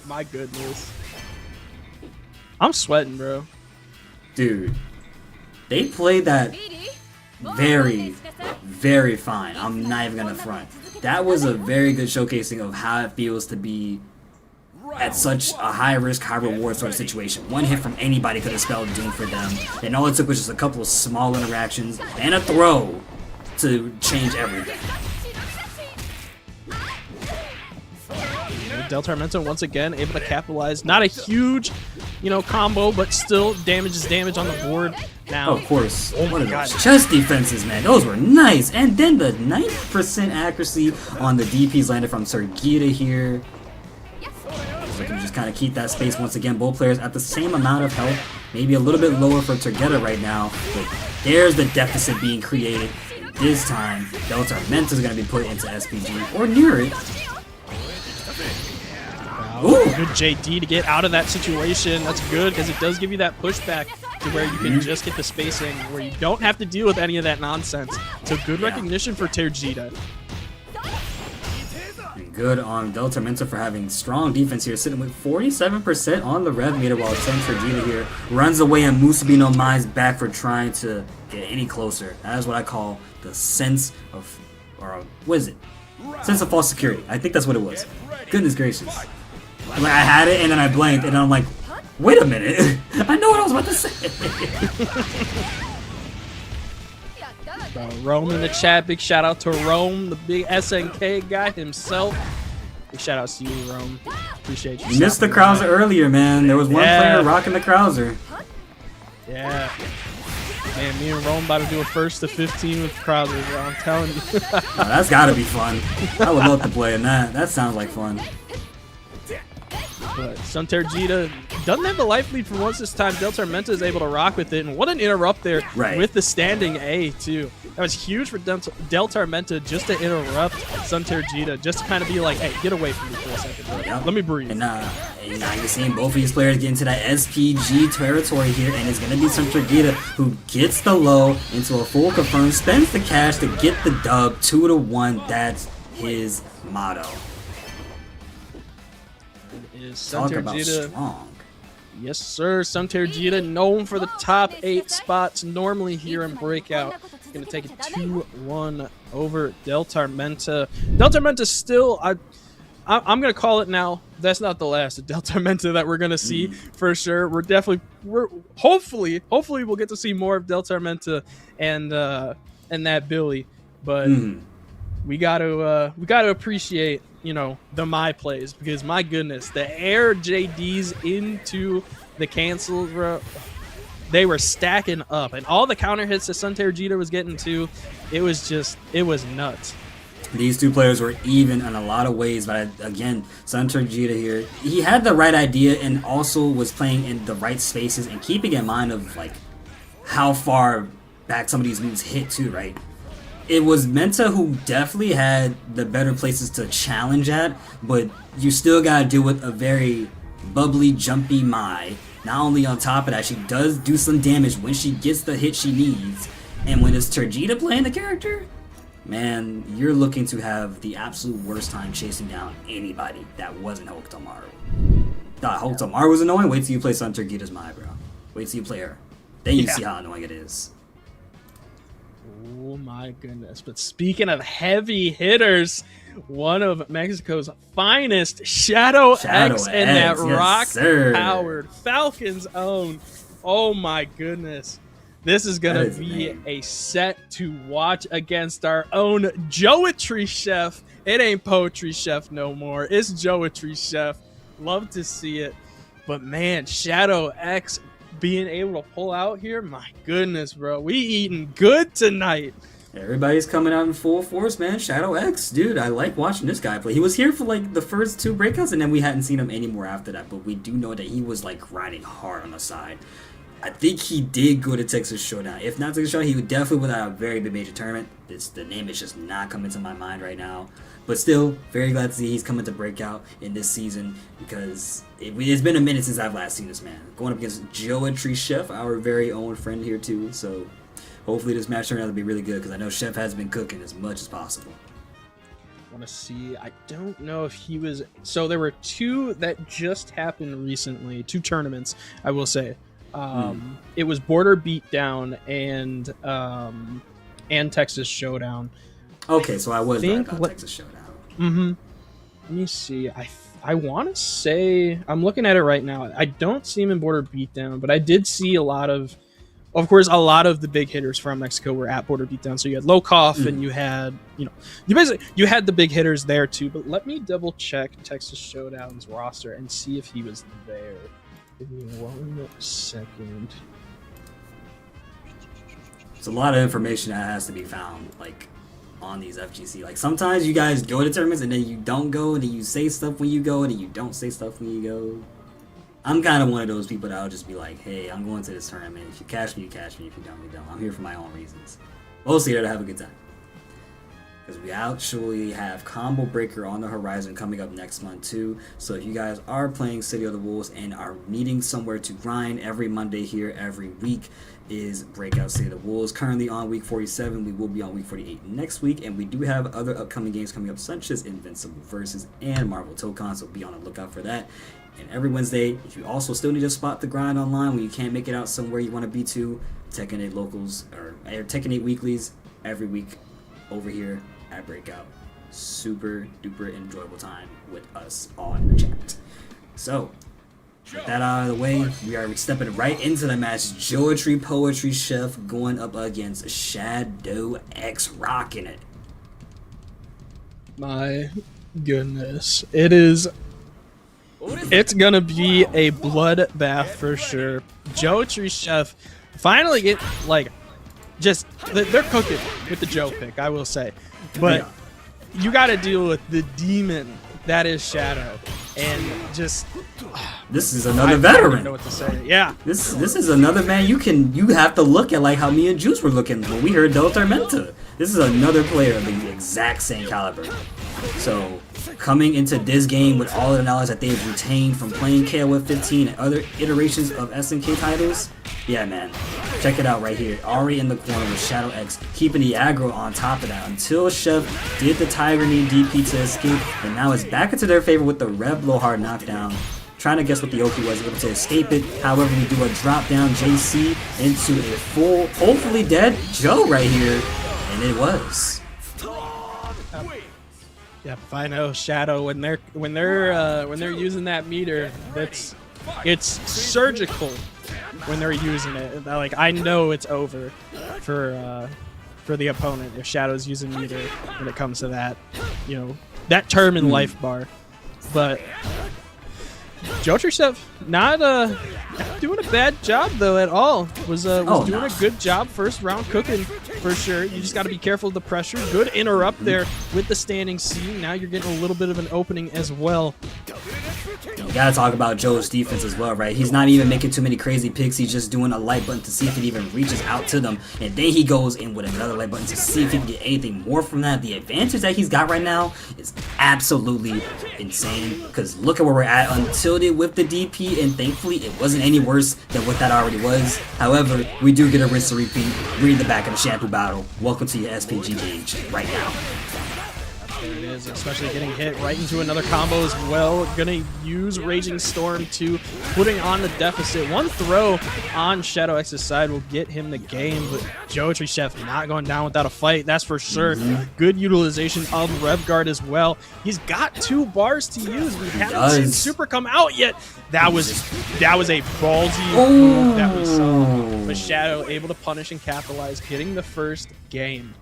My goodness. I'm sweating, bro. Dude, they played that very, very fine. I'm not even gonna front. That was a very good showcasing of how it feels to be at such a high risk, high reward sort of situation. 1 hit from anybody could have spelled doom for them, and all it took was just a couple of small interactions and a throw to change everything. Delta Armento once again able to capitalize. Not a huge, combo, but still damage is damage on the board. Now, oh, of course. Oh One my of God. those chest defenses, man. Those were nice. And then the 90% accuracy on the DPs landed from Sergita here. So can just kind of keep that space once again. Both players at the same amount of health. Maybe a little bit lower for Turgeta right now. But there's the deficit being created. And this time, Delta Armento is going to be put into SPG or near it. Ooh. Good JD to get out of that situation. That's good because it does give you that pushback to where you can just get the spacing where you don't have to deal with any of that nonsense. So good recognition for Terjita. Good on Delta Armento for having strong defense here, sitting with 47% on the rev meter, while Terjita here runs away and Musubi no Mai's back for trying to get any closer. That is what I call the sense of, what is it? Sense of false security. I think that's what it was. Goodness gracious. Like, I had it and then I blanked and I'm like, wait a minute. I know what I was about to say. Rome in the chat. Big shout out to Rome, the big SNK guy himself. Big shout out to you, Rome. Appreciate you. You missed the Krauser earlier, man. There was one player rocking the Krauser. Yeah. Man, me and Rome about to do a 1st to 15 with Krauser, bro. I'm telling you. Oh, that's gotta be fun. I would love to play in that. That sounds like fun. But Terjita doesn't have the life lead for once this time. Delta Armento is able to rock with it. And what an interrupt there with the standing A, too. That was huge for Delta Armento just to interrupt Terjita, just to kind of be like, hey, get away from me for a second, bro. Yep. Let me breathe. And now you're seeing both of these players get into that SPG territory here, and it's going to be Terjita who gets the low into a full confirm, spends the cash to get the dub 2-1. That's his motto. Talk about strong. Yes, sir. Terjita, known for the top 8 spots normally here in Breakout. Going to take it 2-1 over Delta Armento. Delta Armento still, I'm going to call it now. That's not the last of Delta Armento that we're going to see for sure. We're hopefully we'll get to see more of Delta Armento and that Billy. But we got to appreciate, the my plays, because my goodness, the air JDs into the cancels, bro, they were stacking up, and all the counter hits that Terjita was getting to, it was nuts. These two players were even in a lot of ways, but again, Terjita here, he had the right idea and also was playing in the right spaces and keeping in mind of like how far back some of these moves hit too, right? It was Menta who definitely had the better places to challenge at, but you still gotta deal with a very bubbly, jumpy Mai. Not only on top of that, she does do some damage when she gets the hit she needs. And when it's Terjita playing the character, man, you're looking to have the absolute worst time chasing down anybody that wasn't Hokutomaru. Thought Hokutomaru was annoying? Wait till you play Terjita's Mai, bro. Wait till you play her. Then you see how annoying it is. Oh my goodness. But speaking of heavy hitters, one of Mexico's finest, Shadow X, and that rock-powered Falcon's own. Oh my goodness. This is going to be a set to watch against our own Joetry Chef. It ain't Poetry Chef no more. It's Joetry Chef. Love to see it. But man, Shadow X being able to pull out here, my goodness, bro. We eating good tonight. Everybody's coming out in full force, man. Shadow X, dude, I like watching this guy play. He was here for like the first 2 breakouts, and then we hadn't seen him anymore after that, but we do know that he was like grinding hard on the side. I think he did go to Texas Showdown. If not Texas Showdown, he would definitely win a very big major tournament. The name is just not coming to my mind right now. But still, very glad to see he's coming to Breakout in this season, because it's been a minute since I've last seen this man. Going up against Joetry Chef, our very own friend here too. So hopefully this match turns out to be really good, because I know Chef has been cooking as much as possible. Want to see, I don't know if he was, so there were 2 that just happened recently, 2 tournaments, I will say. It was Border Beatdown and Texas Showdown. Okay, so I was right about Texas Showdown. Let me see. I want to say, I'm looking at it right now. I don't see him in Border Beatdown, but I did see a lot of of course, a lot of the big hitters from Mexico were at Border Beatdown. So you had Lokoff and you had, you had the big hitters there too. But let me double check Texas Showdown's roster and see if he was there. Give me 1 second. It's a lot of information that has to be found, like, on these FGC. Like, sometimes you guys go to tournaments and then you don't go, and then you say stuff when you go, and then you don't say stuff when you go. I'm kind of one of those people that'll just be like, hey, I'm going to this tournament. If you catch me, you catch me. If you don't, you don't. I'm here for my own reasons. Mostly here to have a good time. Because we actually have Combo Breaker on the horizon coming up next month too. So if you guys are playing City of the Wolves and are needing somewhere to grind, every Monday here, every week is Breakout City of the Wolves. Currently on week 47. We will be on week 48 next week. And we do have other upcoming games coming up, such as Invincible Versus and Marvel Tokon. So be on the lookout for that. And every Wednesday, if you also still need to spot the grind online when you can't make it out somewhere you want to be to, Tekken 8 locals or Tekken 8 weeklies every week over here at Breakout. Super duper enjoyable time with us all in the chat. So, with that out of the way, we are stepping right into the match. Geometry Poetry Chef going up against Shadow X rocking it. My goodness. It's gonna be a bloodbath for sure. Geometry Chef finally get they're cooking with the Joe pick, I will say. But you gotta deal with the demon that is Shadow. And just this is another veteran. I don't know what to say. Yeah. This is another man you have to look at like how me and Juice were looking when we heard Del Tormenta. This is another player of the exact same caliber. So coming into this game with all of the knowledge that they've retained from playing KOF 15 and other iterations of SNK titles, yeah, man, check it out right here. Already in the corner with Shadow X, keeping the aggro on top of that until Chef did the Tiger Knee DP to escape, and now it's back into their favor with the Red Blowhard knockdown. Trying to guess what the Oki was, able to escape it. However, we do a drop down JC into a full, hopefully dead Joe right here, and it was. Yeah, I know Shadow when they're using that meter, it's surgical when they're using it. Like, I know it's over for the opponent if Shadow's using meter when it comes to that, that term in life bar. But Jotrishef not doing a bad job though at all. Was doing a good job first round cooking for sure. You just got to be careful of the pressure. Good interrupt there with the standing C. Now you're getting a little bit of an opening as well. You gotta talk about Joe's defense as well, right? He's not even making too many crazy picks. He's just doing a light button to see if it even reaches out to them. And then he goes in with another light button to see if he can get anything more from that. The advantage that he's got right now is absolutely insane. Because look at where we're at until they whipped the DP, and thankfully it wasn't any worse than what that already was. However, we do get a rinse to repeat. Read the back of the shampoo bottle. Welcome to your SPG gauge right now. There it is, especially getting hit right into another combo as well. Gonna use Raging Storm to putting on the deficit. One throw on Shadow X's side will get him the game, but Geometry Chef not going down without a fight, that's for sure. Good utilization of Rev Guard as well. He's got 2 bars to use. We haven't seen Super come out yet. That was a ballsy move that we saw. But Shadow able to punish and capitalize, getting the first game.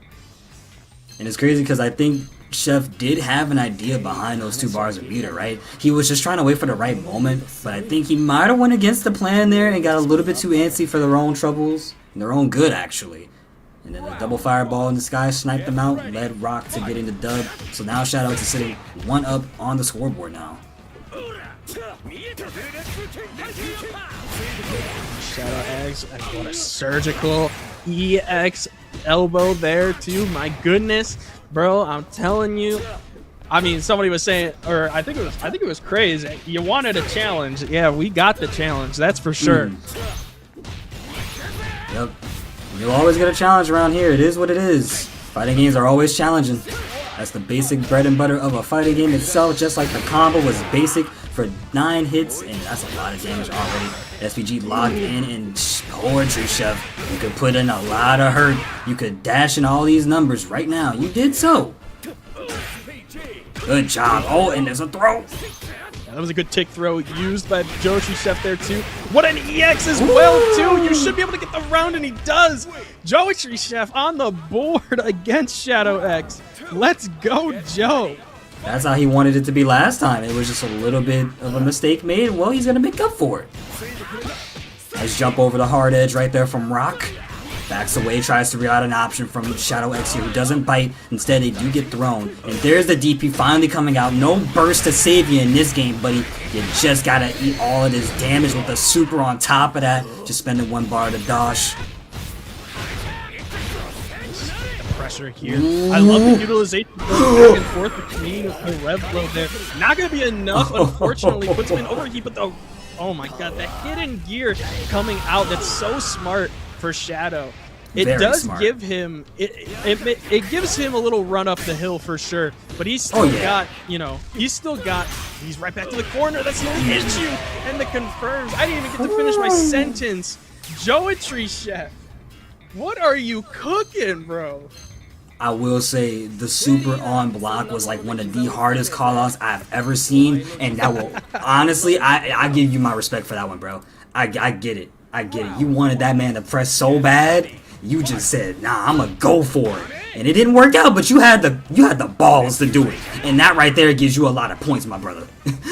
And it's crazy because I think Chef did have an idea behind those 2 bars of meter, right? He was just trying to wait for the right moment, but I think he might have went against the plan there and got a little bit too antsy for their own troubles, and their own good, actually. And then a double fireball in the sky sniped them out, led Rock to getting the dub. So now Shadow is sitting 1 up on the scoreboard now. Shadow X, and what a surgical EX elbow there too. My goodness, bro, I'm telling you. I mean, somebody was saying, or I think it was crazy. You wanted a challenge. Yeah, we got the challenge. That's for sure. Yep. You'll always get a challenge around here. It is what it is. Fighting games are always challenging. That's the basic bread and butter of a fighting game itself. Just like the combo was basic for 9 hits, and that's a lot of damage already. SPG logged in, and Poetry Chef, you could put in a lot of hurt. You could dash in all these numbers right now. You did so. Good job. Oh, and there's a throw. That was a good tick throw used by Geometry Chef there too. What an EX as well too. You should be able to get the round, and he does. Geometry Chef on the board against Shadow X. Let's go, Joe. That's how he wanted it to be last time. It was just a little bit of a mistake made. Well, he's going to make up for it. Nice jump over the hard edge right there from Rock. Backs away, tries to reel out an option from Shadow X here, who doesn't bite. Instead, they do get thrown. And there's the DP finally coming out. No burst to save you in this game, buddy. You just got to eat all of this damage with the super on top of that. Just spending 1 bar to dodge. Pressure here. I love the utilization back and forth between the rev flow there. Not going to be enough, unfortunately. Puts him in overheat, but the, oh my god, the hidden gear coming out. That's so smart for Shadow. It Very does smart. give him, it gives him a little run up the hill for sure, but he's still got, you know, he's right back to the corner. That's the only issue, and the confirms. I didn't even get to finish my sentence. Geometry Chef, what are you cooking, bro? I will say the super on block was like one of the hardest callouts I've ever seen, and that will honestly, I give you my respect for that one, bro. I get it. I get it. You wanted that man to press so bad, you just said, nah, I'm gonna go for it. And it didn't work out, but you had the balls to do it. And that right there gives you a lot of points, my brother.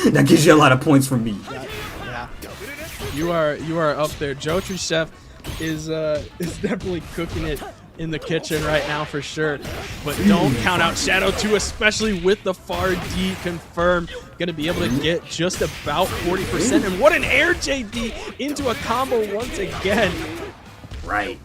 That gives you a lot of points from me. Yeah. You are up there. Geometry Chef is definitely cooking it in the kitchen right now for sure. But don't count out Shadow 2, especially with the far D confirmed. Gonna be able to get just about 40%. And what an air JD into a combo once again. Right.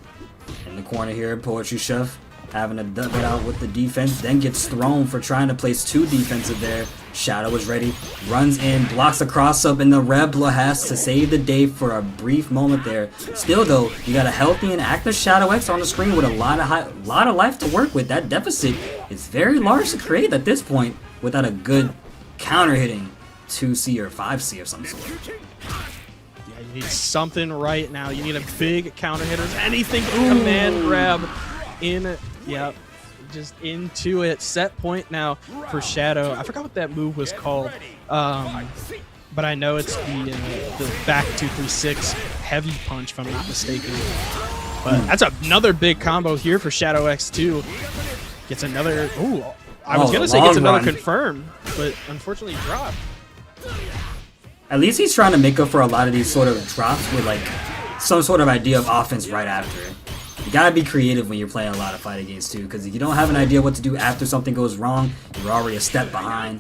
In the corner here, Poetry Chef having to duck it out with the defense, then gets thrown for trying to place 2 defensive there. Shadow is ready, runs in, blocks a cross up, and the Rebla has to save the day for a brief moment there. Still though, you got a healthy and active Shadow X on the screen with a lot of life to work with. That deficit is very large to create at this point without a good counter hitting 2C or 5C of some sort. Yeah, you need something right now. You need a big counter hitter. Anything but command grab in. Yep, just into it. Set point now for Shadow. I forgot what that move was called, but I know it's the back 236 heavy punch, if I'm not mistaken. But that's another big combo here for Shadow X2. Gets another. Ooh, I was gonna say gets another confirm, but unfortunately dropped. At least he's trying to make up for a lot of these sort of drops with like some sort of idea of offense right after. You gotta be creative when you're playing a lot of fighting games too, because if you don't have an idea what to do after something goes wrong, you're already a step behind.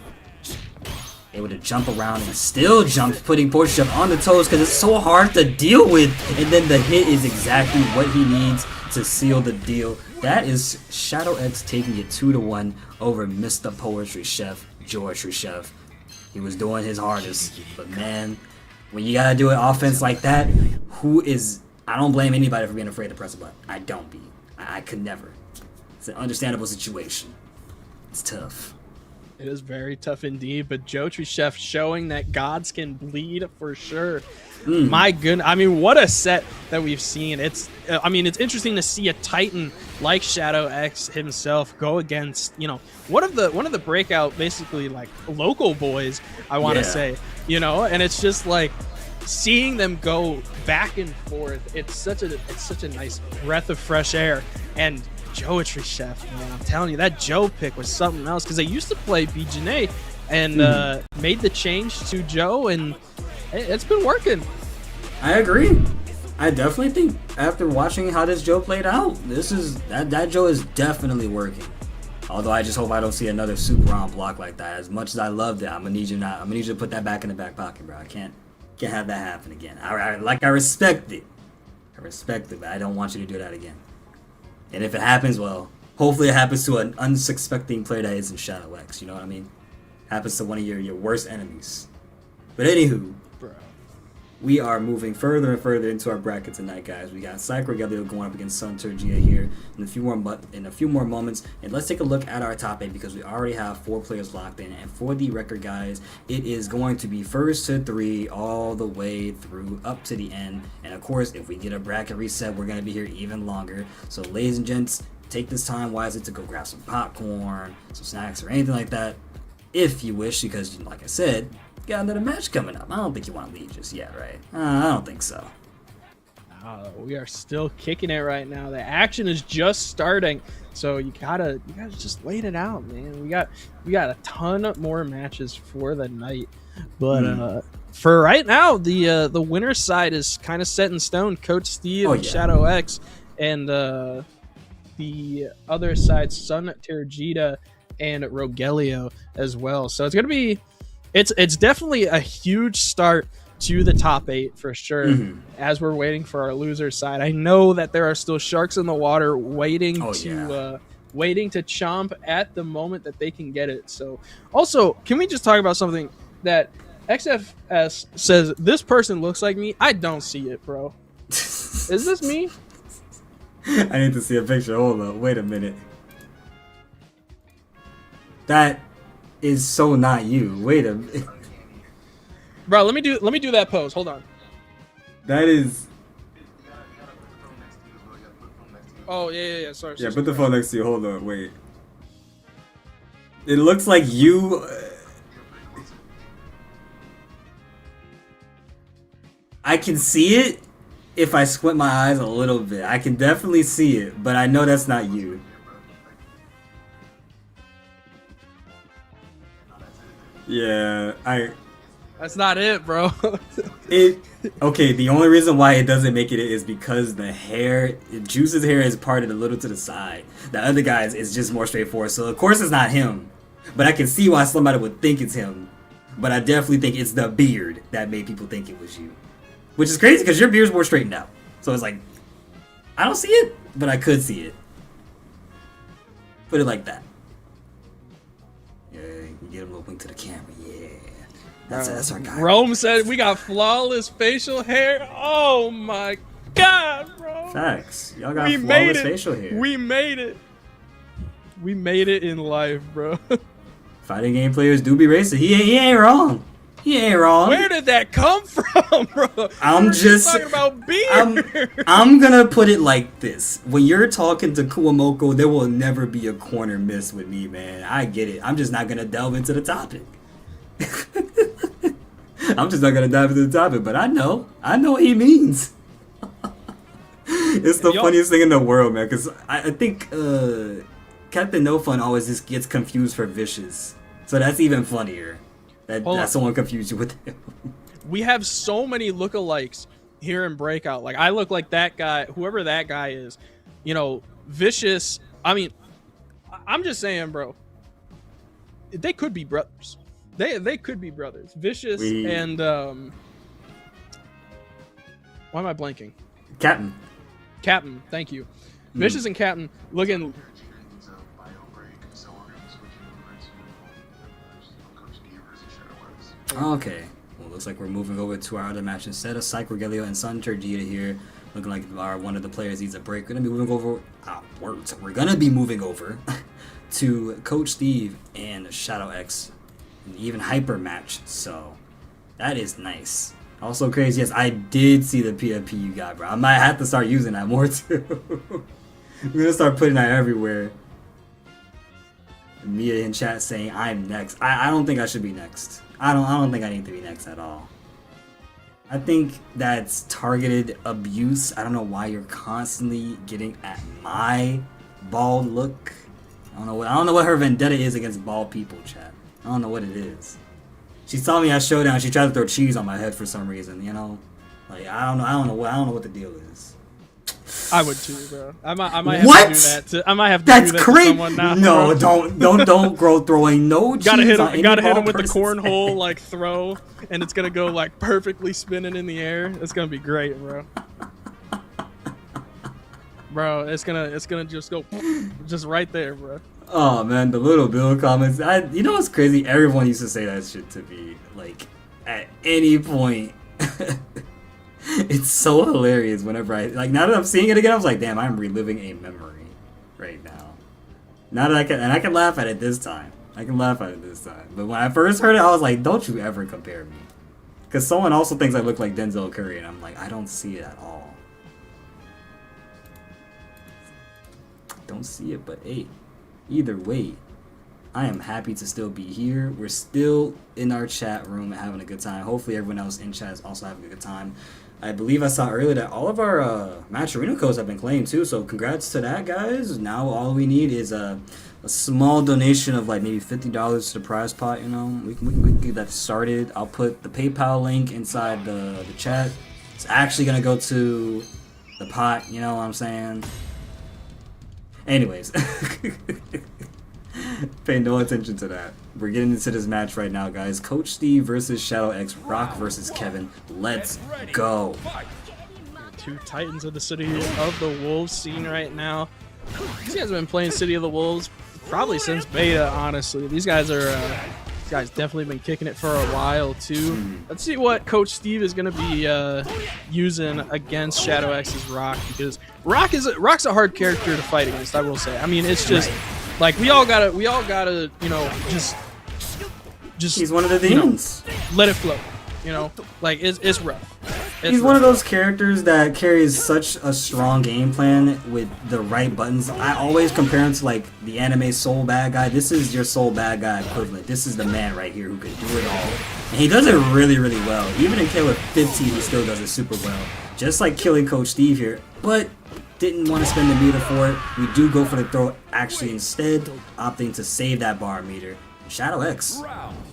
Able to jump around and still jumps, putting Poetry Chef on the toes because it's so hard to deal with. And then the hit is exactly what he needs to seal the deal. That is Shadow X taking it 2-1 over Mr. Poetry Chef, Geometry Chef. He was doing his hardest, but man, when you gotta do an offense like that, I don't blame anybody for being afraid to press a button. I don't be. I could never. It's an understandable situation. It's tough. It is very tough indeed, but Geometry Chef showing that gods can bleed for sure. My goodness, I mean, what a set that we've seen. It's interesting to see a Titan like Shadow X himself go against, you know, one of the breakout, basically like local boys, I want to say, you know, and it's just like seeing them go back and forth. It's such a nice breath of fresh air. And Geometry Chef, man, I'm telling you, that Joe pick was something else, because they used to play BJNA and made the change to Joe, and it's been working. I agree. I definitely think after watching how this Joe played out, that Joe is definitely working. Although I just hope I don't see another super on block like that. As much as I loved it, I'm gonna need you to put that back in the back pocket, bro. I can't have that happen again. I respect it. I respect it, but I don't want you to do that again. And if it happens, well, hopefully it happens to an unsuspecting player that isn't Shadow X, you know what I mean? Happens to one of your worst enemies. But anywho, Bro. we are moving further and further into our bracket tonight, guys. We got Psycho Galileo going up against Sun Turgia here in a few more moments. And let's take a look at our top 8, because we already have 4 players locked in. And for the record, guys, it is going to be first to 3 all the way through up to the end. And of course, if we get a bracket reset, we're going to be here even longer. So ladies and gents, take this time wisely to go grab some popcorn, some snacks, or anything like that. if you wish, because like I said, you got another match coming up. I don't think you want to leave just yet, right? I don't think so. We are still kicking it right now. The action is just starting, so you gotta just wait it out, man. We got a ton more matches for the night, but for right now, the winner's side is kind of set in stone. Coach Steve and Shadow X, and the other side, Sun Tergita and Rogelio as well. So it's gonna be, it's definitely a huge start to the top 8 for sure. As we're waiting for our loser side, I know that there are still sharks in the water waiting to chomp at the moment that they can get it. So also, can we just talk about something that XFS says? This person looks like me. I don't see it, bro. Is this me? I need to see a picture. Hold up, wait a minute. That is so not you. Wait a minute. Bro, let me do that pose. Hold on. That is. Oh yeah. Sorry. Yeah, put the phone next to you. Hold on, wait. It looks like you. I can see it if I squint my eyes a little bit. I can definitely see it, but I know that's not you. Yeah, That's not it, bro. Okay, the only reason why it doesn't make it is because the hair, Juice's hair is parted a little to the side. The other guy's is just more straightforward. So of course it's not him, but I can see why somebody would think it's him. But I definitely think it's the beard that made people think it was you, which is crazy because your beard's more straightened out. So it's like, I don't see it, but I could see it. Put it like that. Yeah, you get a little wink to the camera. Yeah. That's our guy. Rome said we got flawless facial hair. Oh my god, bro. Facts. Y'all got flawless facial hair. We made it. We made it in life, bro. Fighting game players do be racist. He ain't wrong. He ain't wrong. Where did that come from, bro? I'm just talking about beer. I'm gonna put it like this. When you're talking to Kuomoko, there will never be a corner miss with me, man. I get it. I'm just not gonna delve into the topic. I'm just not gonna dive into the topic, but I know what he means. It's the funniest thing in the world, man, because I think Captain No Fun always just gets confused for Vicious, so that's even funnier. That someone confused you with him. We have so many lookalikes here in Breakout. Like, I look like that guy, whoever that guy is. You know, Vicious. I mean, I'm just saying, bro. They could be brothers. They could be brothers. Vicious and why am I blanking? Captain, thank you. Vicious and Captain looking. Okay. Well, looks like we're moving over to our other match instead of Psych Rogelio and Sun Tergita here. Looking like one of the players needs a break. We're gonna be moving over. We're gonna be moving over to Coach Steve and Shadow X. An even hyper match, so that is nice. Also crazy, yes, I did see the PFP you got, bro. I might have to start using that more too. We're gonna start putting that everywhere. Mia in chat saying I'm next. I don't think I should be next. I don't think I need to be next at all. I think that's targeted abuse. I don't know why you're constantly getting at my bald look. I don't know what her vendetta is against bald people, chat. I don't know what it is. She saw me at Showdown. She tried to throw cheese on my head for some reason. You know, like I don't know what the deal is. I would too, bro. I might have to do that. I might have to do that to someone now. No, don't grow throwing no cheese. Gotta hit him with the cornhole like throw, and it's gonna go like perfectly spinning in the air. It's gonna be great, bro. Bro, it's gonna just go just right there, bro. Oh man, the little Bill comments. You know what's crazy? Everyone used to say that shit to me, like at any point. It's so hilarious whenever now that I'm seeing it again, I was like, damn, I'm reliving a memory right now. Now that I can laugh at it this time. But when I first heard it, I was like, don't you ever compare me. Because someone also thinks I look like Denzel Curry, and I'm like, I don't see it at all. Don't see it, but hey, either way, I am happy to still be here. We're still in our chat room having a good time. Hopefully everyone else in chat is also having a good time. I believe I saw earlier that all of our Match Arena codes have been claimed too, so congrats to that, guys. Now all we need is a small donation of like maybe $50 to the prize pot, you know. We can get that started. I'll put the PayPal link inside the chat. It's actually going to go to the pot, you know what I'm saying? Anyways. Pay no attention to that. We're getting into this match right now, guys. Coach Steve versus Shadow X, Rock versus Kevin. Let's go. Two titans of the City of the Wolves scene right now. These guys have been playing City of the Wolves probably since beta, honestly. These guys definitely been kicking it for a while too. Let's see what Coach Steve is gonna be using against Shadow X's Rock, because Rock's a hard character to fight against, I will say. I mean, it's just like we all gotta, you know, just he's one of the demons. You know, let it flow. You know, like it's rough. He's one of those characters that carries such a strong game plan with the right buttons. I always compare him to like the anime Soul Bad Guy. This is your Soul Bad Guy equivalent. This is the man right here who can do it all. And he does it really, really well. Even in KOF 15, he still does it super well. Just like killing Coach Steve here. But didn't want to spend the meter for it. We do go for the throw actually instead, opting to save that bar meter. Shadow X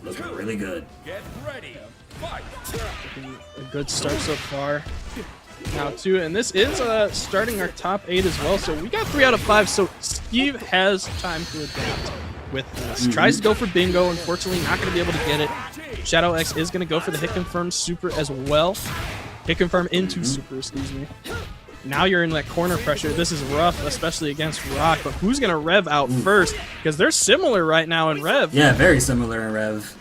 looking really good. Get ready. Fight. A good start so far now too, and this is starting our top 8 as well, so we got 3 out of 5, so Steve has time to adapt with this. Tries to go for bingo, unfortunately not going to be able to get it. Shadow X is going to go for the hit confirm super as well. Hit confirm into super, excuse me. Now you're in that corner pressure. This is rough, especially against Rock, but who's going to rev out first? Because they're similar right now in rev. Yeah, very similar in rev.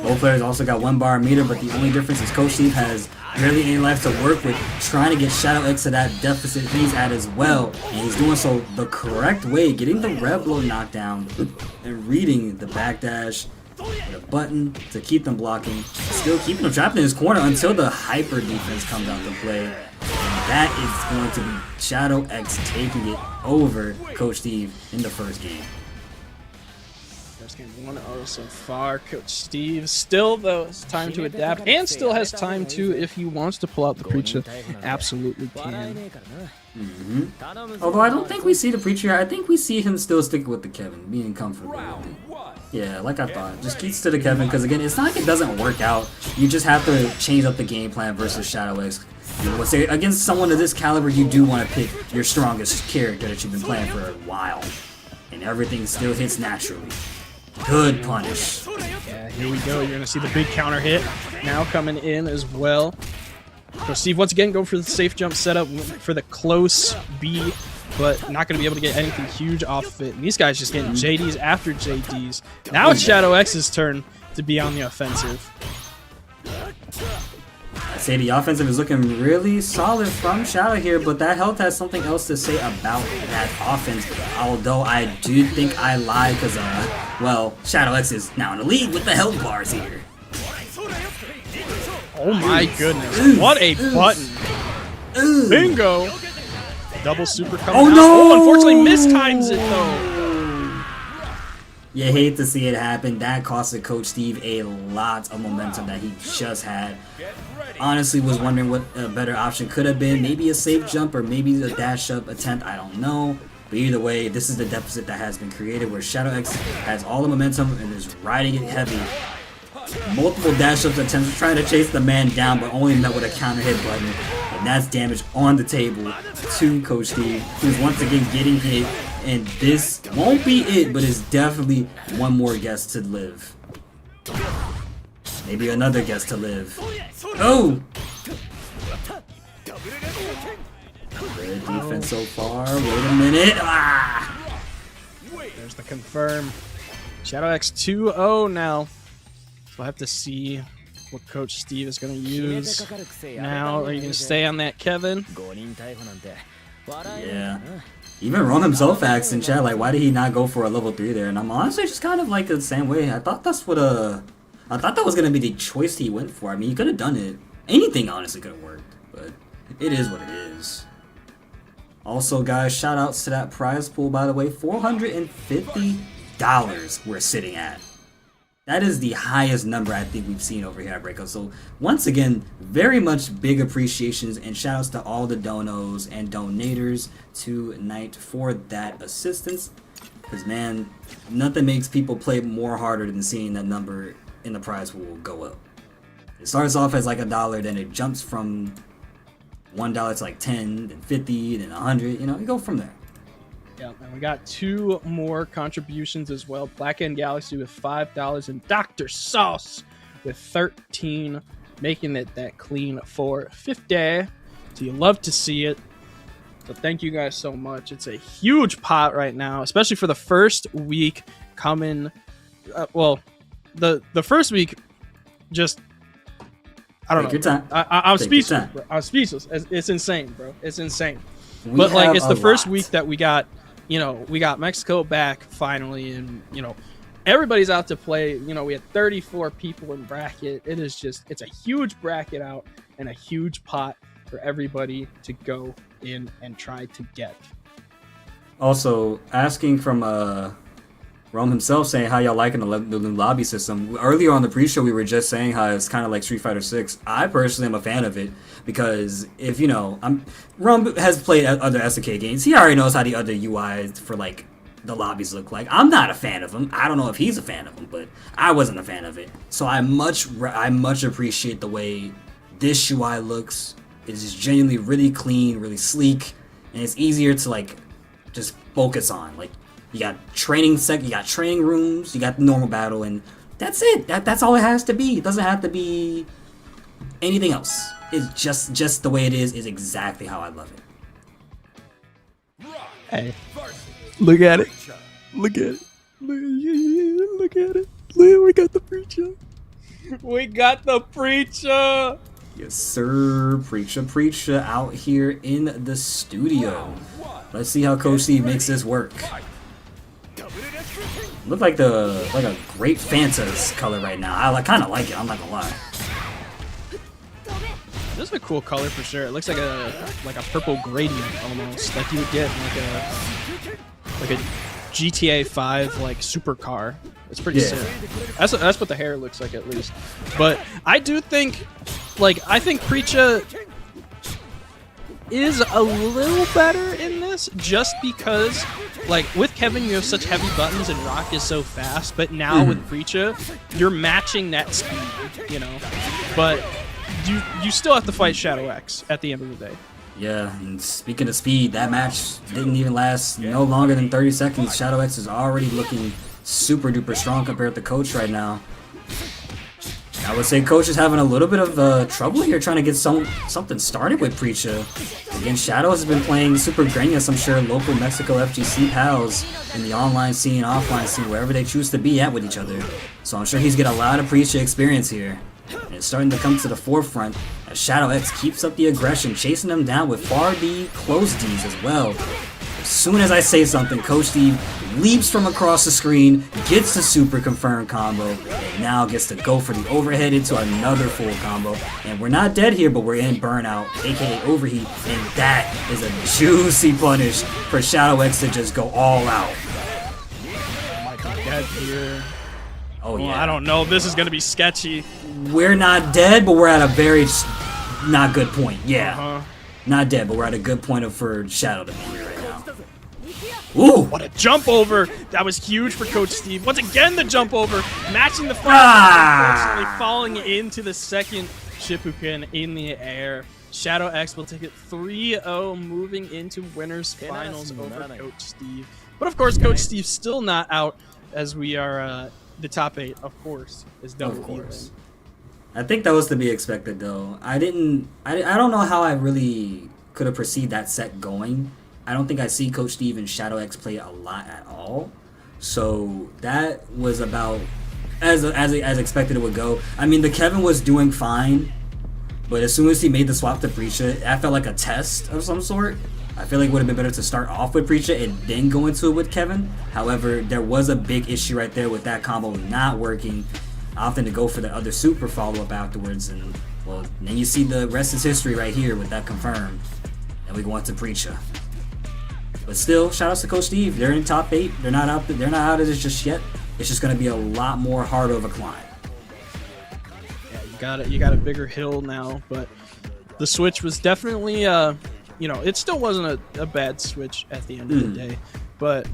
Both players also got 1 bar meter, but the only difference is Coach Steve has barely any life to work with, trying to get Shadow X to that deficit he's at as well. And he's doing so the correct way, getting the rev blow knockdown and reading the backdash, the button to keep them blocking, still keeping them trapped in his corner until the hyper defense comes out to play. And that is going to be Shadow X taking it over Coach Steve in the first game. First game 1-0 so far. Coach Steve still, though, has time to adapt and still has time to, if he wants to pull out the Preacher, absolutely can. Although I don't think we see the Preacher. I think we see him still sticking with the Kevin, being comfortable with it. Yeah, like I thought. Just keeps to the Kevin, because again, it's not like it doesn't work out. You just have to change up the game plan versus Shadow X. You know, let's say against someone of this caliber, you do want to pick your strongest character that you've been playing for a while. And everything still hits naturally. Good punish. Yeah, here we go. You're going to see the big counter hit now coming in as well. So Steve once again going for the safe jump setup for the close B, but not going to be able to get anything huge off of it. And these guys just getting JDs after JDs. Now it's Shadow X's turn to be on the offensive. I say the offensive is looking really solid from Shadow here, but that health has something else to say about that offense. Although I do think I lied because, well, Shadow X is now in the lead with the health bars here. Oh my goodness. What a button. Bingo. Double super coming out. No! Oh, unfortunately mistimes it though. You hate to see it happen. That costed Coach Steve a lot of momentum that he just had. Honestly, was wondering what a better option could have been. Maybe a safe jump or maybe a dash up attempt. I don't know. But either way, this is the deficit that has been created where Shadow X has all the momentum and is riding it heavy. Multiple dash ups attempts trying to chase the man down, but only met with a counter hit button. And that's damage on the table to Coach Steve, who's once again getting hit. And this won't be it, but it's definitely one more guess to live. Maybe another guess to live. Oh! Good defense so far. Wait a minute. Ah! There's the confirm. Shadow X 2-0 now. We'll have to see what Coach Steve is going to use. Now, are you going to stay on that Kevin? Yeah. Even Ron himself asked in chat, like, why did he not go for a level 3 there? And I'm honestly just kind of like the same way. I thought that's what I thought that was going to be the choice he went for. I mean, he could have done it. Anything, honestly, could have worked. But it is what it is. Also, guys, shout outs to that prize pool, by the way. $450 $5 we're sitting at. That is the highest number I think we've seen over here at Breakout. So once again, very much big appreciations and shout outs to all the donos and donators tonight for that assistance. Because man, nothing makes people play more harder than seeing that number in the prize pool go up. It starts off as like $1, then it jumps from $1 to like 10, then 50, then 100. You know, you go from there. Yeah, and we got 2 more contributions as well. Black End Galaxy with $5 and Dr. Sauce with 13, making it that clean for 50. So you love to see it. So thank you guys so much. It's a huge pot right now, especially for the first week coming. The first week, just I don't know. Take your time. I'm Take your speechless. time. Bro. I'm speechless. It's insane, bro. It's insane. We But like, have it's a the first lot. week that we got. You know, we got Mexico back finally, and you know, everybody's out to play. You know, we had 34 people in bracket. It's a huge bracket out and a huge pot for everybody to go in and try to get. Also, asking from Rome himself, saying how y'all liking the new lobby system. Earlier on the pre-show, we were just saying how it's kind of like Street Fighter 6. I personally am a fan of it because if you know, Rome has played other SNK games. He already knows how the other UI for like the lobbies look like. I'm not a fan of them. I don't know if he's a fan of them, but I wasn't a fan of it. So I much appreciate the way this UI looks. It's just genuinely really clean, really sleek, and it's easier to like just focus on. Like you got training you got training rooms, you got the normal battle, and that's it. That's all it has to be. It doesn't have to be anything else. It's just the way it is exactly how I love it. Hey, look at it. Look at it. Look at it. Look, we got the preacher. We got the preacher. Yes, sir. Preacher out here in the studio. Let's see how Coach Steve makes this work. Look like a great Fanta's color right now. I kind of like it. I'm not gonna lie. This is a cool color for sure. It looks like a purple gradient almost, like you would get in like a GTA 5 like supercar. It's pretty sick. That's what the hair looks like at least. But I do think, I think Preacha is a little better in this just because, with Kevin you have such heavy buttons and Rock is so fast, but now with Preacha you're matching that speed, you know. But you still have to fight Shadow X at the end of the day. Yeah, and speaking of speed, that match didn't even last no longer than 30 seconds. Shadow X is already looking super duper strong compared to Coach right now. I would say Coach is having a little bit of trouble here trying to get something started with Preacha. Again, Shadow has been playing super Greñas, I'm sure local Mexico FGC pals in the online scene, offline scene, wherever they choose to be at with each other. So I'm sure he's getting a lot of Preacha experience here. And it's starting to come to the forefront as Shadow X keeps up the aggression, chasing them down with far D, close Ds as well. As soon as I say something, Coach Steve leaps from across the screen, gets the super confirmed combo, and now gets to go for the overhead into another full combo. And we're not dead here, but we're in burnout, aka overheat, and that is a juicy punish for Shadow X to just go all out. My God, dead here. Oh yeah. Well, I don't know. This is gonna be sketchy. We're not dead, but we're at a very not good point. Yeah. Not dead, but we're at a good point for Shadow to be here right now. Ooh! What a jump over! That was huge for Coach Steve. Once again, the jump over, matching the first, unfortunately falling into the second Shippuden in the air. Shadow X will take it 3-0, moving into winners finals over Coach Steve. But of course, Coach Steve's still not out, as we are the top 8. Of course, is double. Of course. I think that was to be expected, though. I don't know how I really could have perceived that set going. I don't think I see Coach Steve and Shadow X play a lot at all. So that was about as expected it would go. I mean, the Kevin was doing fine, but as soon as he made the swap to Preacha, that felt like a test of some sort. I feel like it would have been better to start off with Preacha and then go into it with Kevin. However, there was a big issue right there with that combo not working. Often to go for the other super follow-up afterwards, and well, then you see the rest is history right here with that confirmed. And we go on to Preacha. But still, shout outs to Coach Steve. They're in top 8. They're not out. They're not out of this just yet. It's just going to be a lot more harder of a climb. Yeah, you got a bigger hill now, but the switch was definitely, it still wasn't a bad switch at the end of the day, but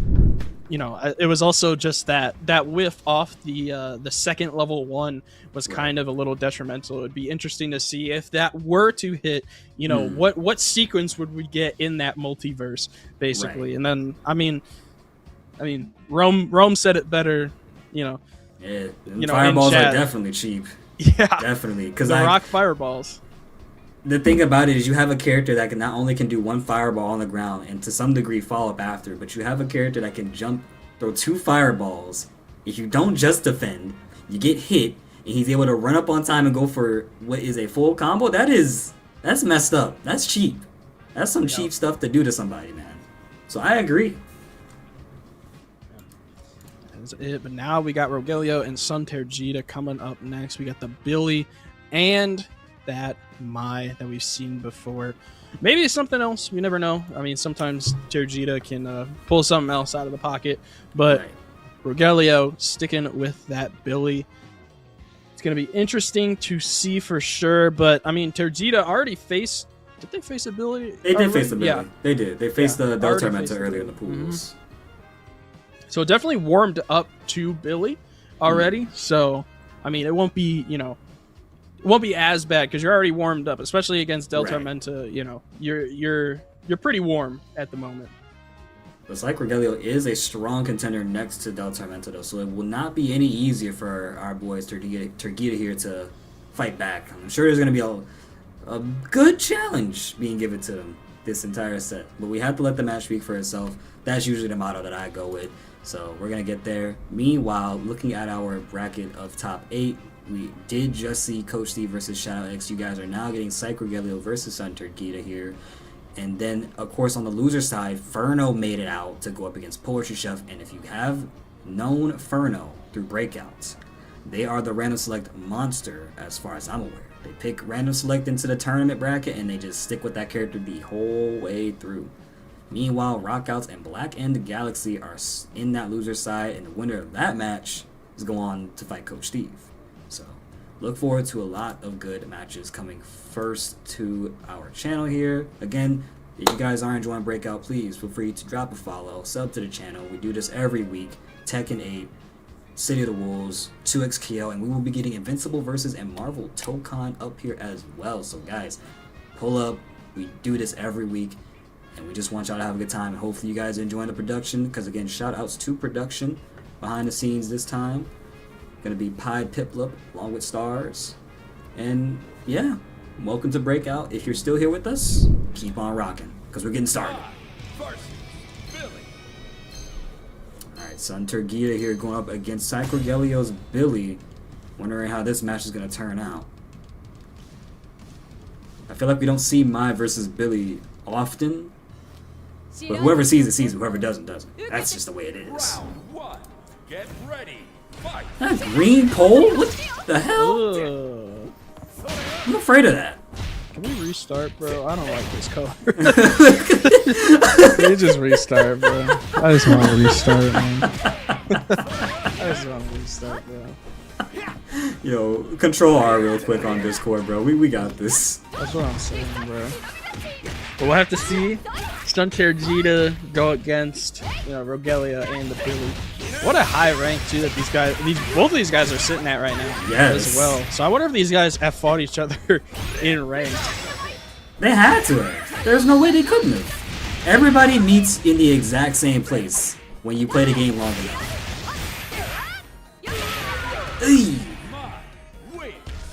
it was also just that whiff off the second level 1 was kind of a little detrimental. It would be interesting to see if that were to hit, what sequence would we get in that multiverse, basically. Right. And then, I mean, Rome said it better, Yeah, fireballs are definitely cheap. Yeah, definitely. Because the rock fireballs. The thing about it is you have a character that can not only can do one fireball on the ground and to some degree follow up after, but you have a character that can jump, throw 2 fireballs. If you don't just defend, you get hit, and he's able to run up on time and go for what is a full combo. That's messed up. That's cheap. That's some cheap stuff to do to somebody, man. So I agree. That's it. But now we got Rogelio and Sun Tergita coming up next. We got the Billy and that Mai that we've seen before. Maybe it's something else. We never know. I mean, sometimes Tergita can pull something else out of the pocket, but Rogelio sticking with that Billy. It's going to be interesting to see for sure. But I mean, Tergita already faced. Did they face a Billy? They did face the Billy. Yeah, they did. They faced the Del Tormenta earlier in the pools. So it definitely warmed up to Billy already. So I mean, it won't be it won't be as bad because you're already warmed up, especially against Del Tormenta. You're pretty warm at the moment. Looks like Rogelio is a strong contender next to Del Tormenta, though, so it will not be any easier for our boys Tergita here to fight back. I'm sure there's going to be a good challenge being given to them this entire set, but we have to let the match speak for itself. That's usually the motto that I go with, so we're going to get there. Meanwhile, looking at our bracket of top 8, we did just see Coach Steve versus Shadow X. You guys are now getting Psych Rogelio versus Sun Tergita here. And then, of course, on the loser side, Furno made it out to go up against Poetry Chef. And if you have known Furno through Breakouts, they are the random select monster as far as I'm aware. They pick random select into the tournament bracket and they just stick with that character the whole way through. Meanwhile, Rockouts and Black End Galaxy are in that loser side, and the winner of that match is going on to fight Coach Steve. So look forward to a lot of good matches coming first to our channel here. Again, if you guys are enjoying Breakout, please feel free to drop a follow, sub to the channel. We do this every week. Tekken 8, City of the Wolves, 2XKO, and we will be getting Invincible versus and Marvel Tokon up here as well. So guys, pull up. We do this every week, and we just want y'all to have a good time. And hopefully you guys are enjoying the production, because again, shout outs to production behind the scenes this time. Gonna be Pied Piplup along with Stars. And yeah, welcome to Breakout. If you're still here with us, keep on rocking, because we're getting started. Alright, Sun Tergita here going up against Psych Rogelio's Billy. Wondering how this match is gonna turn out. I feel like we don't see Mai versus Billy often. But whoever sees it, sees it. Whoever doesn't, doesn't. That's just the way it is. Round 1. Get ready. Fight. That green pole? What the hell? I'm afraid of that. Can we restart, bro? I don't like this color. Can we just restart, bro? I just want to restart, man. I just want to restart, bro. Yo, control R real quick on Discord, bro. We got this. That's what I'm saying, bro. But we'll have to see Sun Tergita go against Rogelio and the Billy. What a high rank too that both of these guys are sitting at right now as well. So I wonder if these guys have fought each other in rank. They had to have. There's no way they couldn't have. Everybody meets in the exact same place when you play the game long enough. Eey.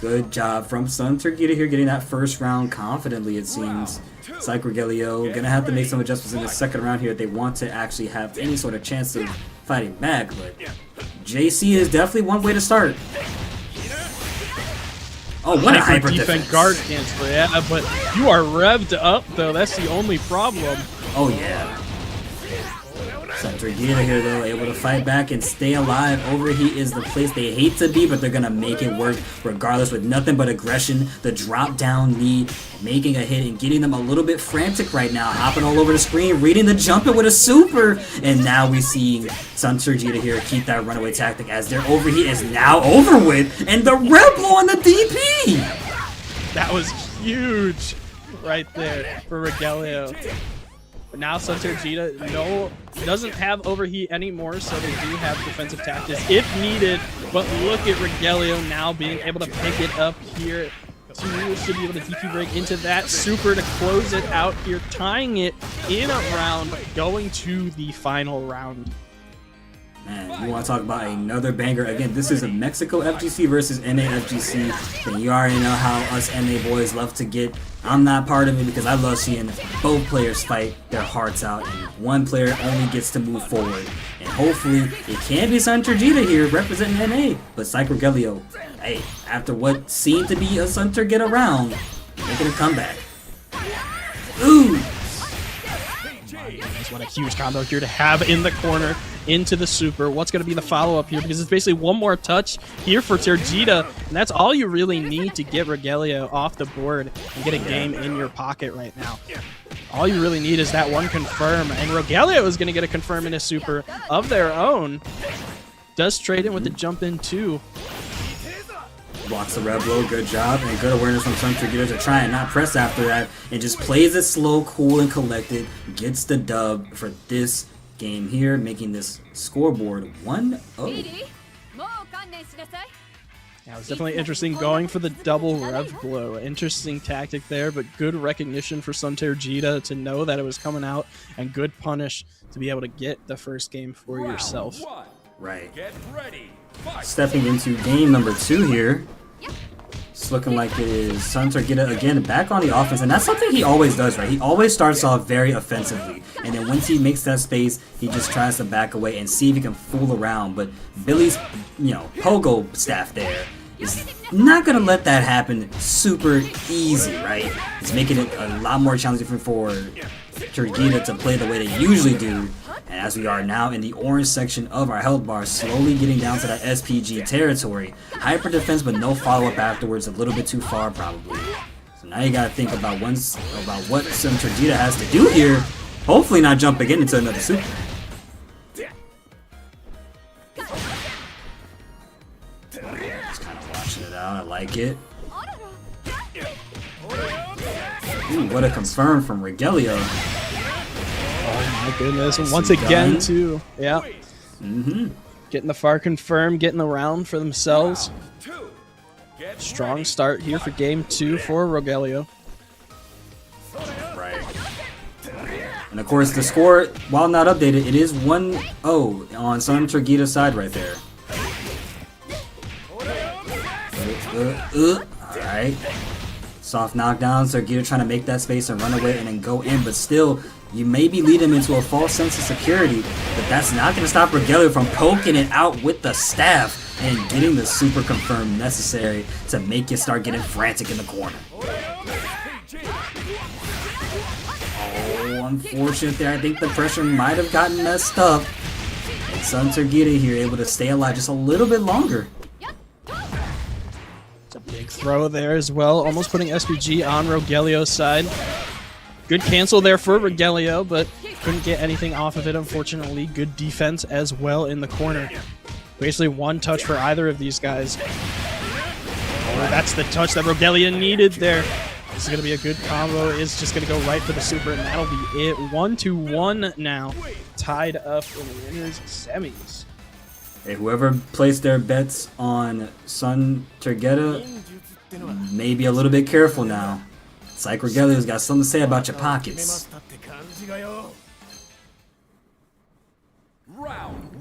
Good job from Sun Tergita here, getting that first round confidently, it seems. Psych Rogelio gonna have to make some adjustments in the second round here if they want to actually have any sort of chance of fighting back, but JC is definitely one way to start. Oh, what a hyper defense. Guard cancel, yeah, but you are revved up though, that's the only problem. Oh yeah. Santa Gita here though, able to fight back and stay alive. Overheat is the place they hate to be, but they're gonna make it work regardless with nothing but aggression. The drop down knee, making a hit and getting them a little bit frantic right now. Hopping all over the screen, reading the jumper with a super. And now we see Santa Gita here keep that runaway tactic as their overheat is now over with. And the Rebel on the DP! That was huge right there for Rogelio. But now Santa Gita doesn't have overheat anymore, so they do have defensive tactics if needed. But look at Rogelio now being able to pick it up here. Should be able to DP break into that super to close it out here, tying it in a round, going to the final round. Man, you want to talk about another banger. Again, this is a Mexico FGC versus NA FGC. And you already know how us NA boys love to get. I'm not part of it because I love seeing both players fight their hearts out. And one player only gets to move forward. And hopefully, it can be Santa Gita here representing NA. But Psych Rogelio, hey, after what seemed to be a Santa Gita round, making a comeback. Ooh! What a huge combo here to have in the corner into the super. What's going to be the follow-up here? Because it's basically one more touch here for Tergita, and that's all you really need to get Rogelio off the board and get a game in your pocket right now. All you really need is that one confirm, and Rogelio is going to get a confirm in a super of their own. Does trade in with the jump in too. Blocks the red blow, good job, and good awareness from Santa Gita to try and not press after that, and just plays it slow, cool, and collected. Gets the dub for this game here, making this scoreboard 1-0. Yeah, it was definitely interesting going for the double rev blow. Interesting tactic there, but good recognition for Santa Gita to know that it was coming out, and good punish to be able to get the first game for yourself. Right. Get ready. Fight. Stepping into game number 2 here. It's looking like it is Santa Gita again back on the offense, and that's something he always does, right? He always starts off very offensively, and then once he makes that space, he just tries to back away and see if he can fool around. But Billy's, pogo staff there is not gonna let that happen super easy, right? It's making it a lot more challenging for Tergita to play the way they usually do. And as we are now in the orange section of our health bar, slowly getting down to that SPG territory. Hyper defense, but no follow-up afterwards. A little bit too far, probably. So now you gotta think about what Santa Gita has to do here. Hopefully not jump again into another super. Just kind of watching it out. I like it. Ooh, what a confirm from Rogelio. Oh my goodness, and once again too. Yeah. Getting the far confirm, getting the round for themselves. Strong start here for game 2 for Rogelio. Right. And of course the score, while not updated, it is 1-0 on Santa Gita's side right there. Alright. Soft knockdown, Sergito trying to make that space and run away and then go in, but still, you maybe lead him into a false sense of security, but that's not going to stop Rogelio from poking it out with the staff and getting the super confirm necessary to make you start getting frantic in the corner. Oh, unfortunate there. I think the pressure might have gotten messed up. And Santa Gita here able to stay alive just a little bit longer. It's a big throw there as well, almost putting SPG on Rogelio's side. Good cancel there for Rogelio, but couldn't get anything off of it, unfortunately. Good defense as well in the corner. Basically one touch for either of these guys. Oh, that's the touch that Rogelio needed there. This is going to be a good combo. It's just going to go right for the super, and that'll be it. 1-1 now. Tied up in the winners' semis. Hey, whoever placed their bets on Santa Gita may be a little bit careful now. Psych Rogelio's got something to say about your pockets.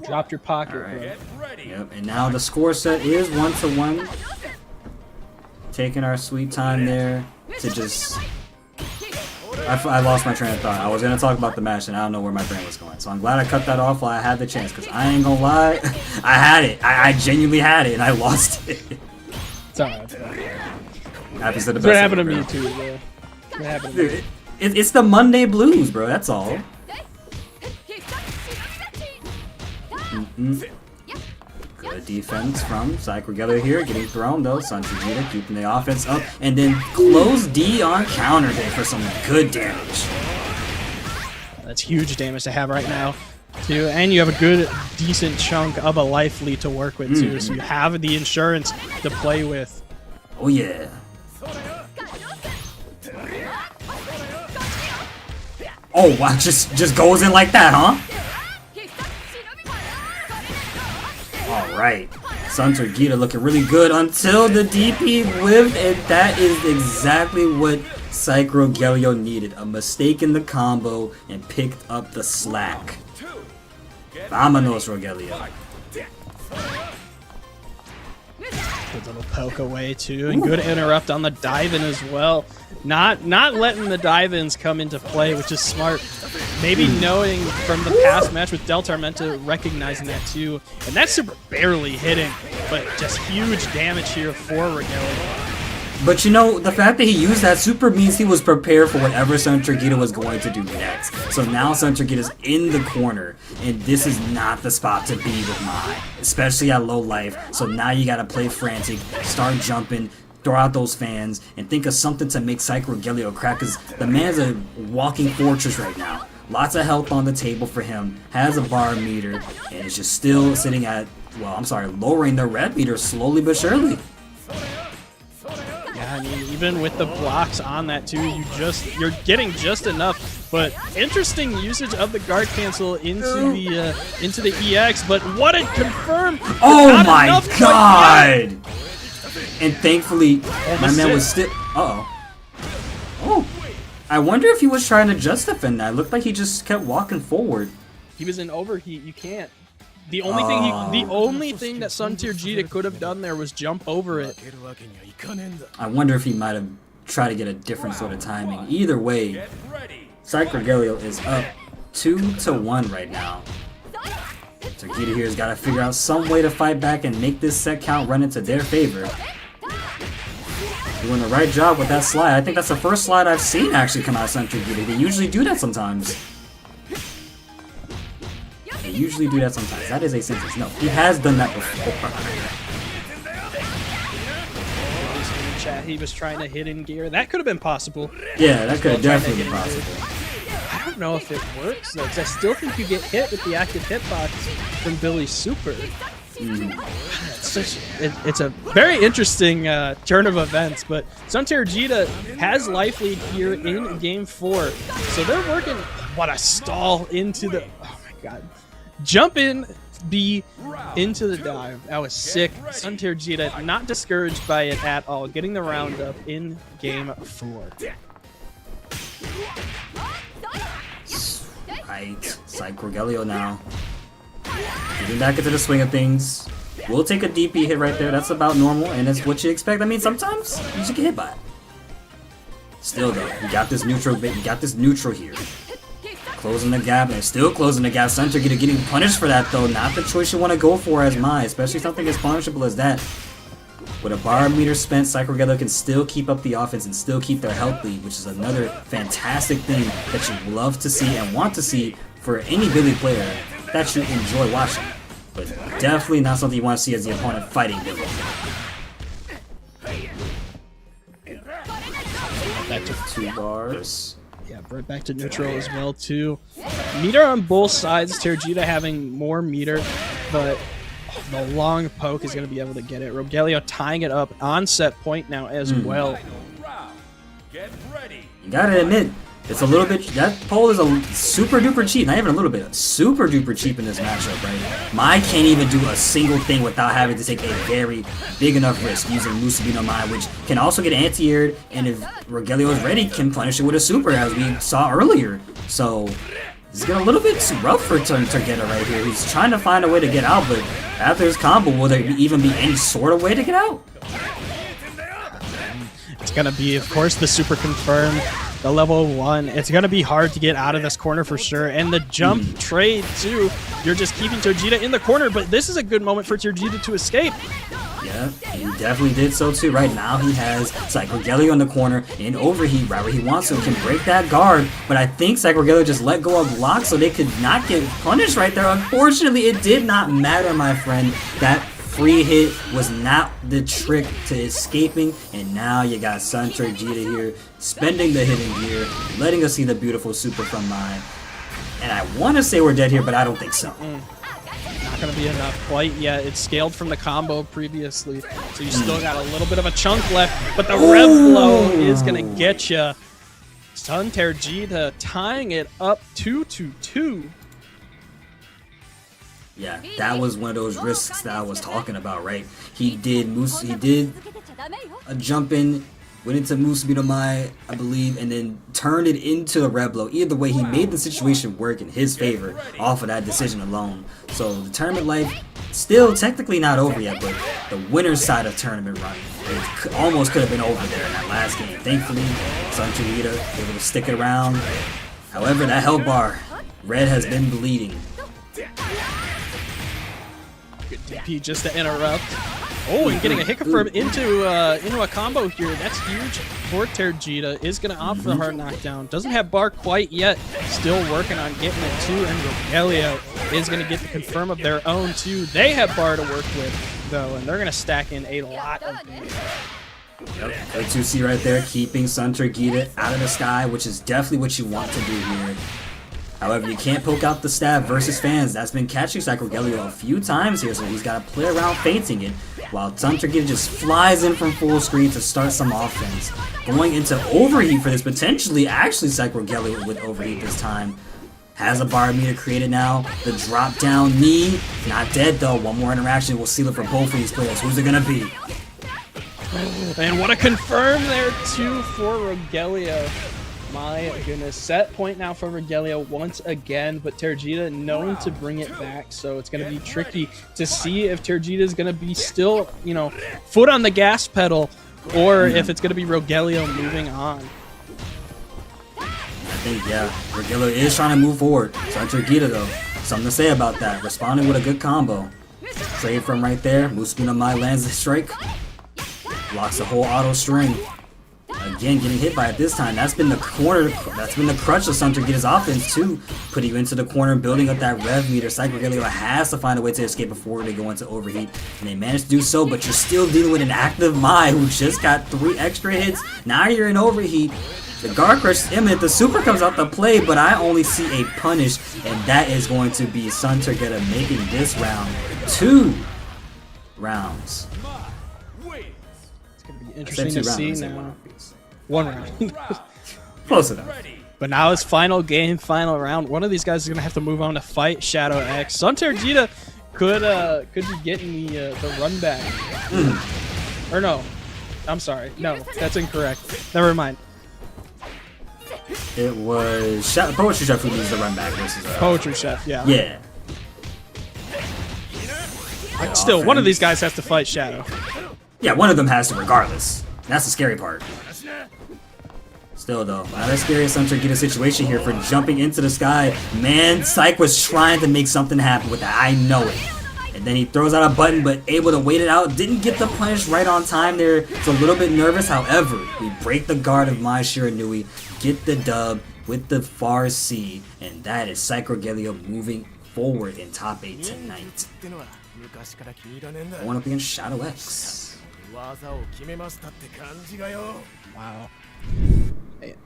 Dropped your pocket, bro. Yep, and now the score set is 1-1. Taking our sweet time there to just... I lost my train of thought. I was going to talk about the match and I don't know where my brain was going. So I'm glad I cut that off while I had the chance, because I ain't gonna lie, I had it. I genuinely had it and I lost it. It's alright. Happens to the best. What happened to me too, bro? What happened to me? It's the Monday blues, bro. That's all. Good defense from Regalia here, getting thrown though. Sanchujita keeping the offense up, and then close D on counter hit for some good damage. That's huge damage to have right now, too. And you have a good, decent chunk of a life lead to work with, too. So you have the insurance to play with. Oh, yeah. Oh, wow, just goes in like that, huh? Alright. Sanchujita looking really good until the DP whiffed, and that is exactly what Regalia needed. A mistake in the combo and picked up the slack. Vámonos, Rogelio. Good little poke away too, and good interrupt on the dive-in as well. Not letting the dive-ins come into play, which is smart. Maybe knowing from the past match with Del Tormenta, recognizing that too. And that's super barely hitting, but just huge damage here for Regalia. But you know, the fact that he used that super means he was prepared for whatever Sanchujita was going to do next. So now Sanchujita's in the corner, and this is not the spot to be with Mai, especially at low life. So now you gotta play frantic, start jumping, throw out those fans, and think of something to make Regalia crack, because the man's a walking fortress right now. Lots of health on the table for him, has a bar meter, and is just still sitting at, well, I'm sorry, lowering the red meter slowly but surely. I mean, even with the blocks on that too, you're getting just enough. But interesting usage of the guard cancel into the EX. But what a confirm! Oh my god! And thankfully, my man was still. Oh, I wonder if he was trying to just defend that. It looked like he just kept walking forward. He was in overheat. You can't. The only thing that Sanchujita could have done there was jump over it. I wonder if he might have tried to get a different sort of timing. Either way, Regalia is up 2-1 right now. Sanchujita here has got to figure out some way to fight back and make this set count run into their favor. Doing the right job with that slide. I think that's the first slide I've seen actually come out of Sanchujita. They usually do that sometimes. They usually do that sometimes. That is a sentence. No, he has done that before. He was trying to hit in gear. That could have been possible. Yeah, that could have definitely been possible. I don't know if it works though, because I still think you get hit with the active hitbox from Billy's super. It's a very interesting turn of events, but Sanchujita has life lead here in game 4, so they're working. What a stall into the. Oh my god. Jump in B into the dive. That was sick. Sanchujita not discouraged by it at all. Getting the roundup in game 4. Right. Regalia now. Getting back into the swing of things. We'll take a DP hit right there. That's about normal, and that's what you expect. I mean, sometimes you should get hit by it. Still though, you got this neutral bit. You got this neutral here. Closing the gap, and still closing the gap. Sanchujita getting punished for that, though. Not the choice you want to go for as Mai, especially something as punishable as that. With a bar meter spent, Regalia can still keep up the offense and still keep their health lead, which is another fantastic thing that you love to see and want to see for any Billy player that you enjoy watching. But definitely not something you want to see as the opponent fighting Billy. Back to 2 bars. Yeah, right back to neutral as well too. Meter on both sides. Sanchujita having more meter, but the long poke is going to be able to get it. Rogelio tying it up on set point now as well. You gotta admit, it's a little bit. That pole is a super duper cheap. Not even a little bit. Super duper cheap in this matchup, right? Mai can't even do a single thing without having to take a very big enough risk using Musabino Mai, which can also get anti-aired, and if Rogelio is ready, can punish it with a super, as we saw earlier. So it's getting a little bit rough for Targeta right here. He's trying to find a way to get out, but after his combo, will there even be any sort of way to get out? It's going to be, of course, the super confirmed, the level 1. It's going to be hard to get out of this corner for sure. And the jump trade, too. You're just keeping Sanchujita in the corner, but this is a good moment for Sanchujita to escape. Yeah, he definitely did so too. Right now he has Cyclogelio in the corner in overheat right where he wants to and can break that guard. But I think Cyclogelio just let go of block so they could not get punished right there. Unfortunately, it did not matter, my friend. That free hit was not the trick to escaping. And now you got Sancho Gita here spending the hidden gear, letting us see the beautiful super from Mai. And I want to say we're dead here, but I don't think so. Not going to be enough quite yet. It's scaled from the combo previously, so you still got a little bit of a chunk left, but the rev blow is going to get you. Sun Terjita tying it up 2-2. Yeah, that was one of those risks that I was talking about, right? He did a jump in, went into Musubi Mai, I believe, and then turned it into a red blow. Either way, he made the situation work in his favor off of that decision alone. So the tournament life still technically not over yet, but the winner's side of tournament run, it almost could have been over there in that last game. Thankfully, Sancho Gita able to stick it around. However, that health bar, red has been bleeding. Good DP just to interrupt. Oh, and getting a hit confirm into a combo here. That's huge for Terjita. Is going to opt for the hard knockdown. Doesn't have bar quite yet. Still working on getting it too. And Rogelio is going to get the confirm of their own too. They have bar to work with though, and they're going to stack in a lot of damage. Yep, good 2C right there, keeping Sancho Gita out of the sky, which is definitely what you want to do here. However, you can't poke out the stab versus fans. That's been catching Cyclogelio a few times here, so he's got to play around feinting it, while Sancho Gita just flies in from full screen to start some offense. Going into overheat for this, potentially actually Cyclogelio with overheat this time. Has a bar meter created now. The drop down knee, not dead though. One more interaction will seal it for both of these players. Who's it gonna be? And what a confirm there too for Rogelio. My goodness, set point now for Rogelio once again, but Terjita known to bring it back, so it's going to be tricky to see if Terjita is going to be still, you know, foot on the gas pedal, or if it's going to be Rogelio moving on. I think, yeah, Rogelio is trying to move forward. Sancho Gita, though, something to say about that. Responding with a good combo. Trade from right there. Musubi no Mai lands the strike. Blocks the whole auto string. Again, getting hit by it this time. That's been the corner. That's been the crutch of Sancho Gita's offense too. Putting you into the corner, building up that rev meter. Cyclogelio has to find a way to escape before they go into overheat, and they managed to do so. But you're still dealing with an active Mai who just got 3 extra hits. Now you're in overheat. The guard crush is imminent. The super comes out to play, but I only see a punish, and that is going to be Sancho Gita making this round 2 rounds. It's going to be interesting to see now. 1 round. Close enough. But now it's final game, final round. One of these guys is gonna have to move on to fight Shadow X. Sun Terjita could be getting the run back. Or no, I'm sorry. No, that's incorrect. Never mind. It was Poetry Chef who needs the run back versus Poetry Chef. Yeah. Yeah. But still, one of these guys has to fight Shadow. Yeah, one of them has to regardless. That's the scary part. Still though, not as scary as Sancho Gita situation here for jumping into the sky. Man, Psych was trying to make something happen with that. I know it. And then he throws out a button, but able to wait it out. Didn't get the punish right on time there. It's a little bit nervous. However, we break the guard of Mai Shiranui, get the dub with the far C, and that is Cyclogelio moving forward in top 8 tonight. Going up against Shadow X. Wow.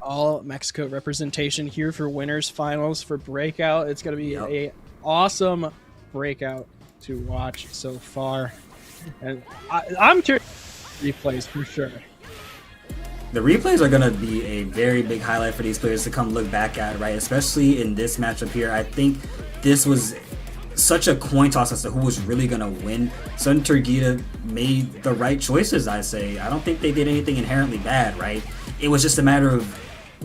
All Mexico representation here for winners finals for Breakout. It's going to be a awesome Breakout to watch so far. And I'm curious replays for sure. The replays are going to be a very big highlight for these players to come look back at, right? Especially in this matchup here. I think this was such a coin toss as to who was really going to win. Sancho Gita made the right choices, I say. I don't think they did anything inherently bad, right? It was just a matter of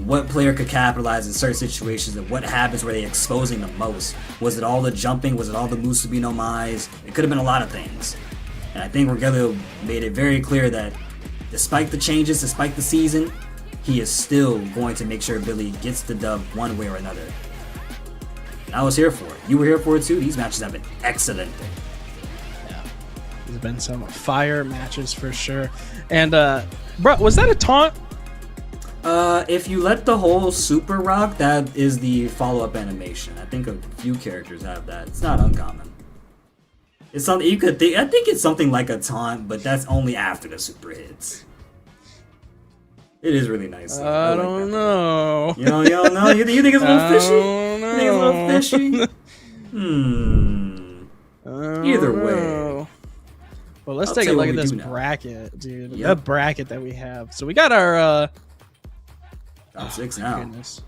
what player could capitalize in certain situations and what happens where they're exposing the most. Was it all the jumping? Was it all the Musubi no Mais? It could have been a lot of things. And I think Rogelio made it very clear that despite the changes, despite the season, he is still going to make sure Billy gets the dub one way or another. And I was here for it. You were here for it too. These matches have been excellent. Yeah. There's been some fire matches for sure. And bro, was that a taunt? If you let the whole super rock, that is the follow-up animation. I think a few characters have that. It's not uncommon. It's something you could think. I think it's something like a taunt, but that's only after the super hits. It is really nice. I don't know. You don't know? You think it's a little fishy? You think it's a little fishy? Either way. Well, let's take a look at this bracket, dude. The bracket that we have. So we got our top 6 now. Goodness.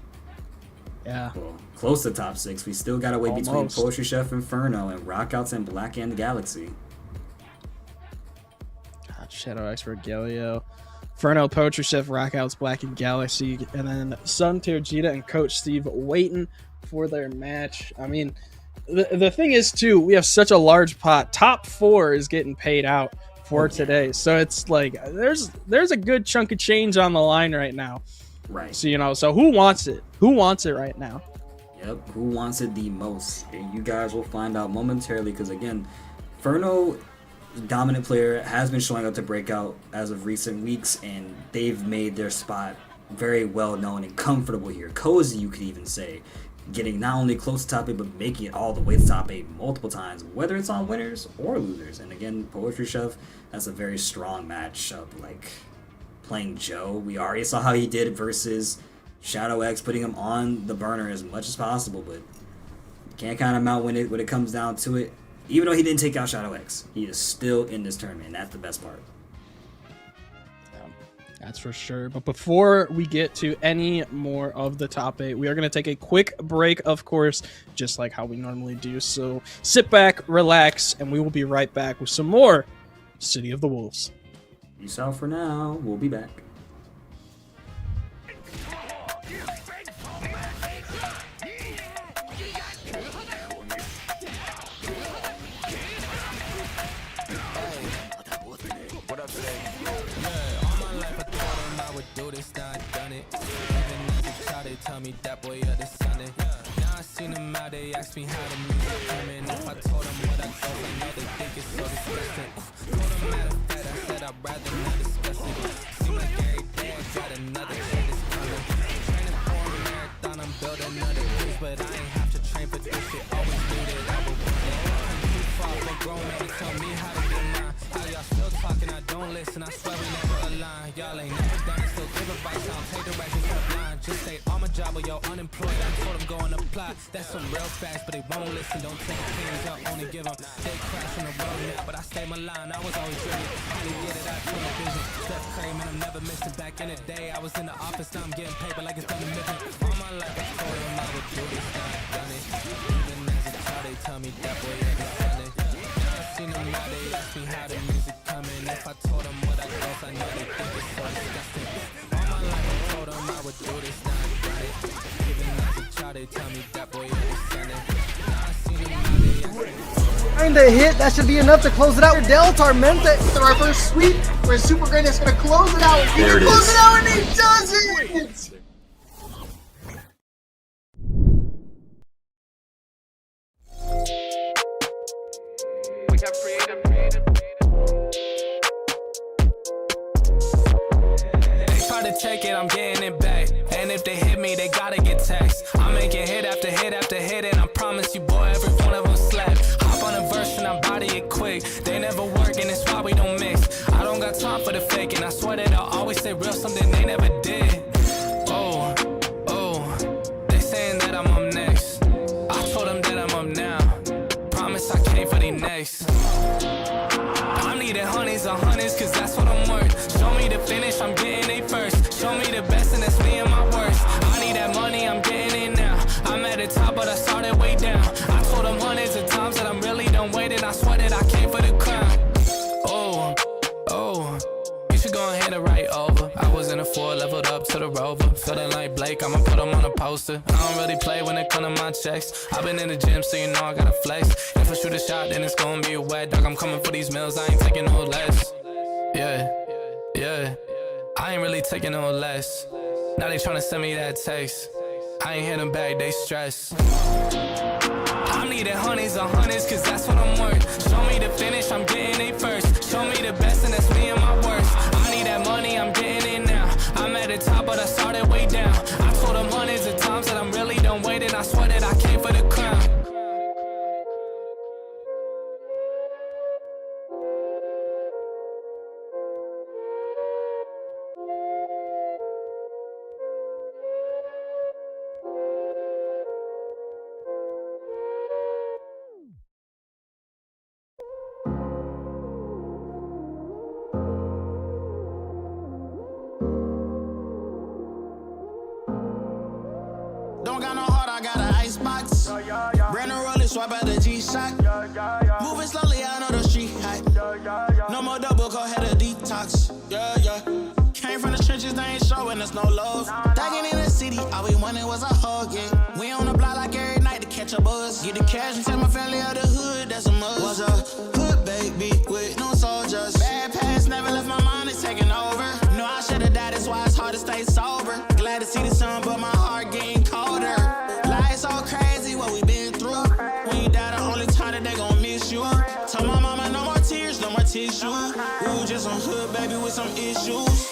Yeah. Well, close to top 6. We still got to wait between Poetry Chef Inferno and Rockouts and Black and Galaxy. God, Shadow Expert Galio. Inferno, Poetry Chef, Rockouts, Black and Galaxy, and then Sun Terjita and Coach Steve waiting for their match. I mean, the thing is, too, we have such a large pot. Top 4 is getting paid out for today. So it's like there's a good chunk of change on the line right now. Right. So, so who wants it? Who wants it right now? Yep, who wants it the most? And you guys will find out momentarily because, again, Inferno, dominant player, has been showing up to Breakout as of recent weeks, and they've made their spot very well known and comfortable here. Cozy, you could even say, getting not only close to top 8, but making it all the way to top 8 multiple times, whether it's on winners or losers. And again, Poetry Chef, that's a very strong matchup. Like, playing Joe, we already saw how he did versus Shadow X, putting him on the burner as much as possible, but you can't count him out when it comes down to it. Even though he didn't take out Shadow X, he is still in this tournament, and that's the best part. That's for sure. But before we get to any more of the top 8, we are going to take a quick break, of course, just like how we normally do. So sit back, relax, and we will be right back with some more City of the Wolves. Peace out for now. We'll be back. Tell me that boy of the Sunday. Now I seen them out, they asked me how the music came in. If I told them what I thought, I know they think it's so disgusting. Told them matter of fact, I said I'd rather not discuss it. Seem like every day I got another shit is coming. Training for a marathon, I'm building another bridge, but I ain't have to train for this shit. Always knew that I would win it. I'm too far for grown man to tell me how to get mine. How y'all still talking, I don't listen, I swear we never align. Y'all ain't never done it, still give advice, I don't take directions from the line. Just say all my job or you're unemployed. I told them go and apply. That's some real facts, but they won't listen. Don't take things, y'all only give them. They crash on the road now, but I stay my line. I was always driven. They get it, I turn the vision. Steph Curry, man, I'm never missing. Back in the day, I was in the office, now I'm getting paper like it's done a mission. All my life I told them I would do this, now I've done it. Even as a child, they tell me that boy every Sunday. Now I seen them now, they ask me how the music coming. If I told them what I guess, I know they think it's so disgusting. All my life I told them I would do this, now I've done it. Even as a child, they tell me that boy every Sunday. Now I seen them now, they ask me. Find a hit, that should be enough to close it out. Del Tormenta with our first sweep, where Super Greatness gonna close it out. He can close it out, and he does it! We got freedom. They try to take it, I'm getting it back. And if they hit me, they gotta get taxed. I'm making hit after hit after hit, and I promise you, boy, every one of them slap. Hop on a verse and I body it quick. They never work, and it's why we don't mix. I don't got time for the fake, and I swear that I'll always say real, something they never did. Oh, they saying that I'm up next. I told them that I'm up now. Promise I came for the next. I'm needing honeys on honeys, cause that's what I'm worth. Show me the finish, I'm getting it first. Show me the best, and that's me and my worst. I need that money, I'm getting it now. I'm at the top, but I started way down. I told them hundreds of times that I'm really done waiting. I swear that I came for the crown. Oh, you should go and hand it right over. I was in a 4, leveled up to the Rover. Feeling like Blake, I'ma put him on a poster. I don't really play when it come to my checks. I've been in the gym, so you know I gotta flex. If I shoot a shot, then it's gonna be a wet dog. I'm coming for these meals, I ain't taking no less. Yeah, I ain't really taking no less. Now they tryna send me that text. I ain't hit them back, they stress. I'm me the hundreds of hundreds, cause that's what I'm worth. Show me the finish, I'm getting it first. Show me the best, and that's me and my worst. I need that money, I'm getting it now. I'm at the top, but I started way down. I told them hundreds of times that I'm really done waiting. I swear that I came for the crown. Don't got no heart, I got an icebox. Brand new roller, swipe at the G-Shock. Moving slowly, I know the street hype. No more double, go ahead and detox. Yeah, yeah. Came from the trenches, they ain't showing us no love. Thugging in the city, all we wanted was a hug, yeah. We on the block like every night to catch a buzz. Get the cash and take my family out the hood, that's a must. Was a hood baby with no soldiers. Bad past never left my mind, it's taking over. No, I should've died, that's why it's hard to stay sober. Glad to see the sun, but my heart getting colder. Life's so crazy, what we been through. When you die, the only time that they gon' miss you. Tell my mama no more tears, no more tissue. Ooh, just some hood baby with some issues.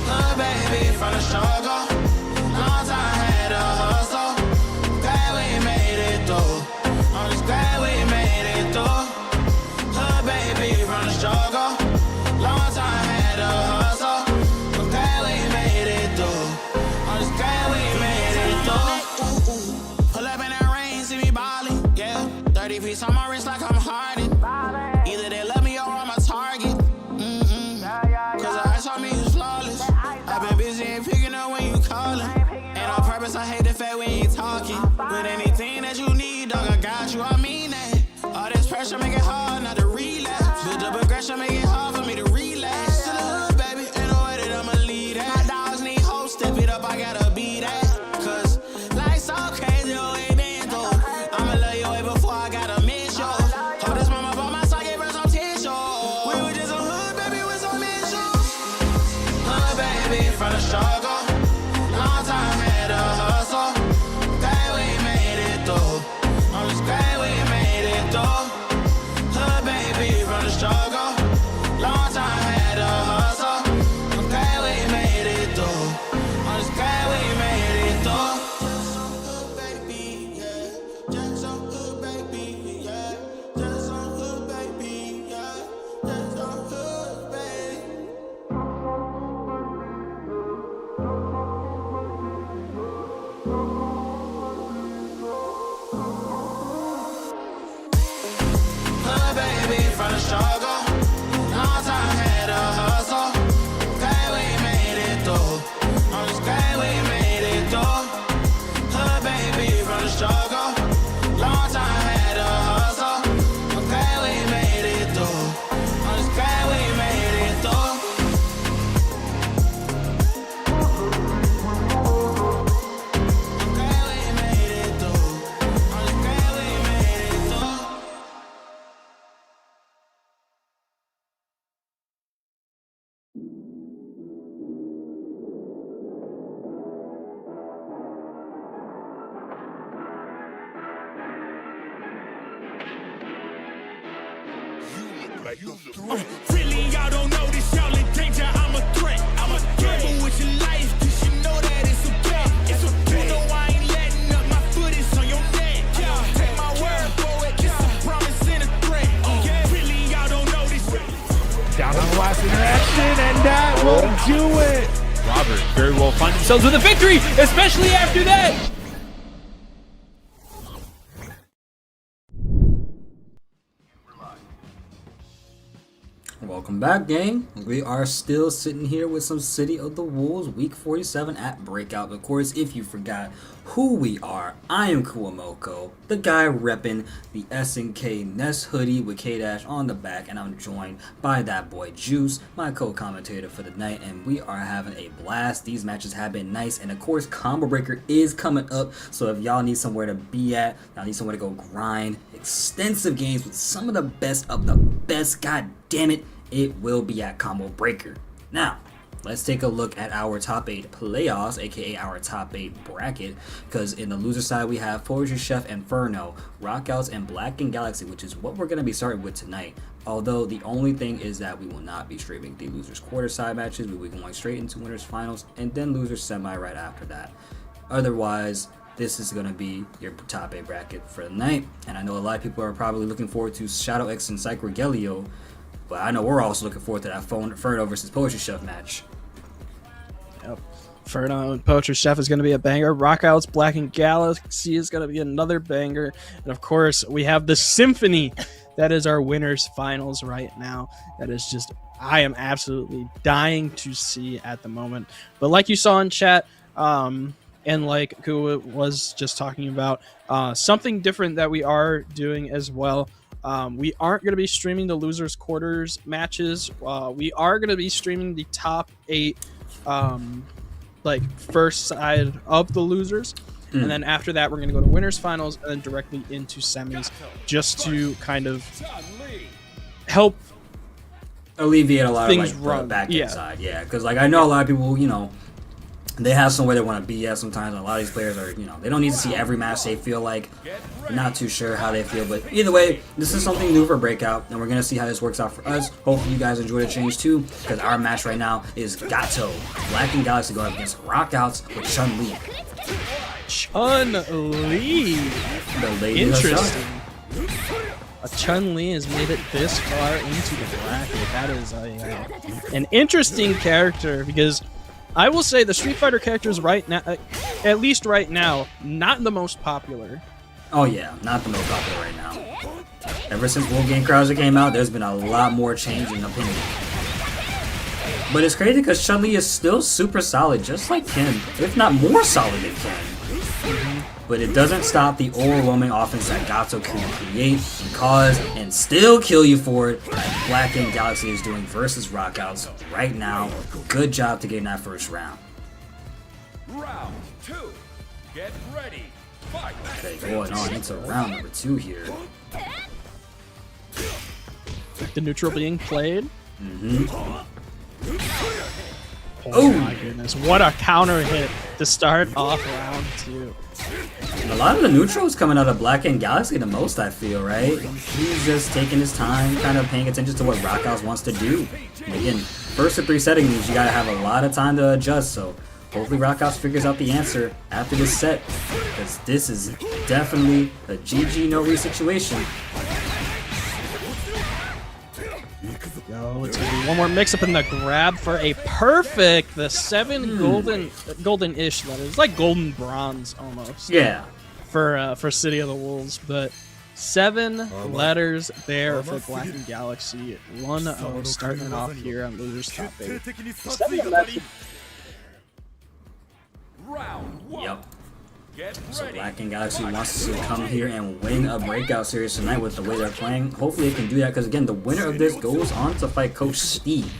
Hood baby from the struggle. Long time had a hustle. Glad we made it through. I'm just glad we made it through. Hood baby from the struggle. Long time had a hustle. I'm glad we made it through. I'm just glad we made it through. Pull up in that rain, see me ballin', yeah. 30 piece on my wrist like I'm Harden. Either they love me or I'm a target. Cause the ice on me is flawless. I've been busy and picking up when you callin'. And on purpose, I hate the fact we ain't talking. But anything that you need, dog, I got you, I mean that. All this pressure make it hard not to relapse. Build up aggression, make it hard for me to relax. To the hood, baby, ain't no way that I'ma lead that. My dogs need hope, step it up, I gotta be that. Cause life's so crazy, oh, ain't been through. I'ma love you way before I gotta miss you. Hope this mama bought my sock, gave her some tissue. We were just a hood, baby, with some issues. Hood, baby, from the struggle. Long time had a hustle. Glad we made it through. I'm just glad we made it through. Hood, baby, from the struggle. Long time had a hustle. I'm glad we made it through. I'm just glad we made it through. Just some hood, baby, yeah. Just some hood, baby, yeah. Just some hood, baby, yeah. Just some hood, baby. Hood baby from the struggle. Long time had a hustle. Glad we made it through. I'm just glad we made it through. Hood baby from the struggle. Long time had a hustle. I'm glad we made it through. I'm just glad we made it through. I'm glad we made it through. I'm just glad we made it through. Really, y'all don't know this, y'all in danger. I'm a threat. I'm a gamble with your life, cause you know that it's okay. It's okay. You know I ain't letting up, my foot is on your neck. Take my word for it, it's a promise and a threat. Really, y'all don't know this. Down on the last interaction, and that will do it. Robert very well find themselves with a victory, especially after that. Welcome back, gang. We are still sitting here with some City of the Wolves week 47 at Breakout. Of course, if you forgot who we are, I am Kuomoko, the guy repping the SNK Nest hoodie with K-Dash on the back, and I'm joined by that boy Juice, my co-commentator for the night, and we are having a blast. These matches have been nice, and of course, Combo Breaker is coming up, so if y'all need somewhere to be at, y'all need somewhere to go grind, extensive games with some of the best, god damn it, it will be at Combo Breaker. Now, let's take a look at our top 8 playoffs, aka our top 8 bracket, because in the loser side we have Poetry Chef Inferno, Rockouts, and Blackened Galaxy, which is what we're going to be starting with tonight. Although the only thing is that we will not be streaming the losers quarter side matches, we'll be going straight into winners finals and then losers semi right after that. Otherwise, this is going to be your top 8 bracket for the night, and I know a lot of people are probably looking forward to Shadow X and Psych Regelio, but I know we're also looking forward to that Inferno versus Poetry Chef match. Yep. Inferno and Poetry Chef is going to be a banger. Rockouts, Blackened Galaxy is going to be another banger. And of course, we have the Symphony. That is our winners finals right now. That is just, I am absolutely dying to see at the moment. But like you saw in chat, and like Kua was just talking about, something different that we are doing as well. We aren't going to be streaming the losers quarters matches. We are going to be streaming the top 8 like first side of the losers, and then after that we're going to go to winners finals and then directly into semis, just to kind of help alleviate a lot things of run. the back end side. Yeah, because like I know a lot of people, you know, they have somewhere they want to be at sometimes, and a lot of these players are, you know, they don't need to see every match they feel like. Not too sure how they feel, but either way, this is something new for Breakout, and we're going to see how this works out for us. Hopefully you guys enjoy the change too, because our match right now is Gato, Blackened Galaxy going up against Rockouts with Chun-Li. Chun-Li. The lady Interesting. Chun-Li has made it this far into the bracket. That is an interesting character, because I will say the Street Fighter characters right now, at least right now, not the most popular. Oh yeah, not the most popular right now. Ever since World Game Krauser came out, there's been a lot more change in opinion. But it's crazy because Chun-Li is still super solid, just like Ken, if not more solid than Ken. But it doesn't stop the overwhelming offense that Gato can create and cause and still kill you for it, like Blackened Galaxy is doing versus Rockouts right now. Good job to get in that first round. Round 2. Get ready. Fight. Okay, going on into round number 2 here. The neutral being played. Oh my goodness, what a counter hit to start off round 2. A lot of the neutrals coming out of Blackened Galaxy the most, I feel, right? He's just taking his time, kind of paying attention to what Rockouts wants to do. And again, first to 3 setting means you gotta have a lot of time to adjust, so hopefully Rockouts figures out the answer after this set, because this is definitely a GG no re situation. Go, it's gonna be one more mix up in the grab for a perfect, the 7 golden-ish, that is, like golden bronze almost. Yeah. For City of the Wolves, but 7 letters there for Blackened Galaxy. 1-0 starting it off here on losers top 8. 7 letters. Round 1. Yep. Get So ready. Blackened Galaxy wants to come here and win a breakout series tonight with the way they're playing. Hopefully they can do that, because again, the winner of this goes on to fight Coach Steve.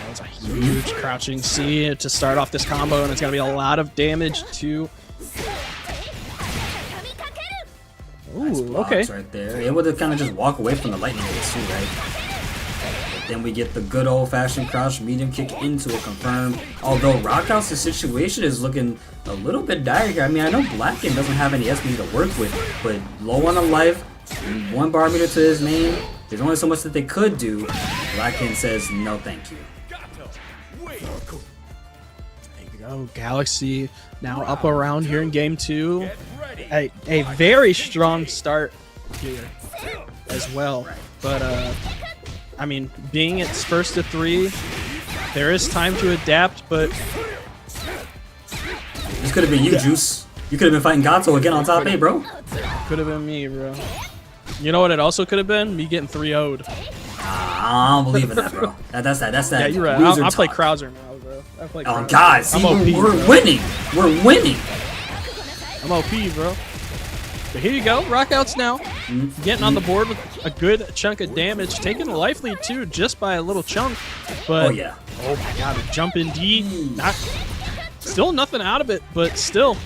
That's a huge crouching C to start off this combo, and it's going to be a lot of damage to... Nice Ooh, blocks okay. right there. Able to kind of just walk away from the lightning hits too, right? Then we get the good old-fashioned crouch medium kick into a confirm. Although Rockouts' situation is looking a little bit dire here. I mean, I know Blackened doesn't have any SP to work with, but low on the life, 1 bar meter to his name. There's only so much that they could do. Blackened says no, thank you. There you go, Galaxy now up around here in game 2. A very strong start here as well, but I mean, being it's first to 3, there is time to adapt, but This could have been you, Juice. You could have been fighting Gato again on top 8, bro. could have been me, bro. You know what it also could have been? Me getting 3-0'd. I don't believe in that, bro. That's that. Yeah, you're right. loser I play talk. Krauser now, bro. I play Oh Krauser. God, see, I'm OP, we're bro. winning. We're winning. I'm OP, bro. But here you go, Rockouts now. Getting on the board with a good chunk of damage. Taking a life lead, too, just by a little chunk. But, Oh yeah. oh my god, a jump in D. Not, still nothing out of it, but still.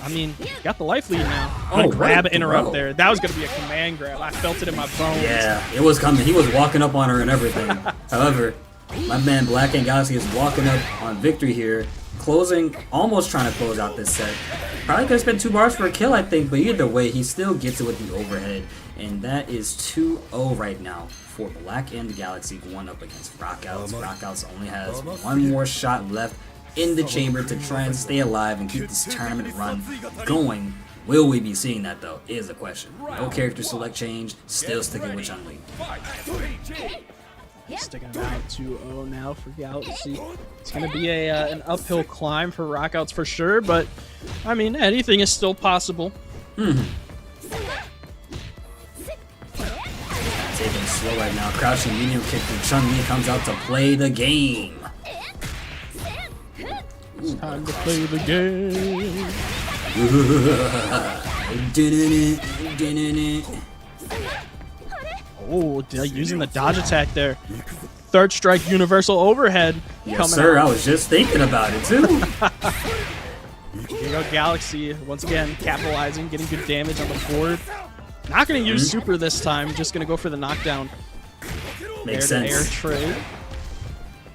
I mean, got the life lead now. Oh, Oh, what a grab interrupt throw. there. That was going to be a command grab. I felt it in my bones. Yeah, it was coming. He was walking up on her and everything. However, my man Black and Galaxy is walking up on victory here, closing, almost trying to close out this set. Probably could have spent 2 bars for a kill, I think, but either way, he still gets it with the overhead. And that is 2-0 right now for Black and Galaxy going up against Rockouts. Rockouts only has 1 more shot left in the chamber to try and stay alive and keep this tournament run going. Will we be seeing that, though, is the question. No character select change, still sticking with Chun-Li. Sticking it out 2-0 now for Galaxy. It's going to be an uphill climb for Rockouts for sure, but, I mean, anything is still possible. Taking it slow right now. Crouching medium kick from Chun-Li comes out to play the game. It's time to play the game. Oh, using the dodge attack there. Third strike universal overhead. Yes, coming sir. out. I was just thinking about it, too. Here you go, Galaxy. Once again, capitalizing, getting good damage on the board. Not going to use super this time. Just going to go for the knockdown. Makes Air to sense. air trade.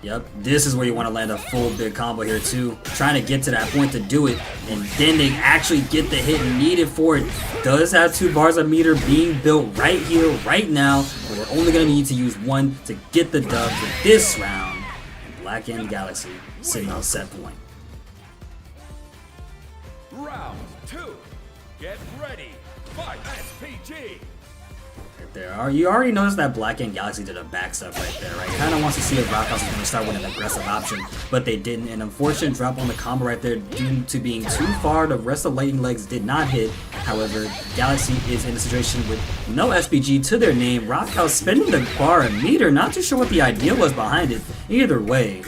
Yep, this is where you want to land a full big combo here too. Trying to get to that point to do it, and then they actually get the hit needed for it. Does have 2 bars of meter being built right here, right now, but we're only going to need to use 1 to get the dub for this round. And Black and Galaxy sitting on set point. Round 2. Get ready. Fight SPG. Right there. You already noticed that Black and Galaxy did a backstep right there, right? Kind of wants to see if Rockhouse is going to start with an aggressive option, but they didn't. An unfortunate drop on the combo right there due to being too far. The rest of Lightning Legs did not hit. However, Galaxy is in a situation with no SPG to their name. Rockhouse spending the bar and meter. Not too sure what the idea was behind it. Either way,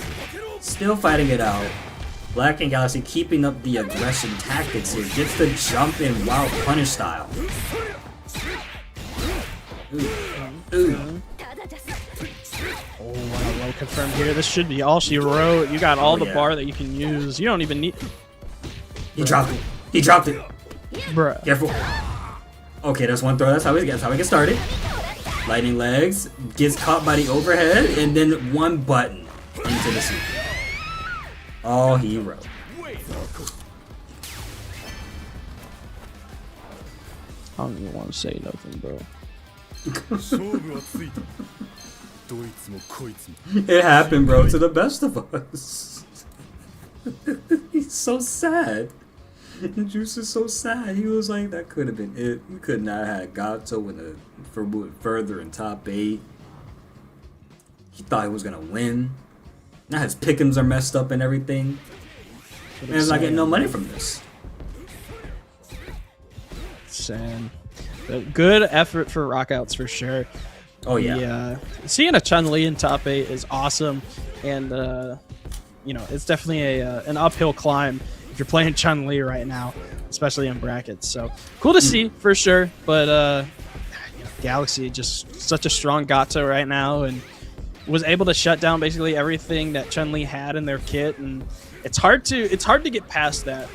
still fighting it out. Black and Galaxy keeping up the aggression tactics here. Gets the jump in wild punish style. Ooh. Ooh. Oh, wow, low confirm here. This should be all she wrote. You got all the yeah. bar that you can use. You don't even need... He dropped it. He dropped it. Bruh. Careful. Okay, that's 1 throw. That's how we get started. Lightning Legs gets caught by the overhead, and then 1 button into the seat. All he wrote. I don't even want to say nothing, bro. It happened, bro, to the best of us. He's so sad. Juice is so sad. He was like, that could have been it. We could not have had Gato in further in top 8. He thought he was going to win. Now his pick'ems are messed up and everything. And he's not getting no money from this. Sam. Good effort for Rockouts for sure. Oh, yeah. Yeah. Seeing a Chun-Li in top 8 is awesome. And, you know, it's definitely an uphill climb if you're playing Chun-Li right now, especially in brackets. So cool to see for sure. But, you know, Galaxy just such a strong Gato right now and was able to shut down basically everything that Chun-Li had in their kit. And it's hard to get past that,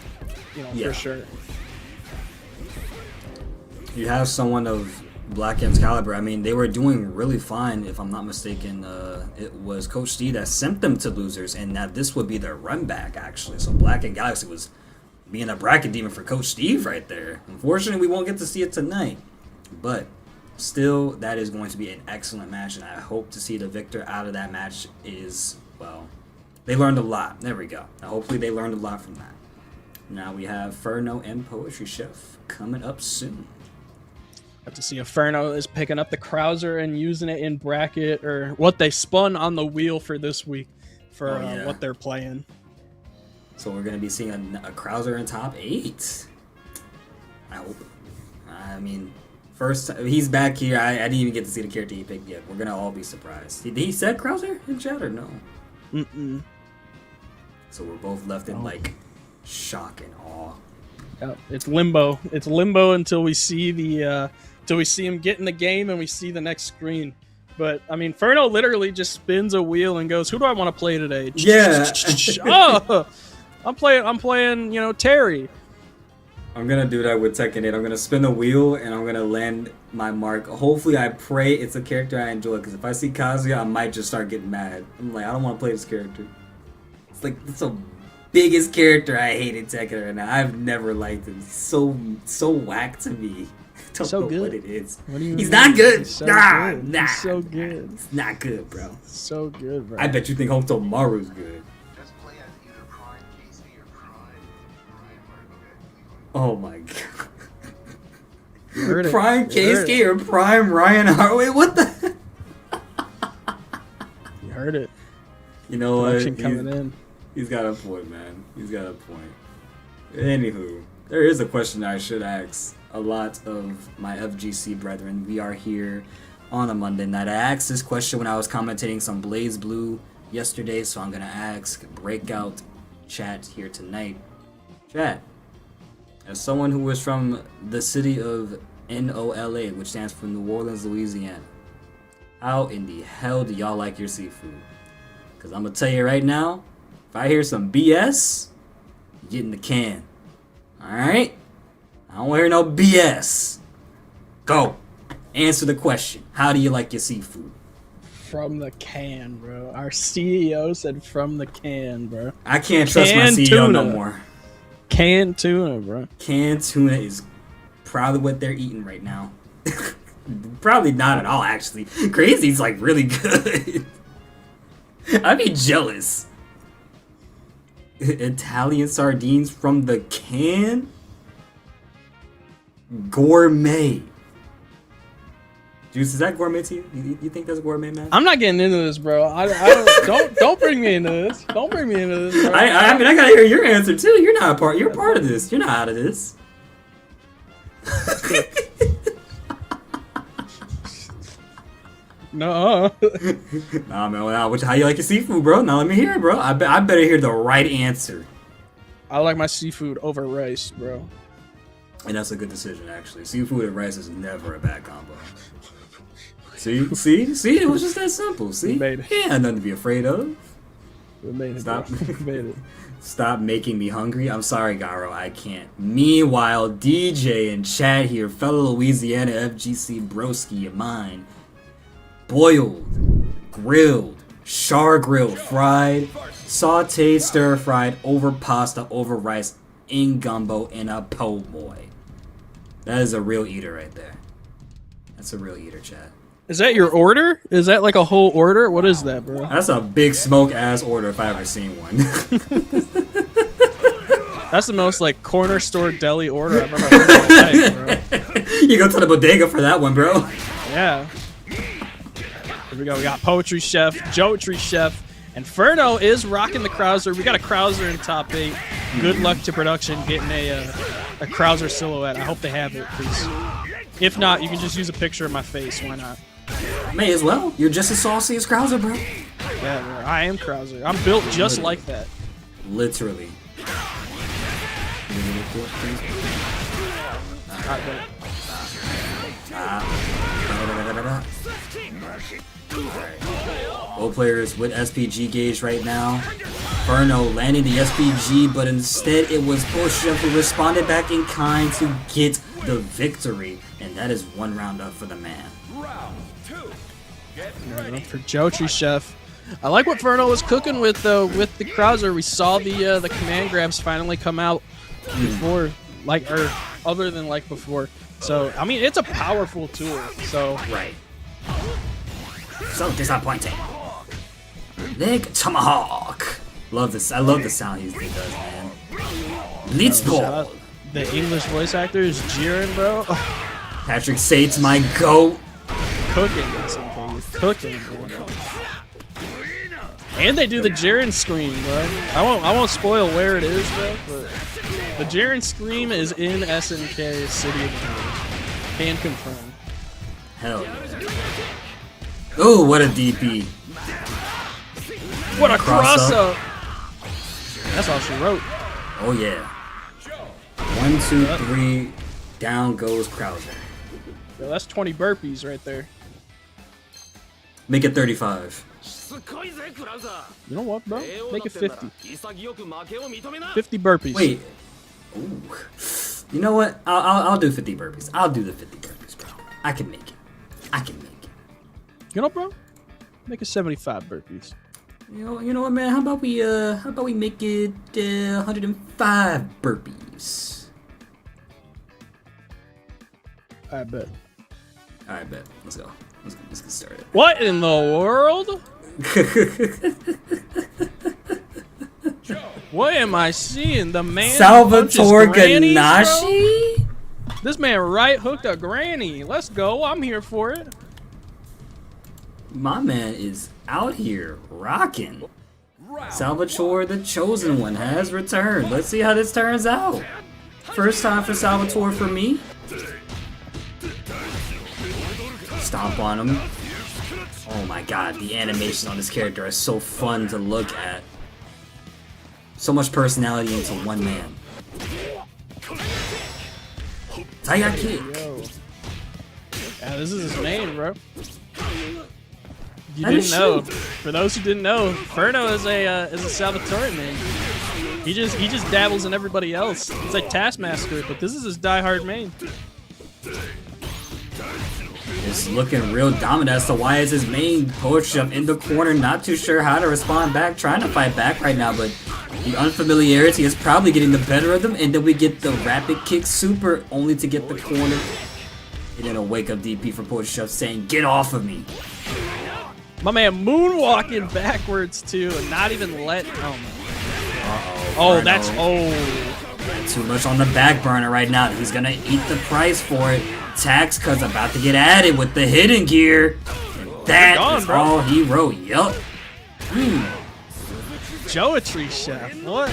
you know, Yeah. for sure. You have someone of Black M's caliber. I mean, they were doing really fine, if I'm not mistaken. It was Coach Steve that sent them to losers, and now this would be their run back, actually. So Black and Galaxy was being a bracket demon for Coach Steve right there. Unfortunately, we won't get to see it tonight, but still, that is going to be an excellent match, and I hope to see the victor out of that match is, well, they learned a lot. There we go. Now, hopefully they learned a lot from that. Now we have Furno and Poetry Chef coming up soon. Have to see if Furno is picking up the Krauser and using it in bracket, or what they spun on the wheel for this week for what they're playing. So we're going to be seeing a Krauser in top 8. I hope. I mean, first, he's back here. I didn't even get to see the character he picked yet. We're going to all be surprised. Did he said Krauser in chat or no? Mm-mm. So we're both left in, like, shock and awe. Yep, it's limbo. It's limbo until we see till we see him get in the game and we see the next screen. But I mean, Furno literally just spins a wheel and goes, "Who do I want to play today?" Yeah. Oh, I'm playing. You know, Terry. I'm gonna do that with Tekken 8. I'm gonna spin the wheel and I'm gonna land my mark. Hopefully, I pray it's a character I enjoy. Because if I see Kazuya, I might just start getting mad. I'm like, I don't want to play this character. It's like it's the biggest character I hate in Tekken right now. I've never liked him. So whack to me. Don't So know good. what it is. What do you He's mean? not good. He's so nah, good. nah. He's so good. It's not good, bro. So good, bro. I bet you think Hokuto Maru's good. Just play as either Prime Casey or Prime Ryan. Oh my god. You heard it. Prime You heard Keisuke or Prime Ryan Harway? What the? You heard it. You know what? Production coming in. He's got a point, man. He's got a point. Anywho, there is a question I should ask a lot of my FGC brethren. We are here on a Monday night. I asked this question when I was commentating some Blaze Blue yesterday, so I'm gonna ask Breakout chat here tonight. Chat, as someone who was from the city of NOLA, which stands for New Orleans, Louisiana, how in the hell do y'all like your seafood? Because I'm gonna tell you right now, if I hear some BS, you get in the can. Alright? I don't want to hear no BS. Go. Answer the question. How do you like your seafood? From the can, bro. Our CEO said from the can, bro. I can't trust my Canned CEO no tuna. more. Canned tuna, bro. Canned tuna is probably what they're eating right now. Probably not at all, actually. Crazy's like really good. I'd be jealous. Italian sardines from the can? Gourmet. Juice, is that gourmet to you? You think that's gourmet, man? I'm not getting into this, bro. I don't bring me into this. Don't bring me into this, bro. I mean, I gotta hear your answer too. You're not a part. You're part of this. You're not out of this. No. Nah, man. How you like your seafood, bro? Now let me hear it, bro. I better hear the right answer. I like my seafood over rice, bro. And that's a good decision, actually. Seafood and rice is never a bad combo. See, it was just that simple. See, We made it. Yeah, nothing to be afraid of. We made it. Stop. Bro. We made it. Stop making me hungry. I'm sorry, Garo, I can't. Meanwhile, DJ and Chad here, fellow Louisiana FGC broski of mine, boiled, grilled, char grilled, fried, sauteed, stir fried, over pasta, over rice, in gumbo, in a po' boy. That is a real eater right there. That's a real eater, Chad. Is that your order? Is that like a whole order? What is that, bro? That's a big smoke ass order if I ever seen one. That's the most like corner store deli order I've ever heard in my life, bro. You go to the bodega for that one, bro. Yeah. Here we go. We got Poetry Chef, Joetry Chef, and Ferno is rocking the Krauser. We got a Krauser in top 8. Good luck to production getting a Krauser silhouette. I hope they have it, please. If not, you can just use a picture of my face. Why not? May as well. You're just as saucy as Krauser, bro. Yeah, bro. I am Krauser. I'm built just like that. Literally. Alright, bro. Both players with SPG gauge right now. Ferno landing the SPG, but instead it was Bushchef who responded back in kind to get the victory. And that is one round up for the man. For Joetry Chef. I like what Ferno was cooking with though with the Krauser. We saw the command grabs finally come out before, like, or other than like before. So I mean, it's a powerful tool. So Right. So disappointing. Leg Tomahawk. Love this. I love the sound he does, man. Blitzball. shout out the English voice actor is Jiren, bro. Patrick Sates, my goat. Cooking, something. Cooking, bro. And they do the Jiren scream, bro. I won't spoil where it is, bro. But the Jiren scream is in SNK City of Heroes. Can confirm. Hell yeah. Oh, what a DP. What a Cross cross up. up! That's all she wrote. Oh yeah. 1, 2, 3. Down goes Krauser. Bro, that's 20 burpees right there. Make it 35. You know what, bro? Make it 50. 50 burpees. Wait. Ooh. You know what? I'll do 50 burpees. I'll do the 50 burpees, bro. I can make it. I can make it. You know, bro? Make it 75 burpees. You know what, man? How about we make it 105 burpees? I bet. All right, bet. Let's go. Let's get started. What in the world? What am I seeing? The man Salvatore grannies, bro? Ganache? This man right hooked a granny. Let's go. I'm here for it. My man is out here rocking. Salvatore, the chosen one, has returned. Let's see how this turns out. First time for Salvatore for me. Stomp on him. Oh my god, the animation on this character is so fun to look at. So much personality into one man. Tiger kick. Yeah, this is his main, bro. You That didn't is know. true. For those who didn't know, Ferno is a Salvatore man. He just dabbles in everybody else. He's like Taskmaster, but this is his diehard main. It's looking real dominant as to why is his main. Poetry up in the corner, not too sure how to respond back, trying to fight back right now, but the unfamiliarity is probably getting the better of them, and then we get the rapid kick super only to get the corner. And then a wake up DP for Poetry Chef saying, "Get off of me." My man moonwalking backwards too, and not even let. Oh my. Oh, that's Too much on the back burner right now. He's gonna eat the price for it. Tax cuz about to get added with the hidden gear. And that gone, is bro. all he wrote. Yup. Poetry Chef. What?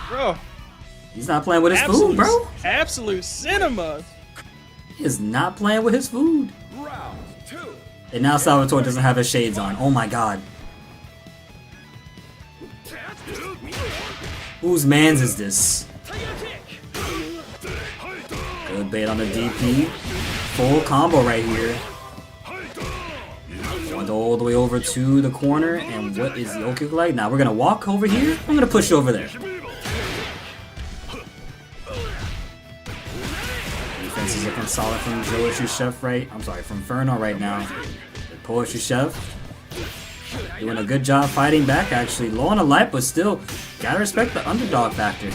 Bro. He's not playing with his food, bro. Absolute cinema. He is not playing with his food. And now Salvatore doesn't have his shades on. Oh my god. Whose man's is this? Good bait on the DP. Full combo right here. Going all the way over to the corner. And what is the low kick like? Now we're going to walk over here. I'm going to push over there. Defense is looking solid from Poetry Chef from Ferno right now. The Poetry Chef doing a good job fighting back actually. Low on the life, but still gotta respect the underdog factor.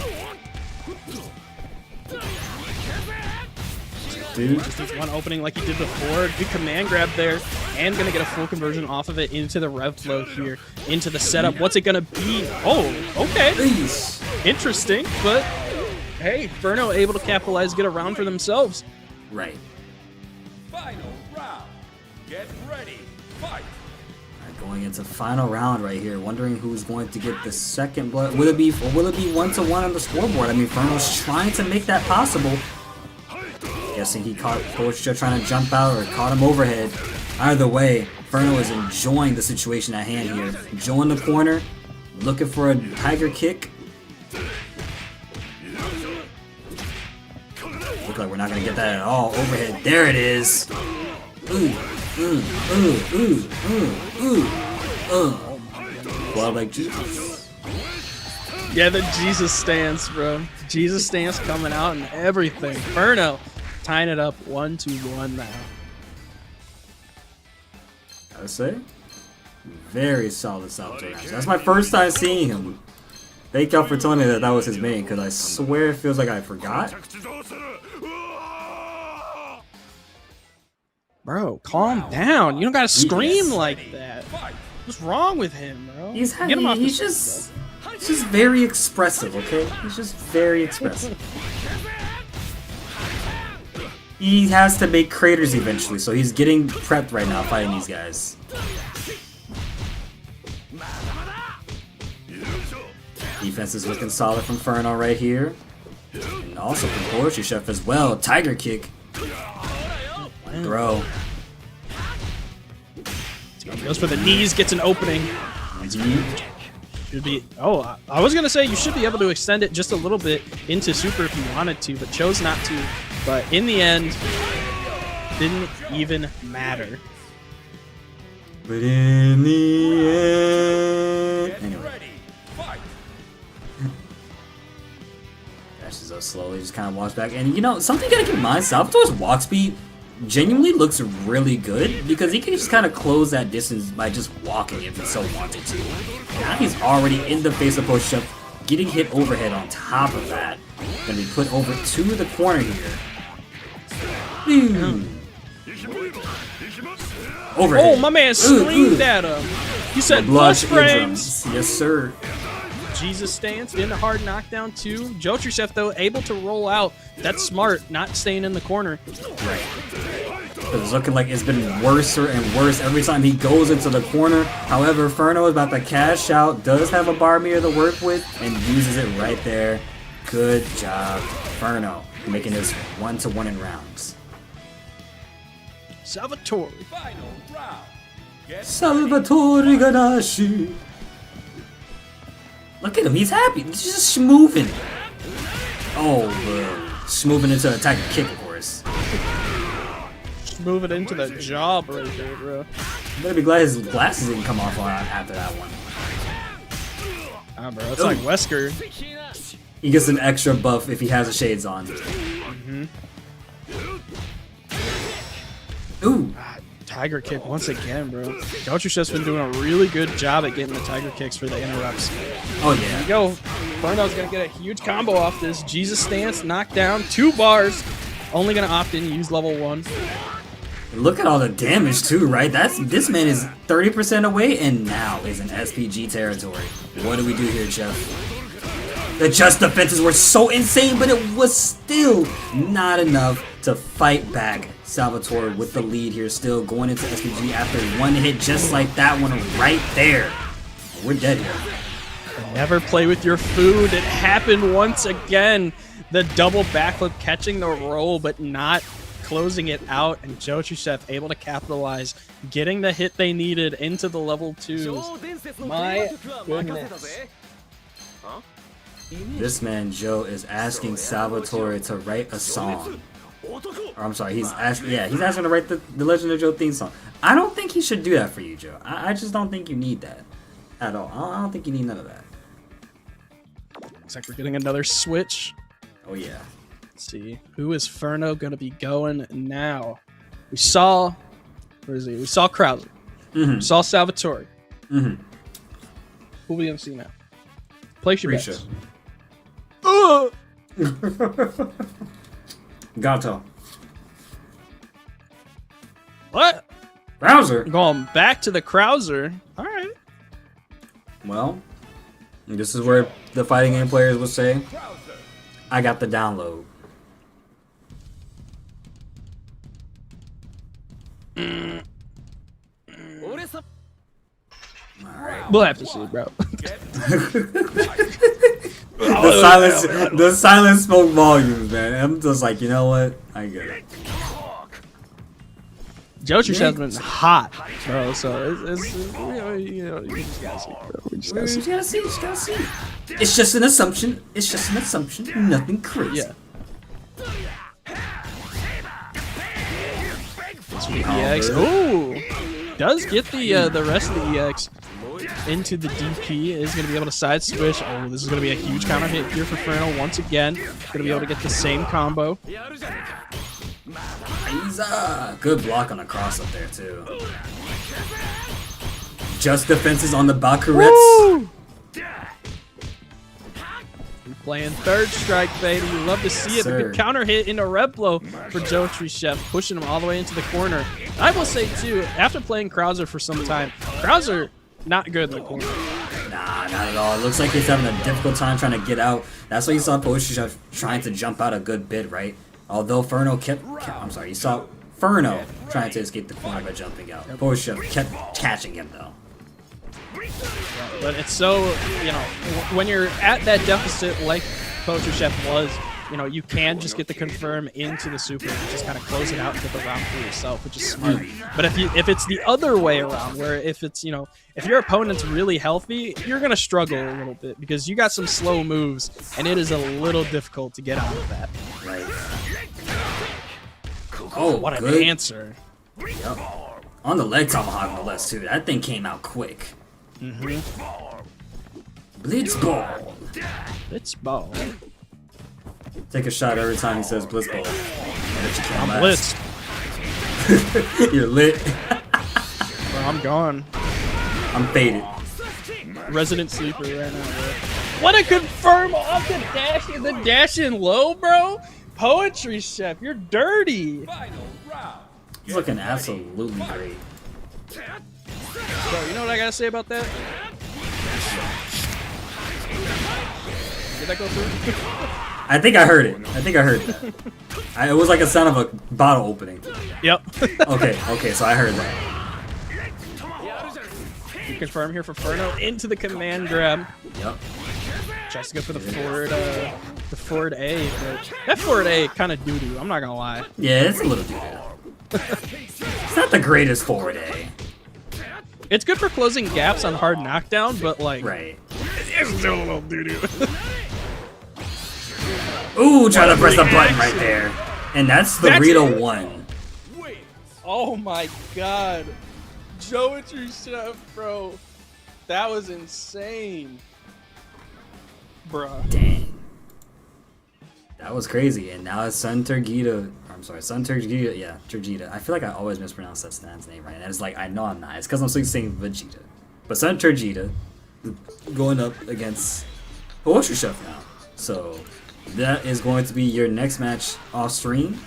Dude. Just needs one opening like he did before. Good command grab there. And gonna get a full conversion off of it into the rev flow here. Into the setup. What's it gonna be? Oh, okay. Please. Interesting, but hey, Ferno able to capitalize, get a round for themselves. Right. Final round. Get ready. Fight. Alright, going into final round right here. Wondering who's going to get the second blood. Will it be 1-1 on the scoreboard? I mean, Ferno's trying to make that possible. Guessing he caught Poetry trying to jump out or caught him overhead. Either way, Ferno is enjoying the situation at hand here. Enjoying the corner, looking for a tiger kick. Look like we're not gonna get that at all. Overhead, there it is. Well, like Jesus. Yeah, the Jesus stance, bro. Jesus stance coming out and everything. Ferno tying it up 1-1 now. I would say, very solid Salvatore. That's my first time seeing him. Thank y'all for telling me that that was his main, because I swear it feels like I forgot. Bro, calm down. You don't gotta scream like that. What's wrong with him, bro? He's Get him off the just very expressive, okay? He's just very expressive. He has to make craters eventually, so he's getting prepped right now fighting these guys. Defense is looking solid from Ferno right here. And also from Poetry Chef as well. Tiger kick. Throw. Goes for the knees, gets an opening. Should be. Oh, I was gonna say you should be able to extend it just a little bit into super if you wanted to, but chose not to. But in the end, didn't even matter. But in the end, anyway. Dashes us slowly just kind of walks back. And you know, something you gotta keep in mind, Salvatore's walk speed genuinely looks really good because he can just kind of close that distance by just walking if he so wanted to. Now he's already in the face of Post-Chef, getting hit overhead on top of that. Gonna be put over to the corner here. Overhead. Oh, my man screamed at him. He said plus frames. Yes, sir. Jesus stance in the hard knockdown too. Jotrushev though able to roll out. That's smart, not staying in the corner. Right. It's looking like it's been worse and worse every time he goes into the corner. However, Furno is about to cash out, does have a bar mirror to work with, and uses it right there. Good job, Furno, making this 1-1 in rounds. Salvatore. Salvatore Ganashi. Look at him, he's happy. He's just schmoovin'. Oh, bro. Schmoovin' into a tiger kick, of course. Moving into the job right there, bro. You better be glad his glasses didn't come off after that one. Ah, bro, it's like Wesker. He gets an extra buff if he has the shades on. Ooh. Tiger kick once again, bro. Jotrusev's been doing a really good job at getting the tiger kicks for the interrupts. Oh, There yeah. you go. Furno's gonna get a huge combo off this. Jesus stance, knockdown, 2 bars. Only gonna opt in, use level 1. Look at all the damage too, right? This man is 30% away and now is in SPG territory. What do we do here, Jeff? The just defenses were so insane, but it was still not enough to fight back. Salvatore with the lead here, still going into SPG after one hit just like that one right there. We're dead here. Never play with your food. It happened once again. The double backflip catching the roll, but not closing it out, and Jotrushev able to capitalize, getting the hit they needed into the level 2s. My goodness. This man, Joe, is asking Salvatore to write a song. Or I'm sorry, he's asking to write the Legend of Joe theme song. I don't think he should do that for you, Joe. I just don't think you need that at all. I don't think you need none of that. Looks like we're getting another switch. Oh, yeah. Let's see. Who is Furno going to be going now? We saw... Where is he? We saw Krauser. We saw Salvatore. Who are we going to see now? Place your bets. Gato. What? Krauser? Going back to the Krauser. All right. Well, this is where the fighting game players will say, I got the download. Alright. We'll have to see, bro. The silence spoke volumes, man. I'm just like, you know what? I get it. Jotrusev's been hot, bro. So you just gotta see, bro. We just gotta see. You just gotta see. It's just an assumption. Nothing crazy. Yeah. EX. Ooh, does get the rest of the EX into the DP. Is going to be able to side switch. Oh, this is going to be a huge counter hit here for Furno once again. Going to be able to get the same combo. Good block on the cross up there too. Just defenses on the Bakuretsu. Playing third strike, baby. You love to see it. A good counter hit into red blow for Jotrushev, pushing him all the way into the corner. I will say too, after playing Krauser for some time, Krauser not good in the corner. Nah, not at all. It looks like he's having a difficult time trying to get out. That's why you saw Post-Chef trying to jump out a good bit, right? Although Furno you saw Furno trying to escape the corner by jumping out. Post-Chef kept catching him though. But it's so, when you're at that deficit like Post-Chef was, you can just get the confirm into the super and just kind of close it out and get the round for yourself, which is smart. But if it's the other way around, where if it's, if your opponent's really healthy, you're going to struggle a little bit because you got some slow moves and it is a little difficult to get out of that. Right. Oh, what an good answer. Yep. On the leg tomahawk no less too. That thing came out quick. Blitzball. Blitzball. Blitzball. Take a shot every time he says Blitz Ball. Bet you can't I'm last. blitzed. You're lit. Bro, I'm gone. I'm faded. Resident sleeper right now, bro. What a confirm off the dash in low, bro. Poetry chef, you're dirty. He's looking absolutely great. Bro, you know what I gotta say about that? Did that go through? I think I heard it. I think I heard that. It was like a sound of a bottle opening. Yep. Okay, so I heard that. You confirm here for Furno into the command grab. Yep. Tries to go for the forward A, but that forward A kind of doo-doo, I'm not gonna lie. Yeah, it's a little doo-doo. It's not the greatest forward A. It's good for closing gaps on hard knockdown, but like, Right. it's still a little doo-doo. Ooh, try to press the button right there. And that's the Rita 1. Oh my god. Geometry chef, bro. That was insane. Bruh. Dang. That was crazy. And now it's Sun Turgida. I'm sorry, Sun Turgida. Yeah, Turgida. I feel like I always mispronounce that stand's name right. And it's like, I know I'm not. It's because I'm saying Vegeta. But Sun Turgida going up against Poetry Chef now. So that is going to be your next match off stream.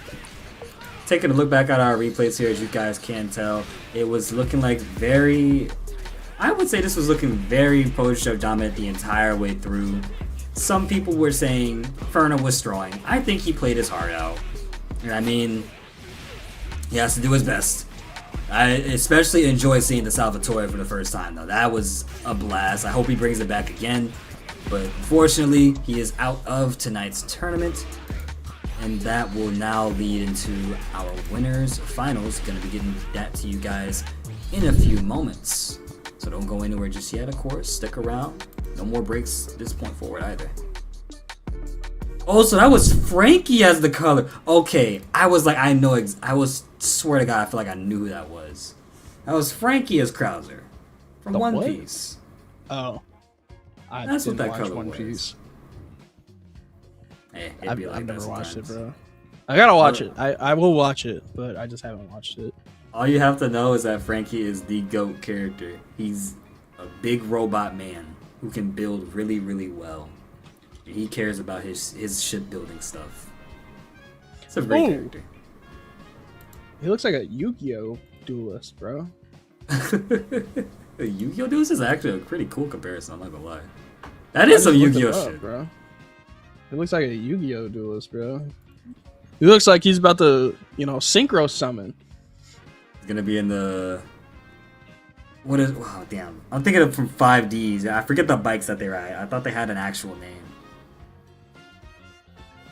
Taking a look back at our replays here, as you guys can tell, it was looking like I would say this was looking very Poetry Chef dominant the entire way through. Some people were saying Furno was strong. I think he played his heart out. And I mean, he has to do his best. I especially enjoyed seeing the Salvatore for the first time, though. That was a blast. I hope he brings it back again. But unfortunately, he is out of tonight's tournament. And that will now lead into our winners finals. Gonna be getting that to you guys in a few moments. So don't go anywhere just yet, of course. Stick around. No more breaks this point forward either. Oh, so that was Frankie as the color. Okay, I was like, swear to God, I feel like I knew who that was. That was Frankie as Krauser from One what? Piece. Oh. That's what that color One was. Piece. Hey, I've like never that watched it, sometimes. bro. I gotta watch it. I will watch it, but I just haven't watched it. All you have to know is that Frankie is the GOAT character. He's a big robot man who can build really, really well. And he cares about his shipbuilding stuff. It's a great character. He looks like a Yu-Gi-Oh duelist, bro. A Yu-Gi-Oh duelist is actually a pretty cool comparison, I'm not gonna lie. That is some Yu-Gi-Oh shit, bro. He looks like a Yu-Gi-Oh duelist, bro. He looks like he's about to, synchro summon. He's gonna be in the... Wow, damn. I'm thinking of from 5Ds. I forget the bikes that they ride. I thought they had an actual name.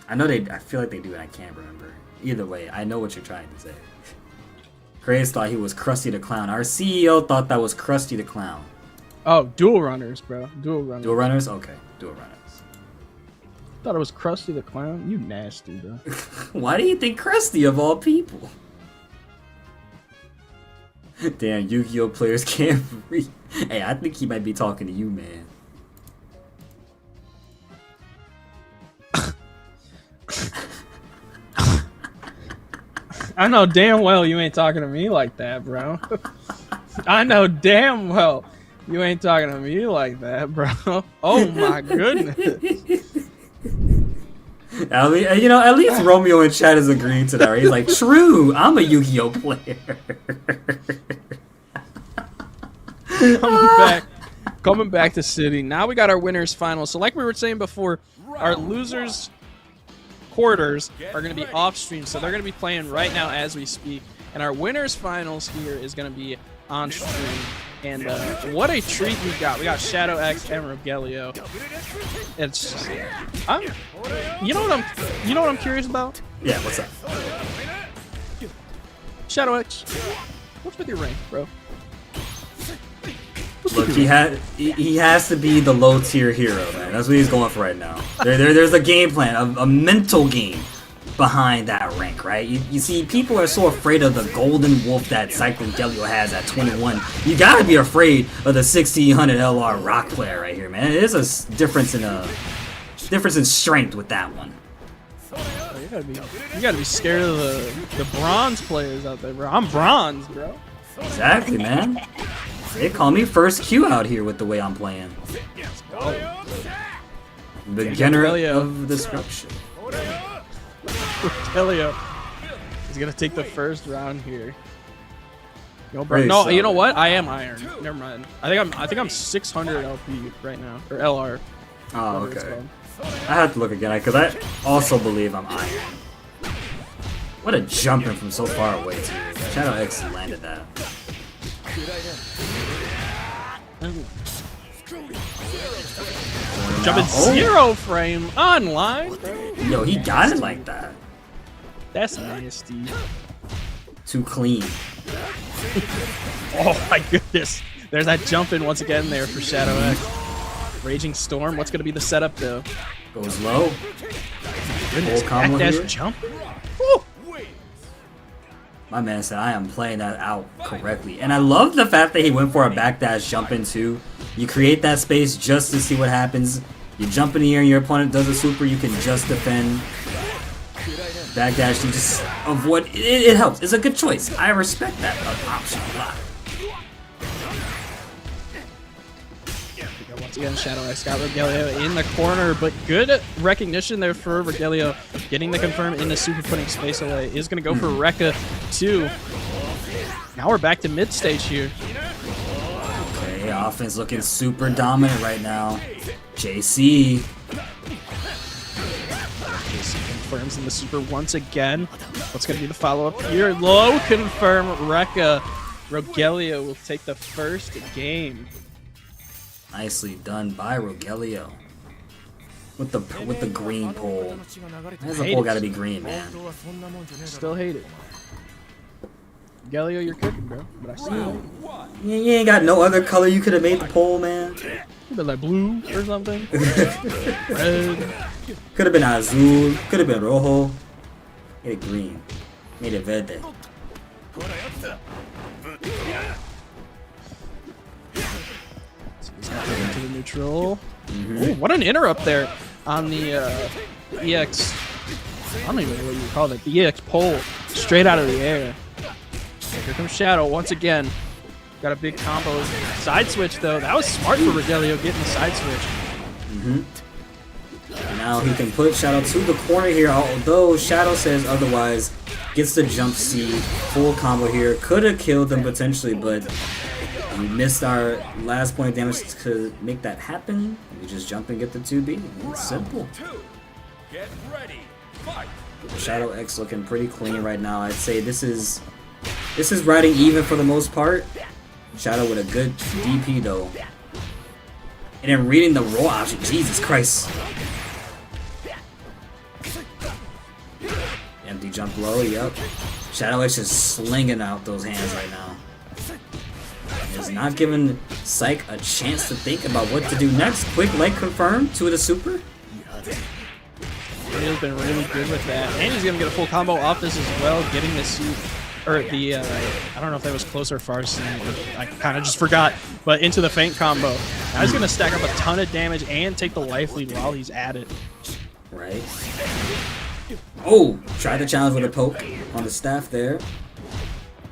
I feel like they do, and I can't remember. Either way, I know what you're trying to say. Grace thought he was Krusty the Clown. Our CEO thought that was Krusty the Clown. Oh, Dual Runners, bro. Dual Runners. Dual Runners? Okay, Dual Runners. Thought it was Krusty the Clown. You nasty, bro. Why do you think Krusty of all people? Damn, Yu-Gi-Oh players can't read. Hey, I think he might be talking to you, man. I know damn well you ain't talking to me like that, bro. I know damn well you ain't talking to me like that, bro. Oh my goodness. At least Romeo in chat is agreeing to that, right? He's like, true, I'm a Yu-Gi-Oh player. Coming back to City. Now we got our winners final. So like we were saying before, our losers quarters are going to be off stream. So they're going to be playing right now as we speak. And our winners finals here is going to be on stream. And what a treat we got. We got Shadow X and Rogelio. It's you know what I'm curious about? Yeah, what's up? Shadow X. What's with your rank, bro? Look, he has to be the low tier hero, man. That's what he's going for right now. There's a game plan, a mental game behind that rank, right? You see, people are so afraid of the golden wolf that Cyclone Gelio has at 21. You gotta be afraid of the 1600 LR rock player right here, man. There's a difference in strength with that one. You gotta be scared of the bronze players out there, bro. I'm bronze, bro. Exactly, man. They call me first Q out here with the way I'm playing. Beginner of destruction. Rogelio is gonna take the first round here. Yo, bro. Pretty No, solid. you know what? I am iron. Never mind. I think I'm 600 LP right now, or LR. Oh, whatever it's okay. called. I have to look again because I also believe I'm iron. What a jumping from so far away, too. Shadow X landed that. Jumping Oh. 0 frame online, bro. Yo, he got it like that. That's nasty. Too clean. Oh my goodness. There's that jump in once again there for Shadow X. Raging Storm. What's gonna be the setup though? Goes low. Goodness, Full combo backdash here. jump. Woo. My man said I am playing that out correctly. And I love the fact that he went for a backdash jump in too. You create that space just to see what happens. You jump in the air and your opponent does a super, you can just defend. Backdash, you just avoid. It helps. It's a good choice. I respect that option a lot. Once again, Shadow X got Rogelio in the corner, but good recognition there for Rogelio. Getting the confirm into super, putting space away. Is going to go for Rekka too. Now we're back to mid stage here. Okay, offense looking super dominant right now. JC. Confirms in the super once again. What's going to be the follow-up here? Low confirm Rekka. Rogelio will take the first game. Nicely done by Rogelio. With the green pole. Why has the pole got to be green, man? Still hate it. Rogelio, you're cooking, bro. But I still hate it. You ain't got no other color you could have made the pole, man. Could be like blue or something. Red. Could have been azul. Could have been rojo. Made it green. Made it verde. Into the neutral. Ooh, what an interrupt there on the EX. I don't even know what you would call it. The EX pole straight out of the air. Here comes Shadow once again. Got a big combo. Side switch though. That was smart for Rogelio getting the side switch. Now he can put Shadow to the corner here, although Shadow says otherwise. Gets the jump C, full combo here. Could have killed them potentially, but we missed our last point of damage to make that happen. We just jump and get the 2B. It's simple. Shadow X looking pretty clean right now. I'd say this is riding even for the most part. Shadow with a good DP though. And then reading the roll option. Jesus Christ. Empty jump low, yep. Shadow X is slinging out those hands right now. Is not giving Psych a chance to think about what to do next. Quick leg confirm to the super. He's been really good with that. And he's going to get a full combo off this as well, getting the suit. Or the, I don't know if that was close or far. I kind of just forgot. But into the feint combo. Now he's going to stack up a ton of damage and take the life lead while he's at it. Right. Oh, tried the challenge with a poke on the staff there.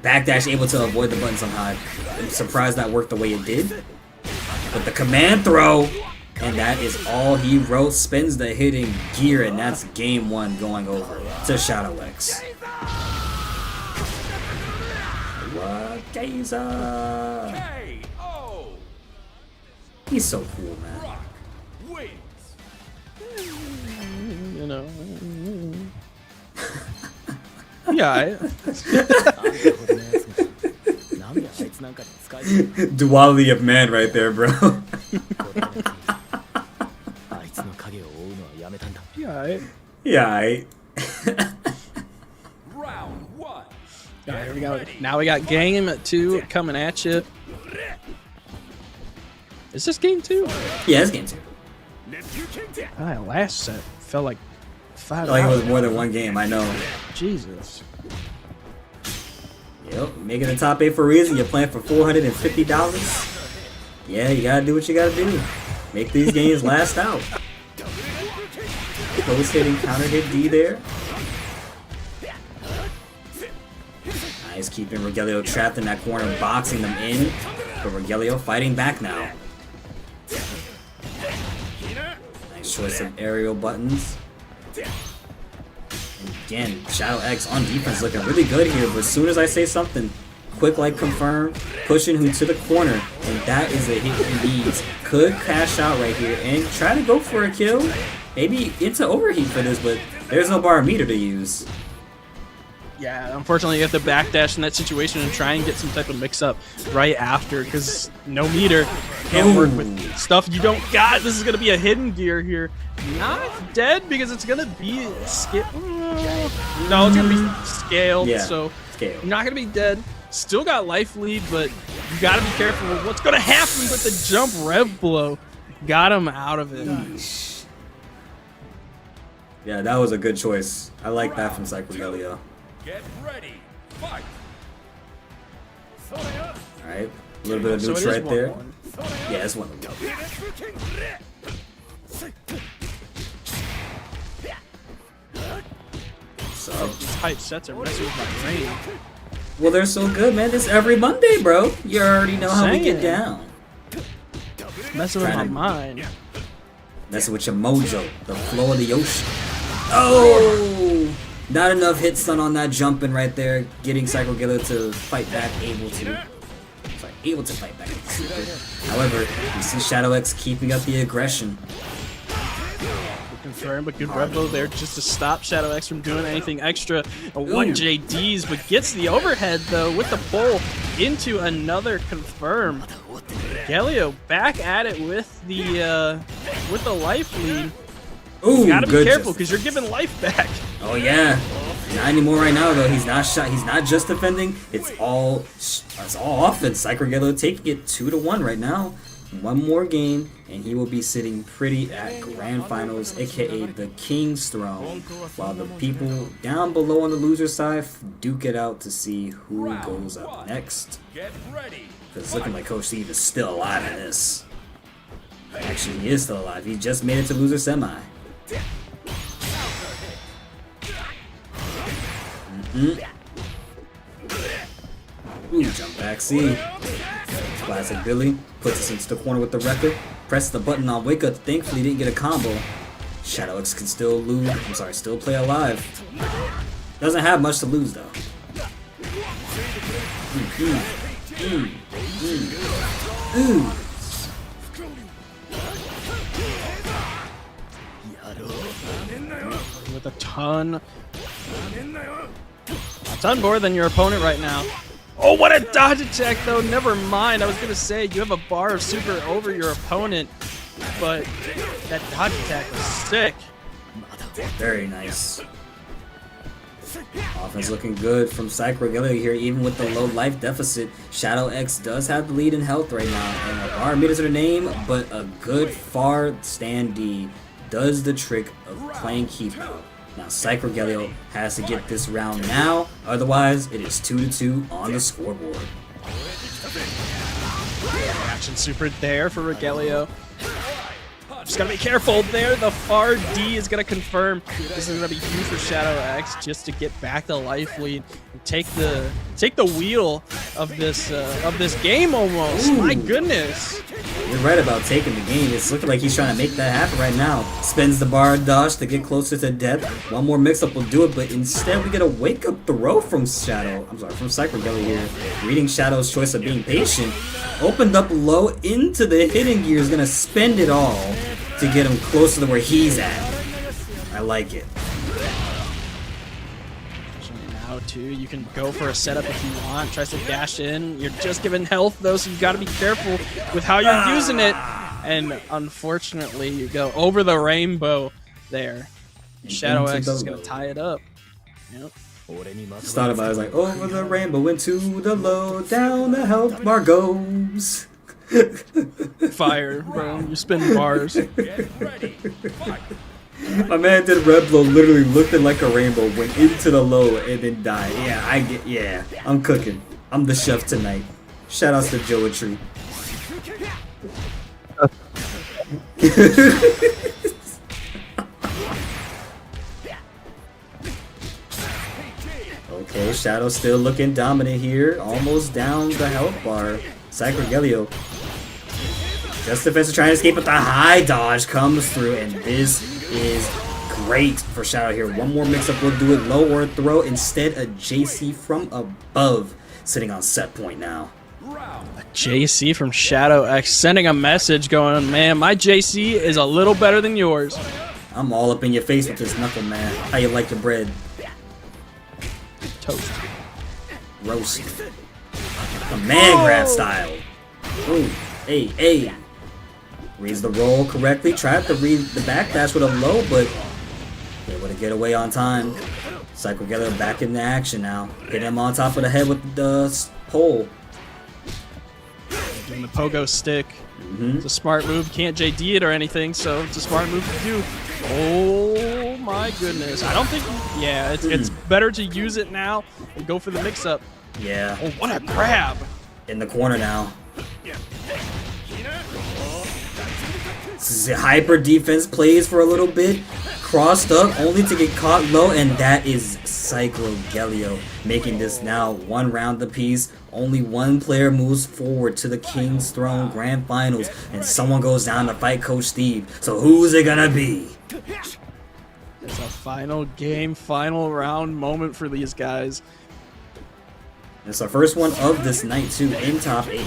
Backdash able to avoid the button somehow. I'm surprised that worked the way it did. But the command throw, and that is all he wrote. Spins the hitting gear, and that's game one going over to Shadow X. Gazer. He's so cool, man. You know. Yeah. Duality of man right there, bro. Yeah. Yeah, Alright, here we go. Now we got game 2 coming at you. Is this game 2? yeah, it's game 2. Last set felt like 5 Like it hours. was more than one game, I know. Jesus. Yep, making the top 8 for a reason. You're playing for $450. Yeah, you gotta do what you gotta do. Make these games last out. Close hitting, counter hit D there. Nice keeping Rogelio trapped in that corner, boxing them in. But Rogelio fighting back now. Nice choice of aerial buttons. And again, Shadow X on defense looking really good here, but as soon as I say something, quick like confirm, pushing him to the corner, and that is a hit he needs. Could cash out right here and try to go for a kill. Maybe into overheat for this, but there's no bar meter to use. Yeah, unfortunately you have to backdash in that situation and try and get some type of mix-up right after, because no meter can't work with stuff you don't got. This is going to be a hidden gear here. Not dead, because it's going to be no, it's going to be scaled, Yeah, so scaled. not going to be dead. Still got life lead, but you got to be careful with what's going to happen with the jump rev blow. Got him out of it. Yeah, that was a good choice. I like that from Rogelio. Get ready, fight. Alright, a little bit of So it neutral is right there. 1-1. Yeah, it's 1-1. So, Tight sets are messing with my brain. well, they're so good, man. This every Monday, bro. You already know how we get Saying. down. Messing with my Trying to- mind. Messing with your mojo, the flow of the ocean. Oh! Not enough hit stun on that jumping right there, getting Rogelio to fight back, able to fight back. However, you see Shadow X keeping up the aggression. Confirm, but good Rebel there just to stop Shadow X from doing anything extra. A 1 JDs, but gets the overhead though with the pull into another confirm. Rogelio back at it with the life lead. Ooh, You gotta be good careful just- because you're giving life back. Oh yeah, not anymore right now though. He's not shot. He's not just defending. It's all offense. Rogelio taking it 2-1 right now. One more game, and he will be sitting pretty at Grand Finals, aka the King's Throne, while the people down below on the loser side duke it out to see who goes up next. Get ready. Because it's looking like Coach Steve is still alive in this. Actually, he is still alive. He just made it to loser semi. Ooh, jump back C. Classic Billy. Puts us into the corner with the record. Press the button on wake up. Thankfully, didn't get a combo. Shadow X can still lose. I'm sorry, still play alive. Doesn't have much to lose, though. Ooh. With a ton more than your opponent right now. Oh, what a dodge attack though. Never mind. I was gonna say you have a bar of super over your opponent, but that dodge attack was sick. Very nice. Offense looking good from Rogelio here, even with the low life deficit. Shadow X does have the lead in health right now, and a bar meter to the name, but a good far stand D does the trick of playing keep out. Now Rogelio has to get this round now, otherwise it is 2-2 on the scoreboard. Action super there for Rogelio. Just gotta be careful there. The far D is gonna confirm. This is gonna be huge for Shadow X just to get back the life lead and take the wheel of this game almost. Ooh. My goodness. You're right about taking the game. It's looking like he's trying to make that happen right now. Spends the bar dodge to get closer to death. One more mix-up will do it, but instead we get a wake-up throw from Rogelio here. Reading Shadow's choice of being patient. Opened up low into the hidden gear. Is going to spend it all to get him closer to where he's at. I like it. Now too, you can go for a setup if you want. Tries to dash in. You're just giving health though, so you got to be careful with how you're using it. And unfortunately, you go over the rainbow there. Shadow Into X the is gonna low. tie it up. Yep. Just thought about it, I was like, over the rainbow into the low, down the health bar goes. Fire, bro. You spin bars. Get ready, fight. My man did red blow, literally looking like a rainbow, went into the low and then died. Yeah, I'm cooking. I'm the chef tonight. Shout outs to Joetry. Okay, Shadow still looking dominant here. Almost down the health bar. Sacrogelio. Just defensive trying to escape, but the high dodge comes through, and this is great for Shadow here. One more mix-up will do it. Low or throw. Instead, a JC from above sitting on set point now. JC from Shadow X sending a message going, man, my JC is a little better than yours. I'm all up in your face with this knuckle, man. How you like your bread? Toast. Roast. A man grab style. Ooh. Hey. Reads the roll correctly. Tried to read the backdash with a low, but able to get away on time. Cycle together back into action now. Hit him on top of the head with the pole. Doing the pogo stick. It's a smart move. Can't JD it or anything, so it's a smart move to do. Oh my goodness. I don't think, yeah, it's better to use it now and go for the mix-up. Yeah. Oh, what a grab. In the corner now. Hyper defense plays for a little bit. Crossed up only to get caught low, and that is Sacrogelio, making this now one round apiece. Only one player moves forward to the King's Throne Grand Finals, and someone goes down to fight Coach Steve. So who's it gonna be? It's a final game, final round moment for these guys. It's our first one of this night too, in top 8.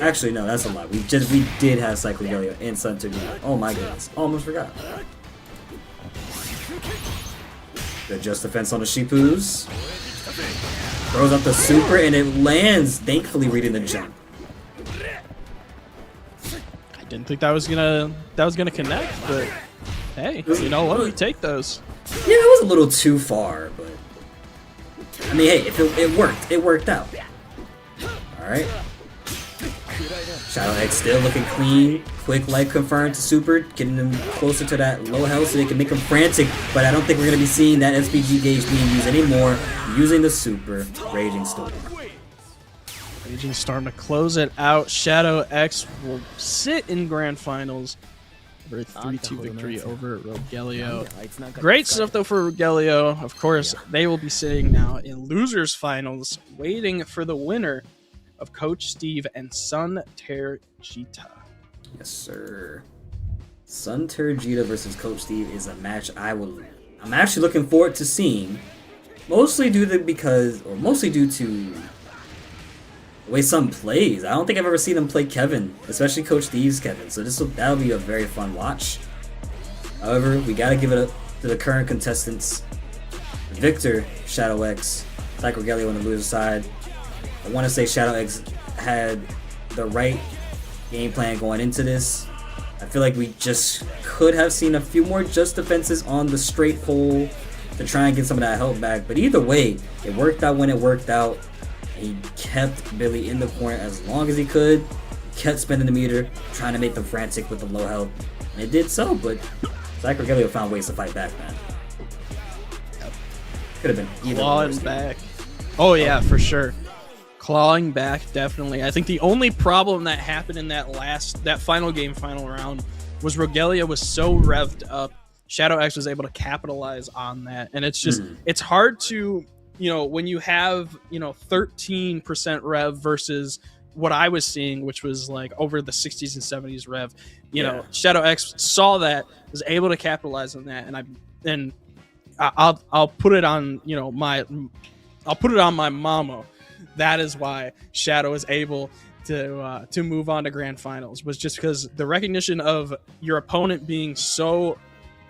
Actually, no, that's a lie. We did have Sacrogelio in Sun Tujin. Oh my goodness, almost forgot. Good just defense on the Shipus. Throws up the super and it lands, thankfully reading the jump. I didn't think that was gonna connect, but hey, you know what? We take those. Yeah, it was a little too far, but I mean, hey, if it worked, it worked out. All right. Shadow X still looking clean. Quick light confirmed to super, getting them closer to that low health so they can make them frantic. But I don't think we're going to be seeing that SPG gauge being used anymore. Using the super. Raging Storm. Raging Storm to close it out. Shadow X will sit in Grand Finals for a 3-2 victory over Rogelio. Great stuff though for Rogelio. Of course, they will be sitting now in Losers Finals, waiting for the winner of Coach Steve and Sun Terjita. Yes, sir. Sun Terjita versus Coach Steve is a match I'm actually looking forward to seeing. Mostly due to the way Sun plays. I don't think I've ever seen him play Kevin, especially Coach Steve's Kevin. So that'll be a very fun watch. However, we gotta give it up to the current contestants. Victor, Shadow X, Sacrogelio on the loser side. I want to say Shadow X had the right game plan going into this. I feel like we just could have seen a few more just defenses on the straight pole to try and get some of that help back. But either way, it worked out when it worked out. He kept Billy in the corner as long as he could. Kept spinning the meter, trying to make them frantic with the low health. And it did so, but Sacrogelio found ways to fight back, man. Could have been even worse. Back. Oh yeah, for sure. Clawing back, definitely. I think the only problem that happened in that final game, final round, was Rogelio was so revved up. Shadow X was able to capitalize on that, and it's just it's hard to, when you have 13% rev versus what I was seeing, which was like over the 60s and 70s rev. Shadow X saw that, was able to capitalize on that, and I'll put it on my mama. That is why Shadow is able to move on to Grand Finals, was just because the recognition of your opponent being so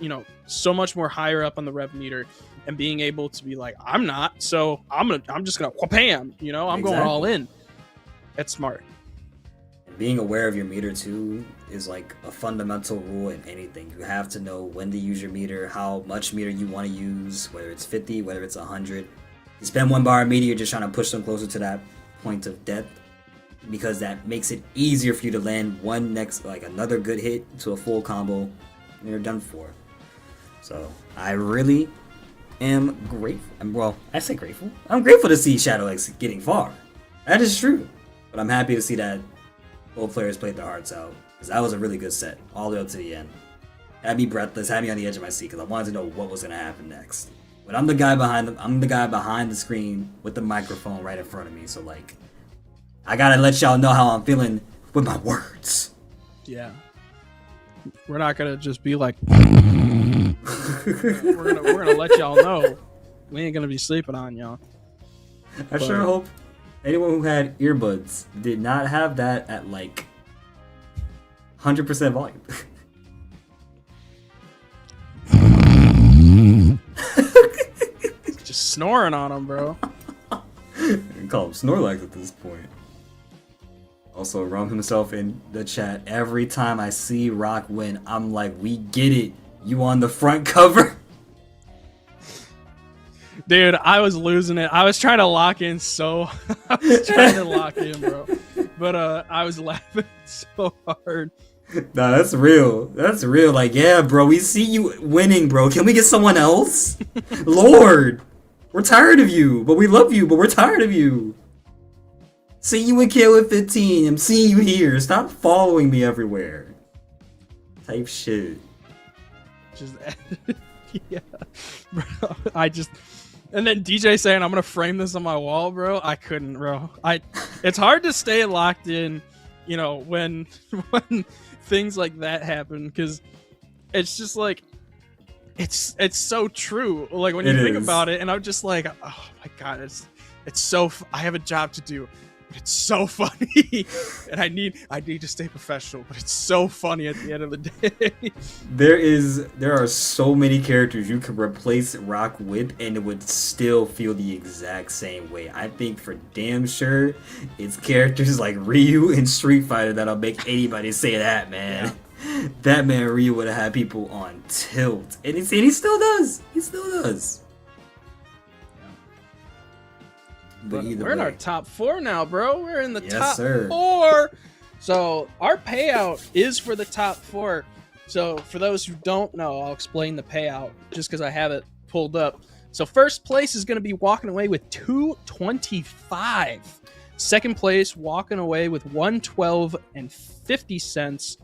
much more higher up on the rev meter and being able to be like, I'm not, so I'm just gonna wham, I'm going all in. That's smart. Being aware of your meter too is like a fundamental rule in anything. You have to know when to use your meter, how much meter you want to use, whether it's 50, whether it's 100. You spend 1 bar of meter, you're just trying to push them closer to that point of death, because that makes it easier for you to land another good hit to a full combo, and you're done for. So I really am grateful. I say grateful. I'm grateful to see Shadow X getting far. That is true. But I'm happy to see that both players played their hearts out, because that was a really good set all the way up to the end. had me breathless, had me on the edge of my seat because I wanted to know what was gonna happen next. But I'm the guy behind the screen with the microphone right in front of me. So like, I gotta let y'all know how I'm feeling with my words. Yeah. We're not gonna just be like. we're gonna let y'all know. We ain't gonna be sleeping on y'all. I sure hope anyone who had earbuds did not have that at like 100% volume. Just snoring on them, bro. You can call him Snorlax at this point. Also, Rum himself in the chat. Every time I see Rock win, I'm like, we get it. You on the front cover? Dude, I was losing it. I was trying to lock in so... I was trying to lock in, bro. But I was laughing so hard. Nah, that's real. That's real. Like, yeah, bro, we see you winning, bro. Can we get someone else? Lord, we're tired of you, but we love you, but we're tired of you. See you in KOF 15. I'm seeing you here. Stop following me everywhere. Type shit. Just... yeah. Bro, I just... And then DJ saying, I'm going to frame this on my wall, bro. I couldn't, bro. It's hard to stay locked in, you know, when things like that happen, because it's just like, it's so true. Like, when you think about it, and I'm just like, oh my God, it's so, I have a job to do. But it's so funny, and I need to stay professional. But it's so funny at the end of the day. There are so many characters you could replace Rock with, and it would still feel the exact same way. I think for damn sure, it's characters like Ryu in Street Fighter that'll make anybody say that, man. Yeah. That man Ryu would have had people on tilt, and he still does. He still does. But we're in our top 4 now, bro. We're in the top 4. So our payout is for the top 4. So for those who don't know, I'll explain the payout just because I have it pulled up. So first place is going to be walking away with $2.25. Second place walking away with $112.50.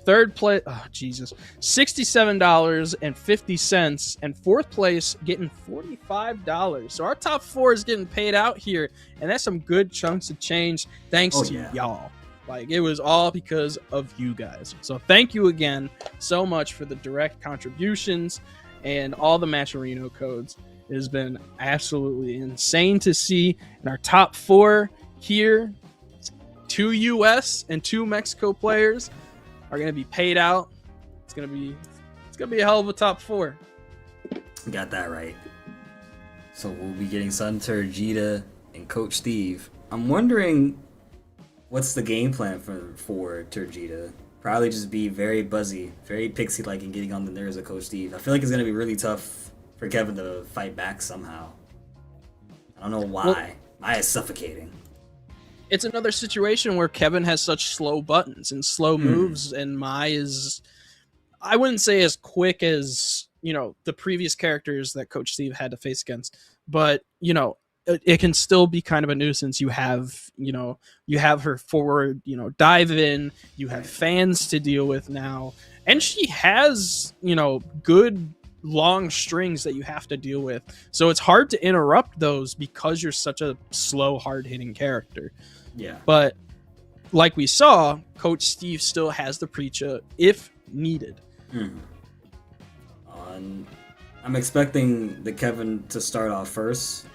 Third place, oh Jesus, $67.50, and fourth place getting $45. So our top 4 is getting paid out here, and that's some good chunks of change thanks to y'all. Like, it was all because of you guys. So thank you again so much for the direct contributions and all the Matcherino codes. It has been absolutely insane to see. In our top 4 here, 2 US and 2 Mexico players are going to be paid out. It's going to be a hell of a top 4. Got that right. So we'll be getting Sun Turgida and Coach Steve. I'm wondering what's the game plan for Turgida. Probably just be very buzzy, very pixie-like, and getting on the nerves of Coach Steve. I feel like it's going to be really tough for Kevin to fight back somehow. I don't know why. Well, Maya is suffocating. It's another situation where Kevin has such slow buttons and slow moves, and Mai is, I wouldn't say as quick as, you know, the previous characters that Coach Steve had to face against, but, you know, it can still be kind of a nuisance. You have her forward, you know, dive in, you have fans to deal with now, and she has, you know, good long strings that you have to deal with. So it's hard to interrupt those because you're such a slow, hard-hitting character. Yeah. But like we saw, Coach Steve still has the Preacher if needed. I'm expecting the Kevin to start off first,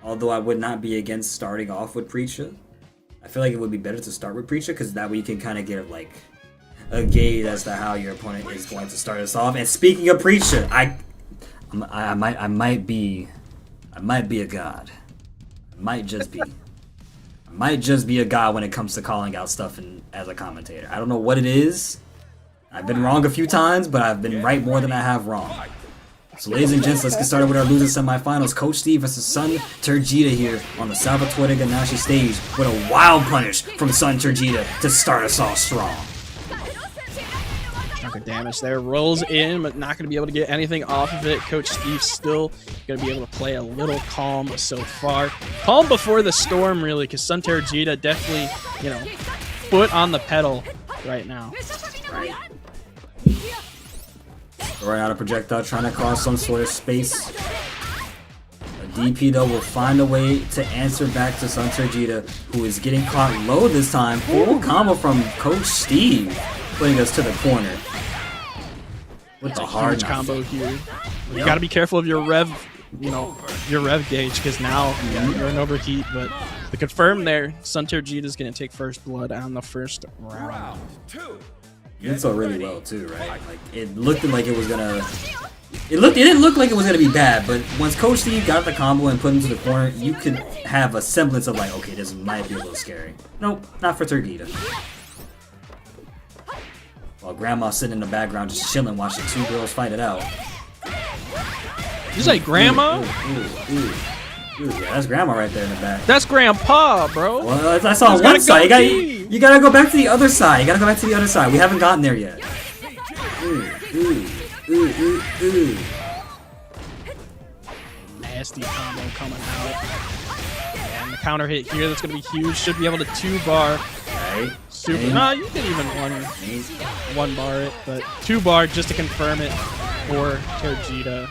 although I would not be against starting off with Preacher. I feel like it would be better to start with Preacher because that way you can kind of get like a gauge as to how your opponent is going to start us off. And speaking of Preacher, I might be a god. I might just be a god when it comes to calling out stuff as a commentator. I don't know what it is. I've been wrong a few times, but I've been right more than I have wrong. So ladies and gents, let's get started with our loser semifinals. Coach Steve versus Sun Turgida here on the Salvatore Ganache stage with a wild punish from Sun Turgida to start us off strong. Chunk of damage there, rolls in, but not going to be able to get anything off of it. Coach Steve still going to be able to play a little calm so far. Calm before the storm, really, because Sun Turgida definitely, you know, foot on the pedal right now. Right. Throwing out a projectile, trying to cause some sort of space. A DP though will find a way to answer back to Santerjita, who is getting caught low this time. Full combo from Coach Steve, putting us to the corner. With the hard combo here. You gotta be careful of your rev, your rev gauge, because now you're in overheat. But the confirm there, Santerjita is gonna take first blood on the first round. He did so really well too, right? Like it looked like it was gonna. It didn't look like it was gonna be bad, but once Coach Steve got the combo and put him to the corner, you could have a semblance of like, okay, this might be a little scary. Nope, not for Turgida. While Grandma's sitting in the background just chilling, watching two girls fight it out. You say Grandma? Ooh, yeah, that's Grandma right there in the back. That's Grandpa, bro. Well, I saw on one side. You gotta go back to the other side. We haven't gotten there yet. Ooh. Nasty combo coming out. And the counter hit here, that's going to be huge. Should be able to 2-bar. Right. Super. No, you can even 1-bar it, but 2-bar just to confirm it for Turgida.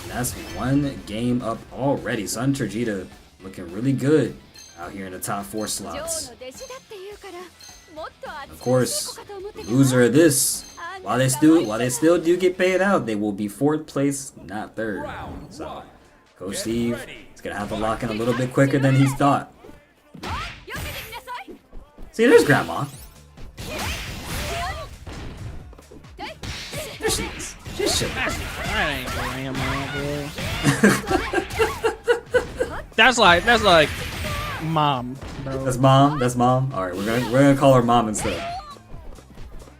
That's one game up already. Santerjita looking really good out here in the top 4 slots. Of course, loser of this, while they still do get paid out, they will be 4th place, not 3rd. So, Coach Steve is gonna have to lock in a little bit quicker than he thought. See, there's Grandma. There she is. She's chilling. That ain't Grandma, bro. That's like Mom, bro. That's Mom. All right, we're gonna call her Mom instead.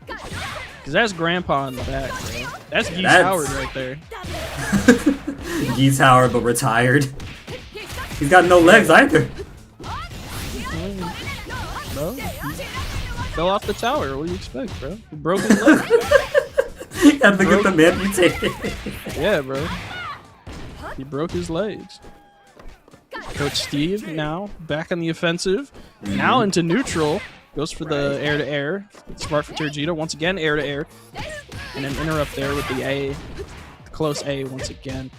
Cause that's Grandpa in the back, bro. That's Geese Howard right there. Geese Howard, but retired. He's got no legs either. Bro, he fell off the tower. What do you expect, bro? He broke his leg. Had to get them amputated. Yeah, bro. He broke his legs. Coach Steve now back on the offensive. Now into neutral. Goes for the air-to-air. Smart for Turgida. Once again, air-to-air. And an interrupt there with the A. The close A once again.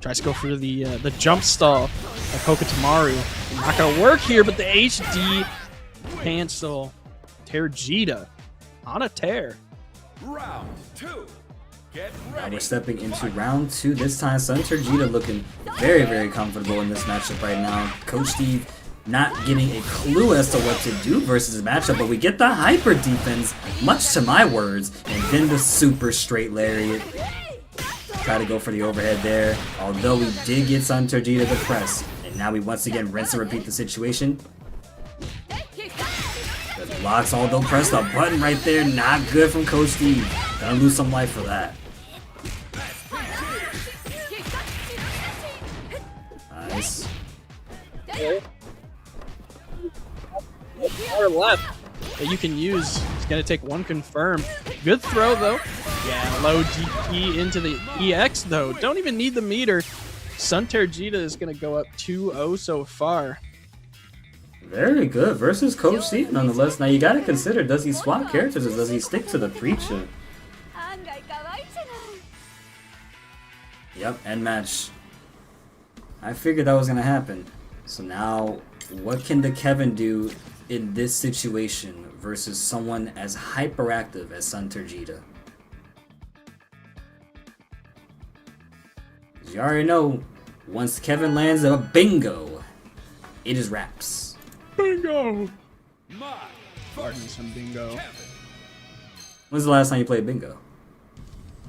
Tries to go for the jump stall of Kokotamaru. Not going to work here, but the HD cancel. Turgida on a tear. Round 2. Get Now ready. we're stepping into round 2. This time, Santerjita looking very, very comfortable in this matchup right now. Coach Steve not getting a clue as to what to do versus his matchup, but we get the hyper defense, much to my words, and then the super straight lariat. Try to go for the overhead there, although we did get Santerjita to press. And now we once again rinse and repeat the situation. The blocks, although press the button right there, not good from Coach Steve. Gonna lose some life for that. Nice. Or left that you can use. It's gonna take one confirm. Good throw though. Yeah, low GP into the EX though. Don't even need the meter. Santerjita is gonna go up 2-0 so far. Very good versus Coach Steve nonetheless. Now you gotta consider, does he swap characters or does he stick to the Preacher? Yep, end match. I figured that was gonna happen. So now, what can the Kevin do in this situation versus someone as hyperactive as Santerjita? You already know, once Kevin lands a bingo, it is wraps. Bingo! Pardon some bingo. When's the last time you played bingo?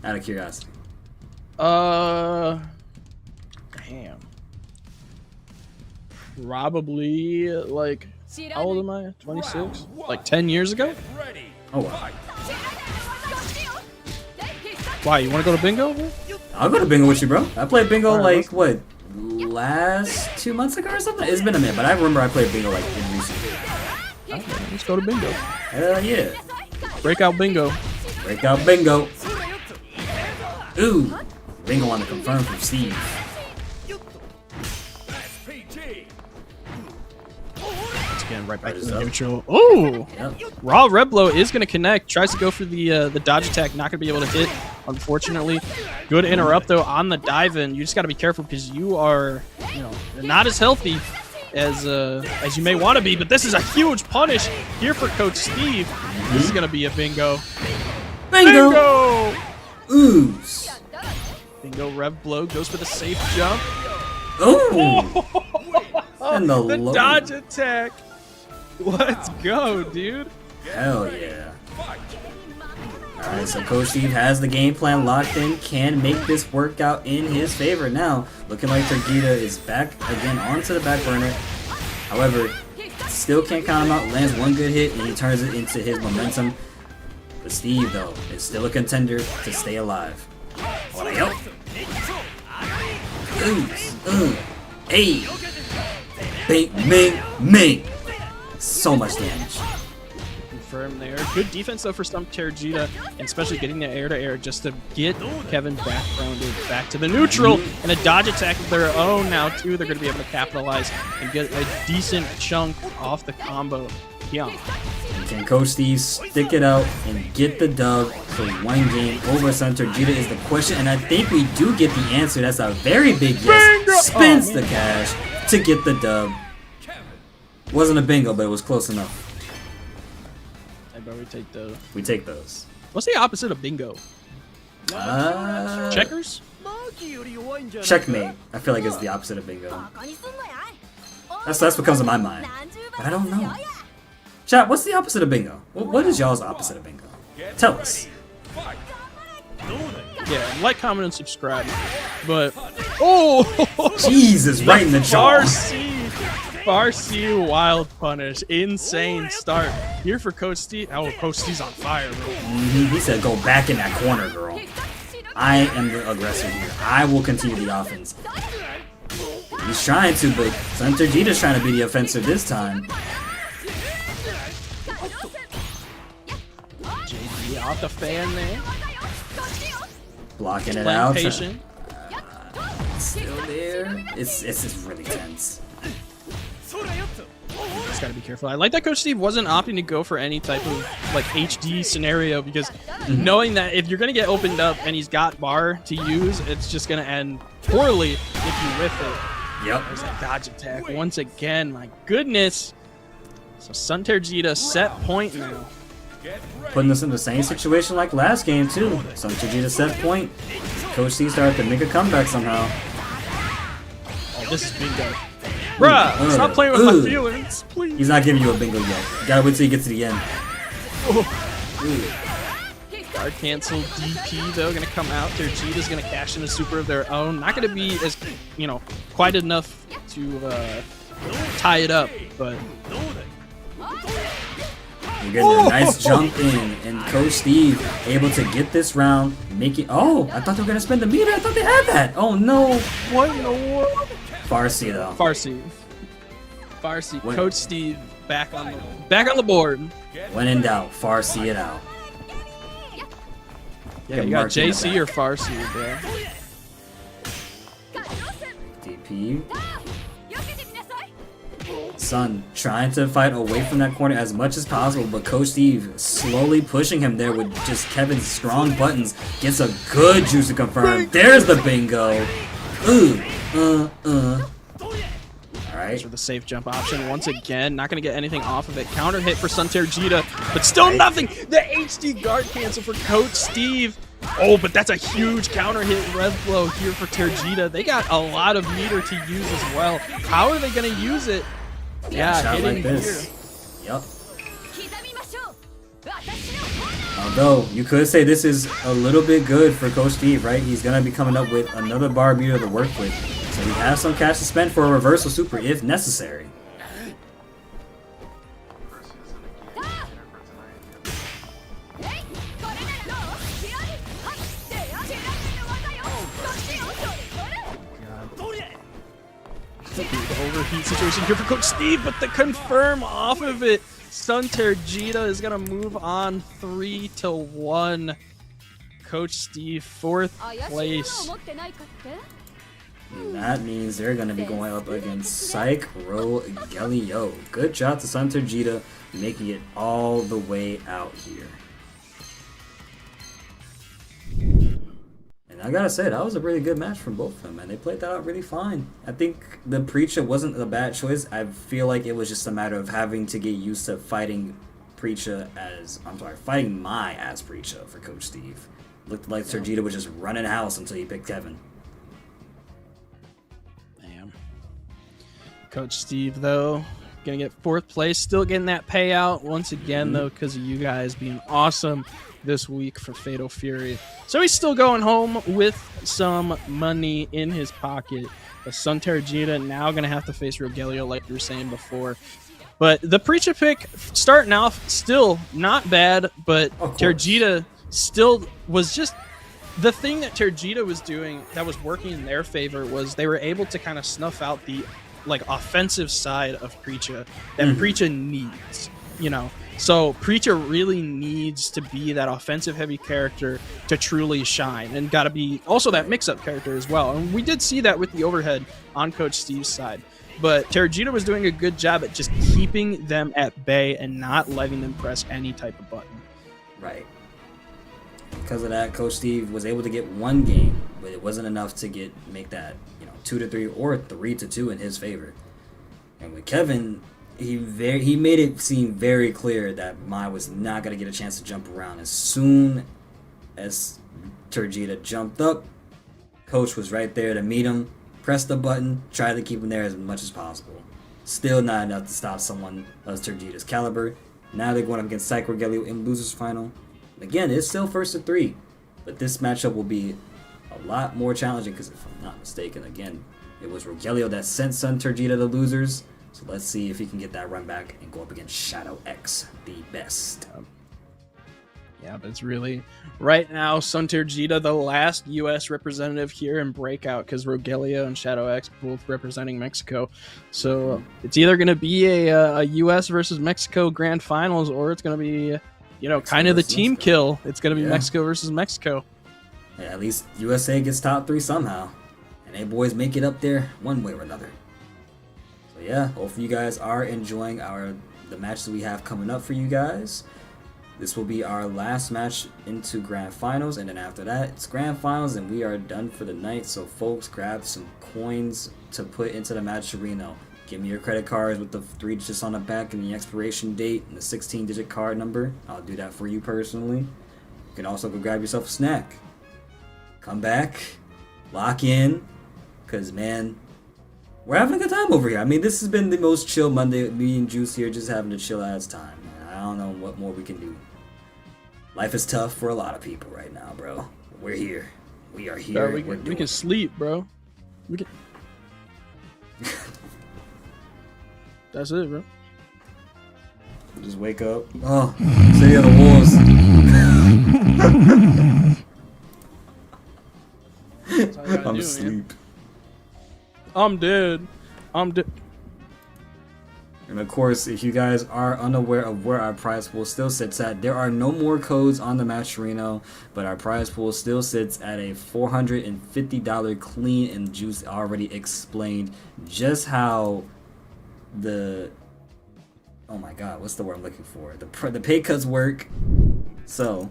Out of curiosity. Damn. Probably like, how old am I? 26? Like 10 years ago? Oh wow. Why, you want to go to bingo? I'll go to bingo with you, bro. I played bingo like, what, last 2 months ago or something? It's been a minute, but I remember I played bingo like in recent years. Okay, let's go to bingo. Hell yeah. Breakout bingo. Breakout bingo. Ooh. Bingo on the confirm from Steve. Once again, right back to Right the up. neutral. Oh, Yep. Raw Red Blow is going to connect. Tries to go for the dodge attack. Not going to be able to hit, unfortunately. Good interrupt, though, on the dive-in. You just got to be careful because you are, you're not as healthy as you may want to be. But this is a huge punish here for Coach Steve. This is going to be a bingo. Bingo! Ooze. Bingo Rev Blow goes for the safe jump. Ooh. And the low. Dodge attack. Let's go, dude. Hell yeah. Alright, so Coach Steve has the game plan locked in, can make this work out in his favor. Now, looking like Tergita is back again onto the back burner. However, still can't count him out. Lands one good hit and he turns it into his momentum. But Steve, though, is still a contender to stay alive. What a Hey! Bing! So much damage. Confirm there. Good defense though for Stump Tergita, and especially getting the air-to-air just to get Kevin back grounded back to the neutral, and a dodge attack of their own now too. They're going to be able to capitalize and get a decent chunk off the combo. Yeah. Can Coach Steve stick it out and get the dub for one game over Sun Tergita is the question, and I think we do get the answer. That's a very big yes. Spins the cash to get the dub. Wasn't a bingo, but it was close enough. I bet we take those. We take those. What's the opposite of bingo? Checkers? Checkmate. I feel like it's the opposite of bingo. That's what comes to my mind. But I don't know. Chat, what's the opposite of bingo? What is y'all's opposite of bingo? Tell us. Yeah, like, comment, and subscribe. But Jesus, right in the jaw. Farsi wild punish. Insane start here for Coach Steve. Oh, Coach Steve's on fire, bro. He said go back in that corner, girl. I am the aggressor here. I will continue the offense. He's trying to, but Sun Tergita's trying to be the offensive this time. JD off the fan there. Blocking it Playing out. patient. Still there. It's really tense. Just gotta be careful. I like that Coach Steve wasn't opting to go for any type of like HD scenario, because knowing that if you're gonna get opened up and he's got bar to use, it's just gonna end poorly if you whiff it. Yep. There's that dodge attack once again. My goodness. So Sun Tergita set point now. Putting us in the same situation like last game too. Sun Tergita set point. Coach Steve started to make a comeback somehow. Oh, this is bingo. Bruh, stop playing with my feelings, please. He's not giving you a bingo yet. You gotta wait till you get to the end. Guard cancel DP though, gonna come out. Tergita's gonna cash in a super of their own. Not gonna be as, quite enough to tie it up, but You're getting a nice jump in, and Coach Steve able to get this round, make it. Oh, I thought they were gonna spend the meter. I thought they had that. Oh no. what in the world? Farsi though. Farsi. Coach Steve back on the board. When in doubt, Farsi it out. Yeah, you got JC or Farsi, bro. DP. Sun trying to fight away from that corner as much as possible, but Coach Steve slowly pushing him there with just Kevin's strong buttons. Gets a good juice to confirm. There's the bingo. Alright. For the safe jump option once again. Not going to get anything off of it. Counter hit for Sun Tergita, but still nothing. The HD guard cancel for Coach Steve. Oh, but that's a huge counter hit Rev Blow here for Tergita. They got a lot of meter to use as well. How are they going to use it? Yeah, shot hitting like this. here. Yep. Although, you could say this is a little bit good for Coach Steve, right? He's going to be coming up with another bar meter to work with. So he has some cash to spend for a reversal super if necessary. Overheat situation here for Coach Steve, but the confirm off of it. Sun Tergita is going to move on 3-1. Coach Steve, 4th place. And that means they're going to be going up against Psych Rogelio. Good job to Sun Turgida, making it all the way out here. And I gotta say, that was a really good match from both of them, man. They played that out really fine. I think the Preacher wasn't a bad choice. I feel like it was just a matter of having to get used to fighting Preacher as, fighting Mai as Preacher for Coach Steve. Looked like Turgida was just running house until he picked Kevin. Damn. Coach Steve, though, gonna get 4th place. Still getting that payout once again, though, because of you guys being awesome this week for Fatal Fury. So he's still going home with some money in his pocket. But Sun Turgida now going to have to face Rogelio like you were saying before. But the Preacher pick starting off still not bad, but Turgida still was just... The thing that Turgida was doing that was working in their favor was they were able to kind of snuff out the offensive side of Preacher that Preacher needs, you know. So Preacher really needs to be that offensive heavy character to truly shine, and got to be also that mix-up character as well. And we did see that with the overhead on Coach Steve's side. But Turgida was doing a good job at just keeping them at bay and not letting them press any type of button. Right. Because of that, Coach Steve was able to get 1 game, but it wasn't enough to make that 2-3 or 3-2 in his favor. And with Kevin, he made it seem very clear that Mai was not going to get a chance to jump around. As soon as Turgida jumped up, Coach was right there to meet him, pressed the button, tried to keep him there as much as possible. Still not enough to stop someone of Turgida's caliber. Now they're going up against Psych Rogelio in losers final. Again, it's still 1st to 3, but this matchup will be a lot more challenging because if I'm not mistaken, again, it was Rogelio that sent Sun Turgida to losers. So let's see if he can get that run back and go up against Shadow X, the best. Yeah, but it's really, right now, Sun Turgida, the last U.S. representative here in Breakout, because Rogelio and Shadow X both representing Mexico. So it's either going to be a U.S. versus Mexico grand finals, or it's going to be, kind of the team kill. It's going to be Mexico versus Mexico. Yeah, at least USA gets top 3 somehow. And they boys make it up there one way or another. So yeah, hopefully you guys are enjoying the matches we have coming up for you guys. This will be our last match into grand finals, and then after that it's grand finals and we are done for the night. So folks, grab some coins to put into the match arena. Give me your credit cards with the 3 digits on the back and the expiration date and the 16-digit card number. I'll do that for you personally. You can also go grab yourself a snack. Come back, lock in, because man, we're having a good time over here. I mean, this has been the most chill Monday. Me and Juice here just having a chill ass time, man. I don't know what more we can do. Life is tough for a lot of people right now, bro. We're here. We are here. Bro, we can sleep, bro. We can. That's it, bro. Just wake up. Oh, City of the Wolves. I'm asleep. I'm dead. And of course, if you guys are unaware of where our prize pool still sits at, there are no more codes on the Matcherino, but our prize pool still sits at a $450 clean, and Juice already explained just how the... Oh my god, what's the word I'm looking for? The pay cuts work. So,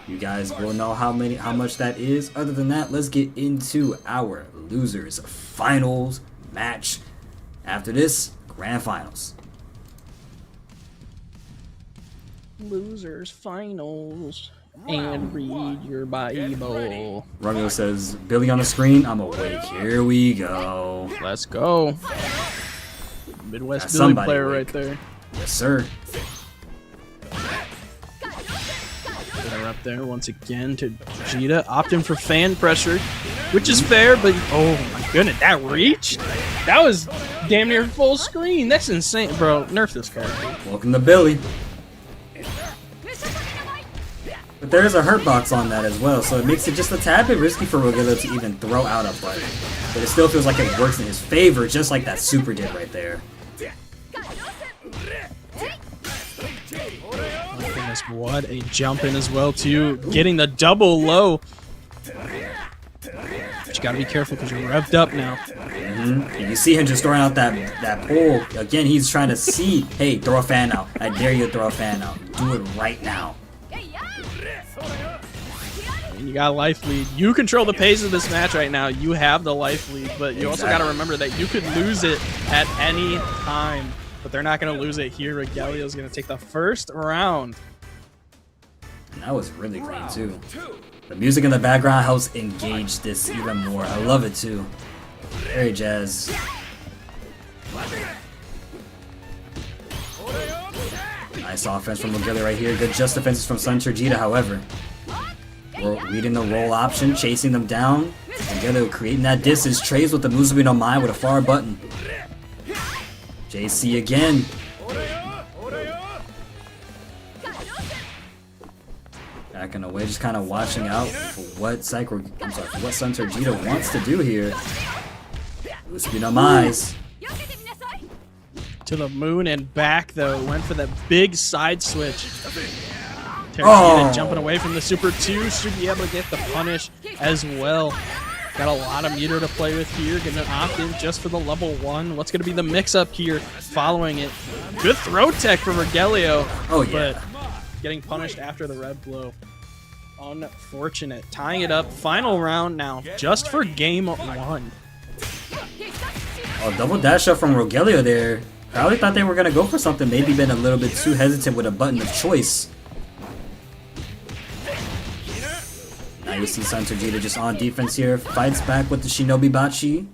you guys will know how much that is. Other than that, let's get into our losers finals match. After this, grand finals. Losers finals. And read your Bible. Romeo says, Billy on the screen, I'm awake. Here we go. Let's go. Midwest Billy player right there. Yes, sir. They're up there once again to Vegeta, opting for fan pressure, which is fair, but oh my goodness, that reach? That was damn near full screen. That's insane, bro. Nerf this character. Welcome to Billy. But there is a hurt box on that as well, so it makes it just a tad bit risky for Rogelio to even throw out a button. But it still feels like it works in his favor, just like that super did right there. Goodness, what a jump in as well too, getting the double low. Just gotta be careful because you're revved up now. And you see him just throwing out that pole. Again, he's trying to see, hey, throw a fan out. I dare you to throw a fan out. Do it right now. And you got a life lead. You control the pace of this match right now. You have the life lead, but you also got to remember that you could lose it at any time. But they're not going to lose it here. Rogelio's going to take the first round. And that was really clean, too. The music in the background helps engage this even more. I love it, too. Very jazz. Nice offense from Rogelio right here. Good just defenses from Sun Turgida, however. Reading the roll option, chasing them down. Rogelio creating that distance. Trays with the Musubi no Mai with a far button. JC again. Backing away, just kind of watching out for what Sun Turgida wants to do here. Musubi no Mai's. To the moon and back, though. Went for that big side switch. Turgida jumping away from the Super 2. Should be able to get the punish as well. Got a lot of meter to play with here. Getting an opt-in just for the level 1. What's going to be the mix-up here following it? Good throw tech for Rogelio. Oh, yeah. But getting punished after the red blow. Unfortunate. Tying it up. Final round now just for game 1. Oh, double dash up from Rogelio there. Probably thought they were going to go for something. Maybe been a little bit too hesitant with a button of choice. Now you see Sun Turgida just on defense here. Fights back with the Shinobi Bachi.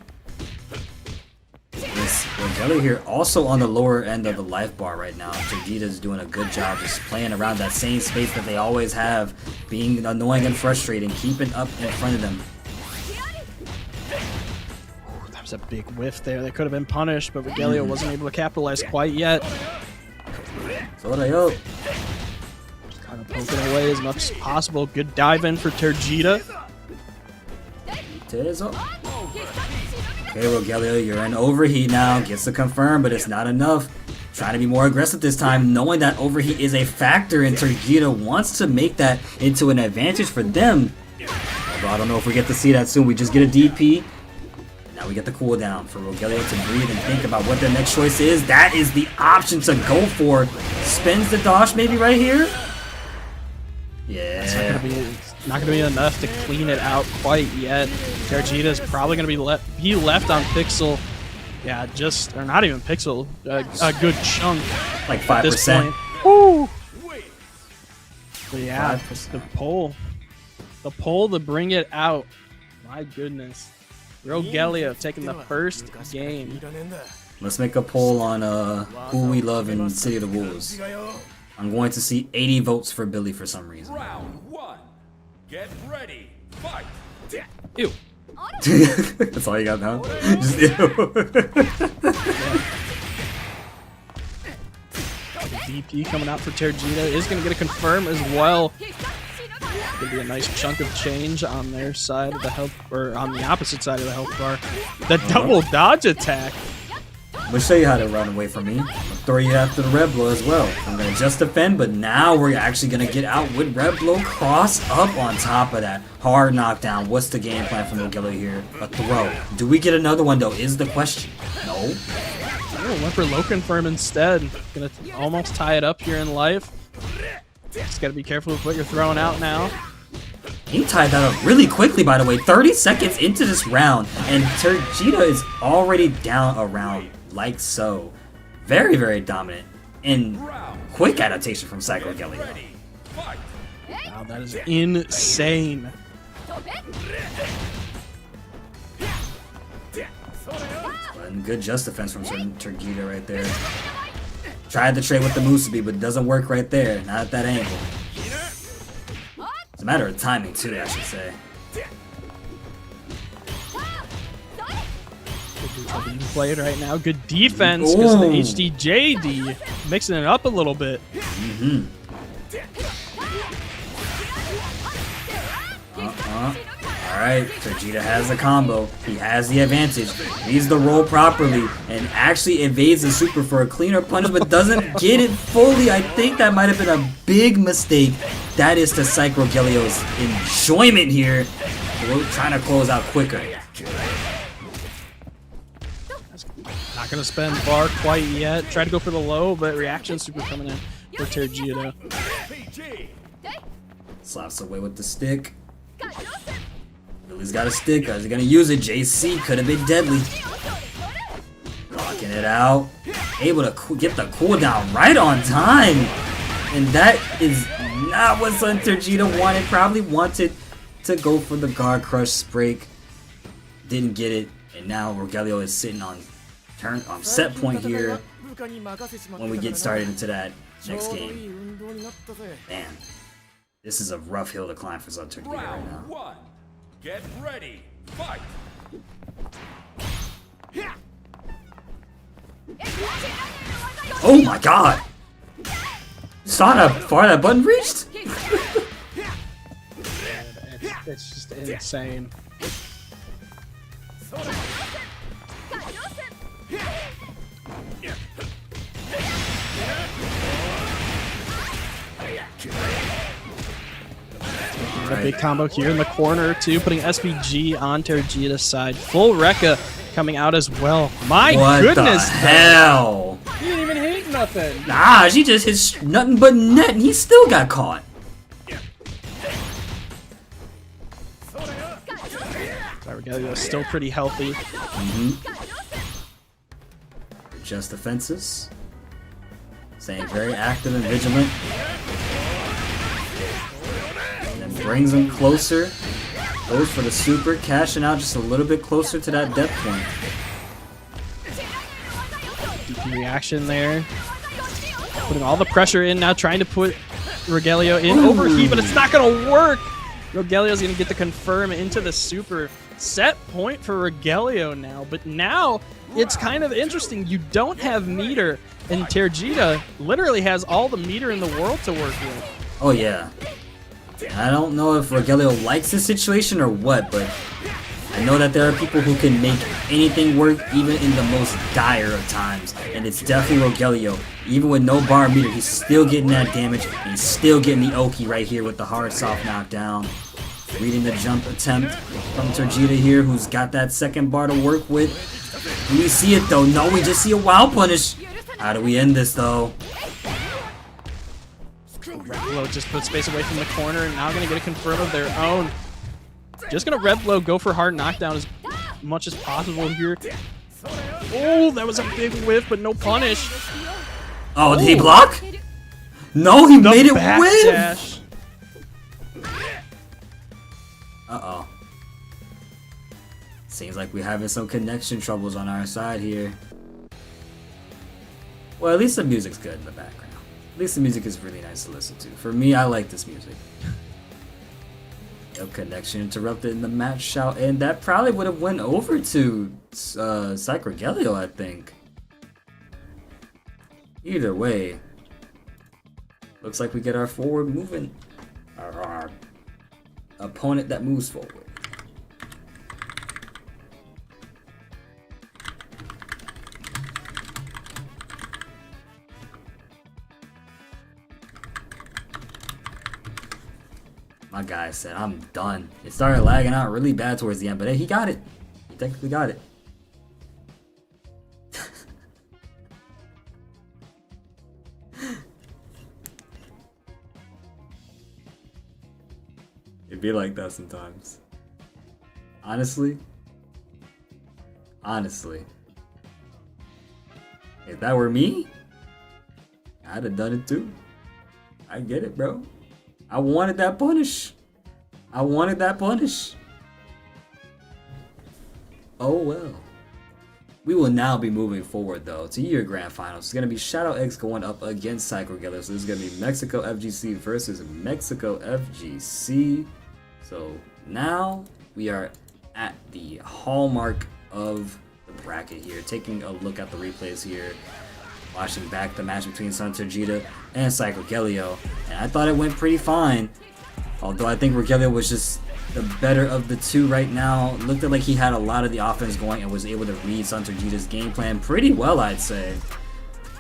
This Rogelio here also on the lower end of the life bar right now. Turgida's doing a good job just playing around that same space that they always have. Being annoying and frustrating. Keeping up in front of them. That was a big whiff there. That could have been punished, but Rogelio wasn't able to capitalize quite yet. Sorayo. Kind of poking away as much as possible. Good dive in for Turgida. Okay, Rogelio, you're in overheat now. Gets to confirm, but it's not enough. Trying to be more aggressive this time, knowing that overheat is a factor, and Turgida wants to make that into an advantage for them. Although I don't know if we get to see that soon. We just get a DP. Now we get the cooldown for Rogelio to breathe and think about what their next choice is. That is the option to go for. Spins the dash maybe right here. Yeah. It's not gonna be enough to clean it out quite yet. Turgida's probably gonna be left on Pixel. Yeah, or not even Pixel. A good chunk. Like 5%. At this point. Woo! But yeah, the pull to bring it out. My goodness. Rogelio taking the first game. Let's make a poll on who we love in City of the Wolves. I'm going to see 80 votes for Billy for some reason. Round 1. Get ready. Fight. Ew. That's all you got now? Just ew. DP coming out for Turgida is going to get a confirm as well. Going to be a nice chunk of change on their side of the health, or on the opposite side of the health bar. The double dodge attack. I'm going to show you how to run away from me. I'll throw you after the red blow as well. I'm going to just defend, but now we're actually going to get out with red blow cross up on top of that. Hard knockdown. What's the game plan from Rogelio here? A throw. Do we get another one though is the question. No. Oh, went for low confirm instead. Going to almost tie it up here in life. Just got to be careful with what you're throwing out now. He tied that up really quickly, by the way. 30 seconds into this round, and Turgida is already down a round like so. Very, very dominant. And quick adaptation from Psycho Rogelio. Wow, that is insane. And good just defense from Turgida right there. Tried the trade with the Musubi, but it doesn't work right there. Not at that angle. It's a matter of timing, too, I should say. Being played right now. Good defense because of the HDJD mixing it up a little bit. Alright, Turgida has the combo. He has the advantage. Reads the roll properly and actually evades the super for a cleaner punish, but doesn't get it fully. I think that might have been a big mistake. That is to Psych Rogelio's enjoyment here. trying to close out quicker. Not gonna spend bar quite yet. Try to go for the low, but reaction super coming in for Tergita. Slaps away with the stick. Billy's got a stick. How's he gonna use it? JC could have been deadly. Blocking it out. Able to get the cooldown right on time. And that is not what Sun Tergita wanted. Probably wanted to go for the guard crush break. Didn't get it. And now Rogelio is sitting on set point here when we get started into that next game. Man, this is a rough hill to climb for Sun Tergita right now. Round 1. Get ready. Fight. Oh my god! Saw how far that button reached? It's just insane. A big combo here in the corner too, putting SVG on Tergita's side. Full Rekka coming out as well. My goodness! What the hell? He didn't even hit nothing. Nah, she just hit nothing but net and he still got caught. Regelio's still pretty healthy. Just defenses. Staying very active and vigilant. And then brings him closer. Goes for the super, cashing out just a little bit closer to that death point. Deep reaction there. Putting all the pressure in now, trying to put Rogelio in overheat, but it's not going to work. Rogelio's going to get the confirm into the super. Set point for Rogelio now, but now it's kind of interesting. You don't have meter, and Tergita literally has all the meter in the world to work with. Oh yeah. I don't know if Rogelio likes this situation or what, but I know that there are people who can make anything work even in the most dire of times, and it's definitely Rogelio. Even with no bar meter, he's still getting that damage, and he's still getting the Oki right here with the hard soft knockdown. Reading the jump attempt from Tergita here, who's got that second bar to work with. Do we see it though? No, we just see a wild punish. How do we end this though? Red just put space away from the corner and now going to get a confirm of their own. Just going to Red Blow go for hard knockdown as much as possible here. Oh, that was a big whiff, but no punish. Oh, did he block? No, he made it whiff. Dash. Uh-oh. Seems like we're having some connection troubles on our side here. Well, at least the music's good in the background. At least the music is really nice to listen to. For me, I like this music. Yep, connection interrupted in the match shout, and that probably would have went over to Rogelio, I think. Either way, looks like we get our forward movement. Our opponent that moves forward. My guy said, I'm done. It started lagging out really bad towards the end, but hey, he got it. He technically got it. It'd be like that sometimes. Honestly, if that were me, I'd have done it too. I get it, bro. I wanted that punish. I wanted that punish. Oh well. We will now be moving forward though to your grand finals. It's gonna be Shadow X going up against Rogelio. So this is gonna be Mexico FGC versus Mexico FGC. So now we are at the hallmark of the bracket here. Taking a look at the replays here. Watching back the match between Sun Tergita and Rogelio, and I thought it went pretty fine. Although I think Rogelio was just the better of the two right now. It looked like he had a lot of the offense going and was able to read Sun Tergita's game plan pretty well, I'd say.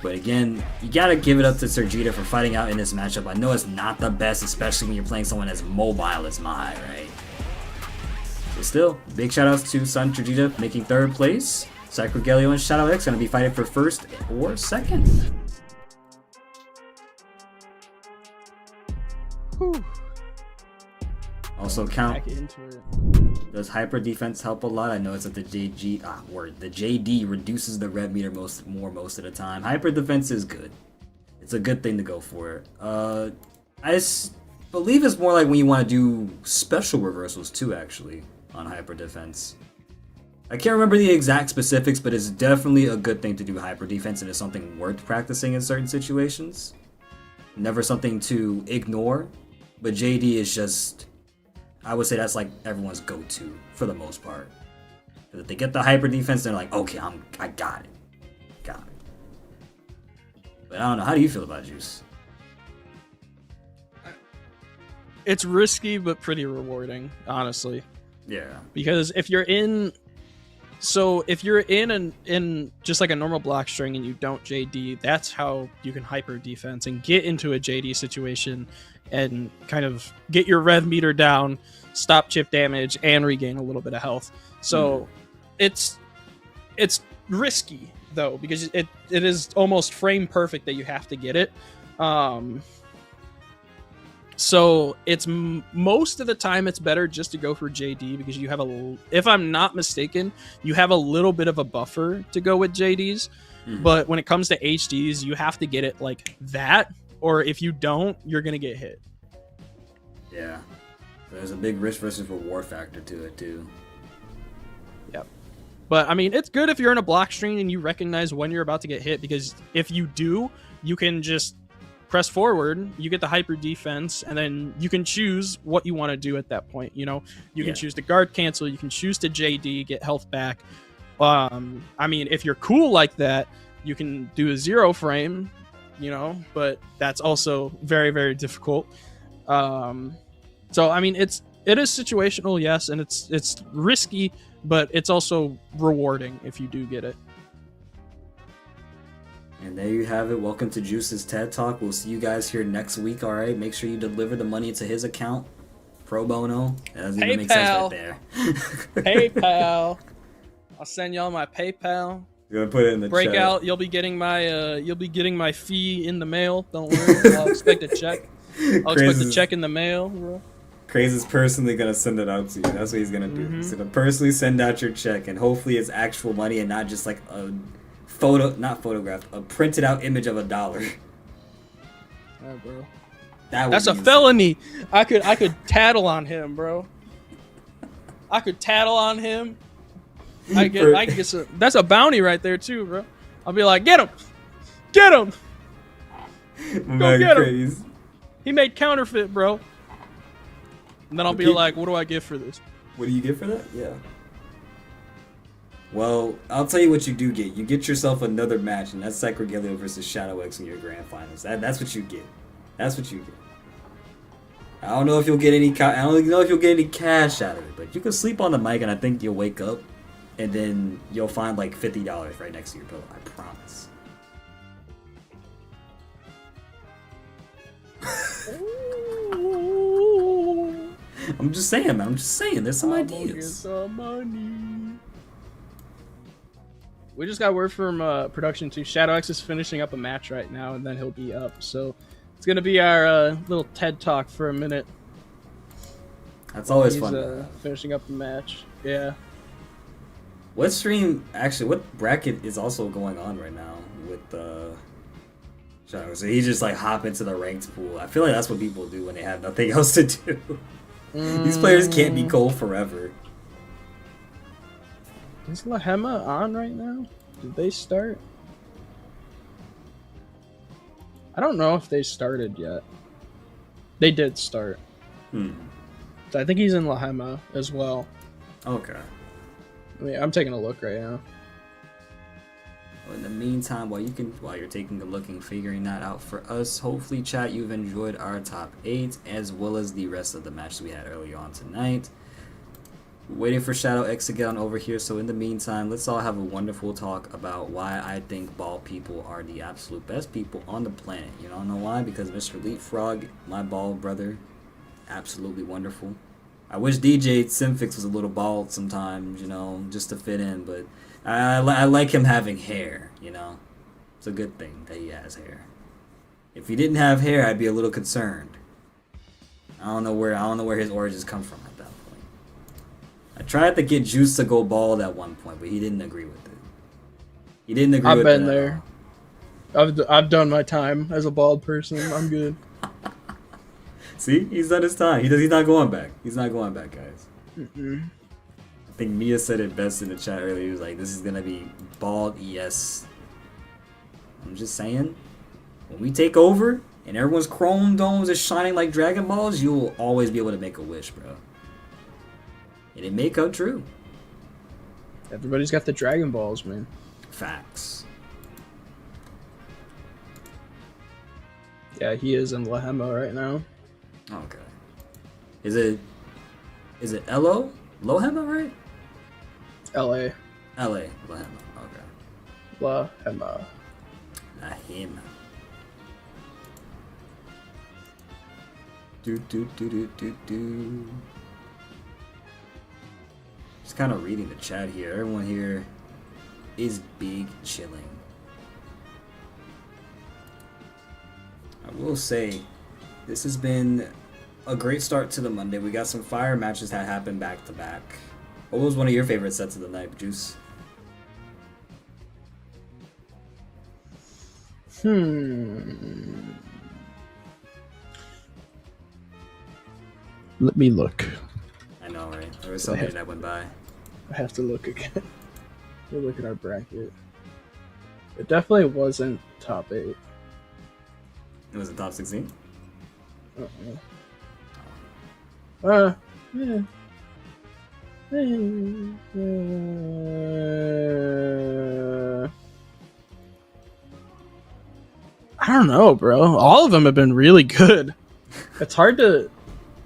But again, you gotta give it up to Tergita for fighting out in this matchup. I know it's not the best, especially when you're playing someone as mobile as Mai, right? But still, big shout outs to Sun Trajita making 3rd place. Sacrigelio and Shadow X gonna be fighting for 1st or 2nd. Whew. Also count. Back into it. Does hyper defense help a lot? I know it's that the the JD reduces the rev meter most of the time. Hyper defense is good. It's a good thing to go for. Believe it's more like when you want to do special reversals too, actually, on hyper defense. I can't remember the exact specifics, but it's definitely a good thing to do hyper defense, and it's something worth practicing in certain situations. Never something to ignore, but JD is just, I would say that's like everyone's go-to for the most part. If they get the hyper defense, they're like, okay, I got it. But I don't know, how do you feel about Juice? It's risky, but pretty rewarding, honestly. Yeah. Because if you're in just like a normal block string and you don't JD, that's how you can hyper defense and get into a JD situation and kind of get your rev meter down, stop chip damage, and regain a little bit of health. So it's risky though, because it is almost frame perfect that you have to get it. So it's most of the time it's better just to go for JD because you have if I'm not mistaken, you have a little bit of a buffer to go with JDs. But when it comes to HDs, you have to get it like that, or if you don't, you're gonna get hit. Yeah. There's a big risk versus reward factor to it too. Yep. But I mean, it's good if you're in a block string and you recognize when you're about to get hit, because if you do, you can just press forward, you get the hyper defense, and then you can choose what you want to do at that point. You know, you can choose to guard cancel, you can choose to JD, get health back. I mean, if you're cool like that, you can do a 0 frame, you know, but that's also very, very difficult. So I mean, it is situational, yes, and it's risky, but it's also rewarding if you do get it. And there you have it. Welcome to Juice's TED Talk. We'll see you guys here next week, alright? Make sure you deliver the money to his account. Pro bono. That doesn't even make sense right there. PayPal. I'll send y'all my PayPal. You're gonna put it in the Breakout. chat. You'll be getting my fee in the mail. Don't worry. I'll expect a check. I'll expect a check in the mail, bro. Crazy's personally gonna send it out to you. That's what he's gonna do. He's gonna personally send out your check, and hopefully it's actual money and not just like a a printed out image of $1. Yeah, bro. That's a felony. I could tattle on him, bro. I could tattle on him. I get some. That's a bounty right there too, bro. I'll be like, get him. Go get him. He made counterfeit, bro. And then I'll be like, what do I get for this? What do you get for that? Yeah. Well, I'll tell you what you do get. You get yourself another match, and that's Sacrigelio versus Shadow X in your grand finals. That's what you get. That's what you get. I don't know if you'll get any. I don't know if you'll get any cash out of it, but you can sleep on the mic, and I think you'll wake up, and then you'll find like $50 right next to your pillow. I promise. I'm just saying, man. I'm just saying. There's some ideas. Get some money. We just got word from production too. Shadow X is finishing up a match right now, and then he'll be up. So it's gonna be our little TED Talk for a minute. That's always fun. Finishing up the match. Yeah. What stream? Actually, what bracket is also going on right now with Shadow? So he just like hop into the ranked pool. I feel like that's what people do when they have nothing else to do. These players can't be cold forever. Is Lahema on right now? Did they start? I don't know if they started yet. They did start. So I think he's in Lahema as well. Okay. I mean, I'm taking a look right now. Well, in the meantime, while you're taking a look and figuring that out for us, hopefully, chat, you've enjoyed our top 8 as well as the rest of the matches we had earlier on tonight. Waiting for Shadow X to get on over here, so in the meantime, let's all have a wonderful talk about why I think ball people are the absolute best people on the planet. You don't know why? Because Mr. Leapfrog, my ball brother, absolutely wonderful. I wish DJ Simfix was a little bald sometimes, just to fit in. But I like him having hair, It's a good thing that he has hair. If he didn't have hair, I'd be a little concerned. I don't know where his origins come from at that point. I tried to get Juice to go bald at one point, but he didn't agree with it. He didn't agree I've with it. been there. I've done my time as a bald person. I'm good. See, he's done his time. He's not going back. He's not going back, guys. I think Mia said it best in the chat earlier. He was like, "This is gonna be bald ES." I'm just saying, when we take over and everyone's chrome domes is shining like Dragon Balls, you'll always be able to make a wish, bro. And it may come true. Everybody's got the Dragon Balls, man. Facts. Yeah, he is in Lahema right now. Okay. Is it LO? Lohema, right? LA. LA. Lohema. Okay. Lahema. Lahema. Do. Just kind of reading the chat here. Everyone here is big chilling. I will say, this has been a great start to the Monday. We got some fire matches that happened back to back. What was one of your favorite sets of the night, Juice? Let me look. I know, right? There was so many that went by. I have to look again. We'll look at our bracket. It definitely wasn't top 8. It was a top 16? Yeah. I don't know, bro. All of them have been really good. It's hard to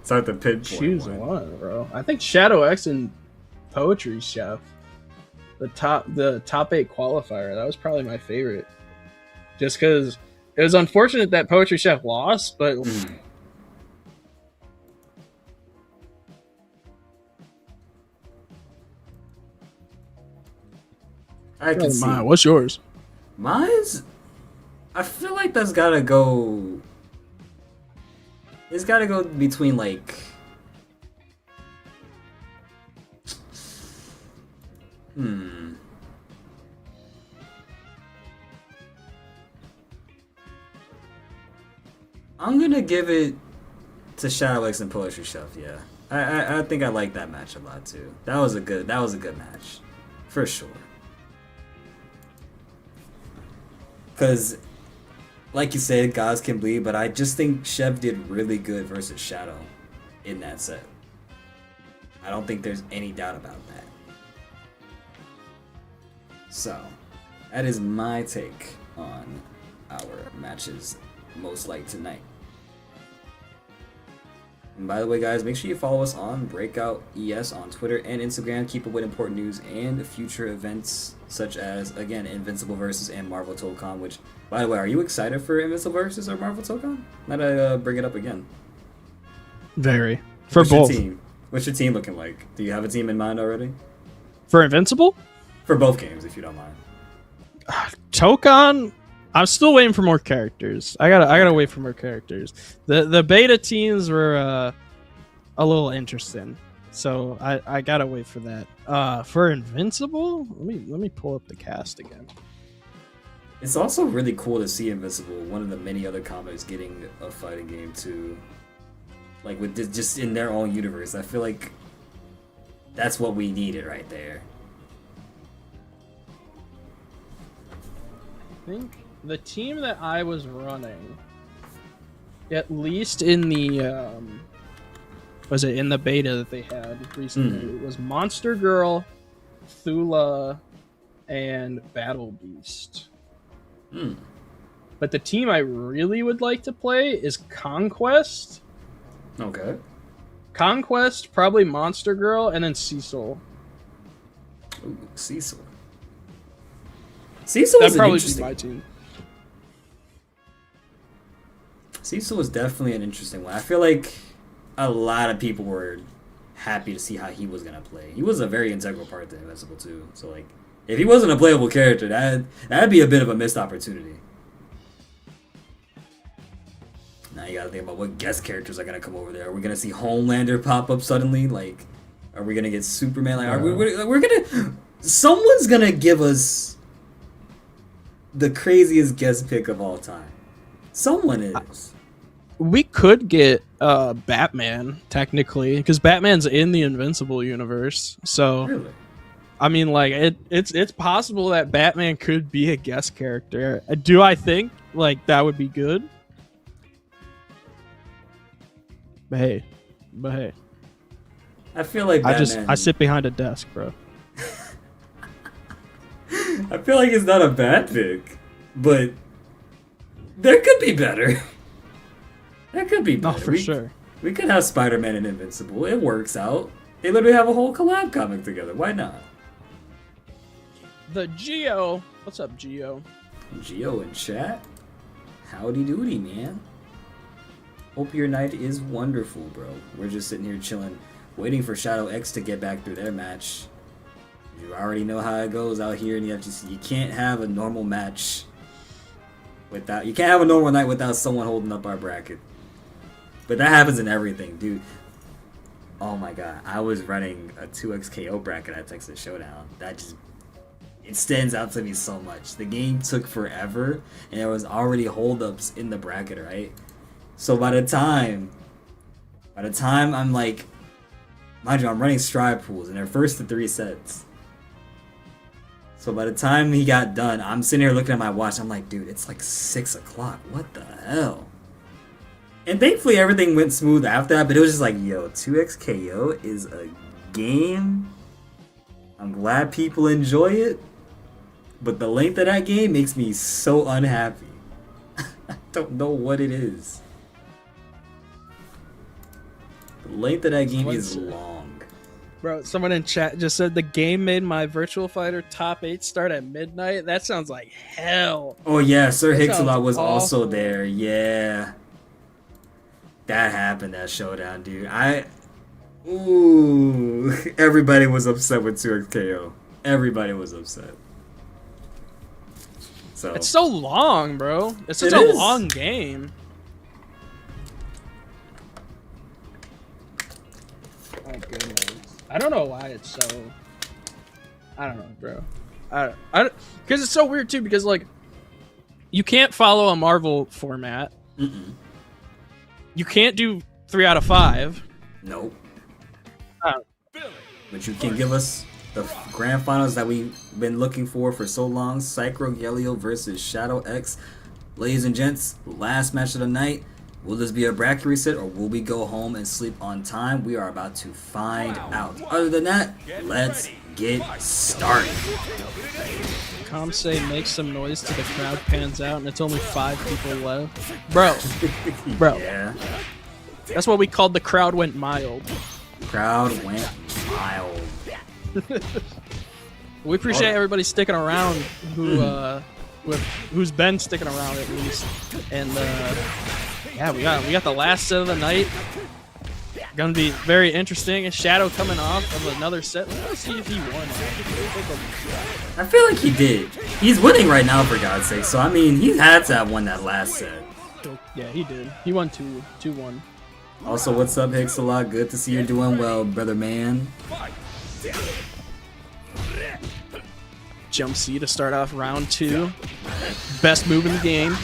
pinpoint choose one, bro. I think Shadow X and Poetry Chef, the top 8 qualifier, that was probably my favorite. Just because it was unfortunate that Poetry Chef lost, but I can see. What's yours? Mine's, I feel like that's gotta go. It's gotta go between like. I'm gonna give it to Shadow X and Poetry Chef. Yeah, I think I like that match a lot too. That was a good match, for sure. Because, like you said, gods can bleed, but I just think Chev did really good versus Shadow in that set. I don't think there's any doubt about that. So, that is my take on our matches most liked tonight. And by the way, guys, make sure you follow us on Breakout ES on Twitter and Instagram. Keep up with important news and future events such as, again, Invincible Versus and Marvel Tokon, which, by the way, are you excited for Invincible Versus or Marvel Tokon? Let I bring it up again. Very. For What's both. Your team? What's your team looking like? Do you have a team in mind already? For Invincible? For both games, if you don't mind. Tokon, I'm still waiting for more characters. I gotta wait for more characters. The beta teams were a little interesting, so I gotta wait for that. For Invincible, let me pull up the cast again. It's also really cool to see Invincible, one of the many other comics, getting a fighting game too. Like with just in their own universe. I feel like that's what we needed right there. I think the team that I was running, at least in the was it in the beta that they had recently, it was Monster Girl, Thula, and Battle Beast. But the team I really would like to play is Conquest. Okay. Conquest, probably Monster Girl, and then Cecil. Ooh, Cecil. Cecil That'd was probably an be my team. Cecil was definitely an interesting one. I feel like a lot of people were happy to see how he was gonna play. He was a very integral part to Invincible too. So like, if he wasn't a playable character, that'd be a bit of a missed opportunity. Now you gotta think about what guest characters are gonna come over there. Are we gonna see Homelander pop up suddenly? Like, are we gonna get Superman? Like, we're gonna. Someone's gonna give us the craziest guest pick of all time. Someone is. We could get Batman technically, because Batman's in the Invincible universe. So, Really? I mean, like it's possible that Batman could be a guest character. Do I think like that would be good? But hey, I feel like Batman, I sit behind a desk, bro. I feel like it's not a bad pick, but there could be better. There could be No, better. for sure. We could have Spider-Man and Invincible. It works out. They literally have a whole collab comic together. Why not? The Geo, what's up, Geo? Geo in chat. Howdy doody, man. Hope your night is wonderful, bro. We're just sitting here chilling, waiting for Shadow X to get back through their match. You already know how it goes out here, and you can't have a normal match without. You can't have a normal night without someone holding up our bracket. But that happens in everything, dude. Oh my god, I was running a 2xKO bracket at Texas Showdown. It stands out to me so much. The game took forever, and there was already holdups in the bracket, right? So by the time I'm like, mind you, I'm running stride pools, and they're first to 3 sets. So by the time he got done, I'm sitting here looking at my watch. I'm like, dude, it's like 6 o'clock. What the hell? And thankfully everything went smooth after that, but it was just like, yo, 2xKO is a game. I'm glad people enjoy it, but the length of that game makes me so unhappy. I don't know what it is. The length of that game is long. Bro, someone in chat just said the game made my Virtual Fighter top 8 start at midnight. That sounds like hell. Oh yeah, Sir That Hixalot sounds was also awful. there. Yeah. That happened, that showdown, dude. Ooh. Everybody was upset with 2xKO. Everybody was upset. So It's so long, bro. It's such It a is. long game. Oh goodness. I don't know why it's so. I don't know, bro. Because it's so weird too. Because like, you can't follow a Marvel format. You can't do 3 out of 5. Nope. Uh, But you can give us the grand finals that we've been looking for so long. Psycho Gelio versus Shadow X. Ladies and gents, last match of the night. Will this be a bracket reset or will we go home and sleep on time? We are about to find out. Other than that, let's get started. Kamse makes some noise till the crowd pans out and it's only 5 people left. Bro. Yeah. That's what we called the crowd went mild. Crowd went wild. We appreciate everybody sticking around who's been sticking around at least. And yeah, we got the last set of the night. Gonna be very interesting. A Shadow coming off of another set. Let's see if he won. I feel like he did. He's winning right now, for God's sake. So I mean, he had to have won that last set. Yeah, he did. He won 2-1. Also, what's up, Hixalot? Good to see you're doing well, brother man. Jump C to start off round 2. Best move in the game.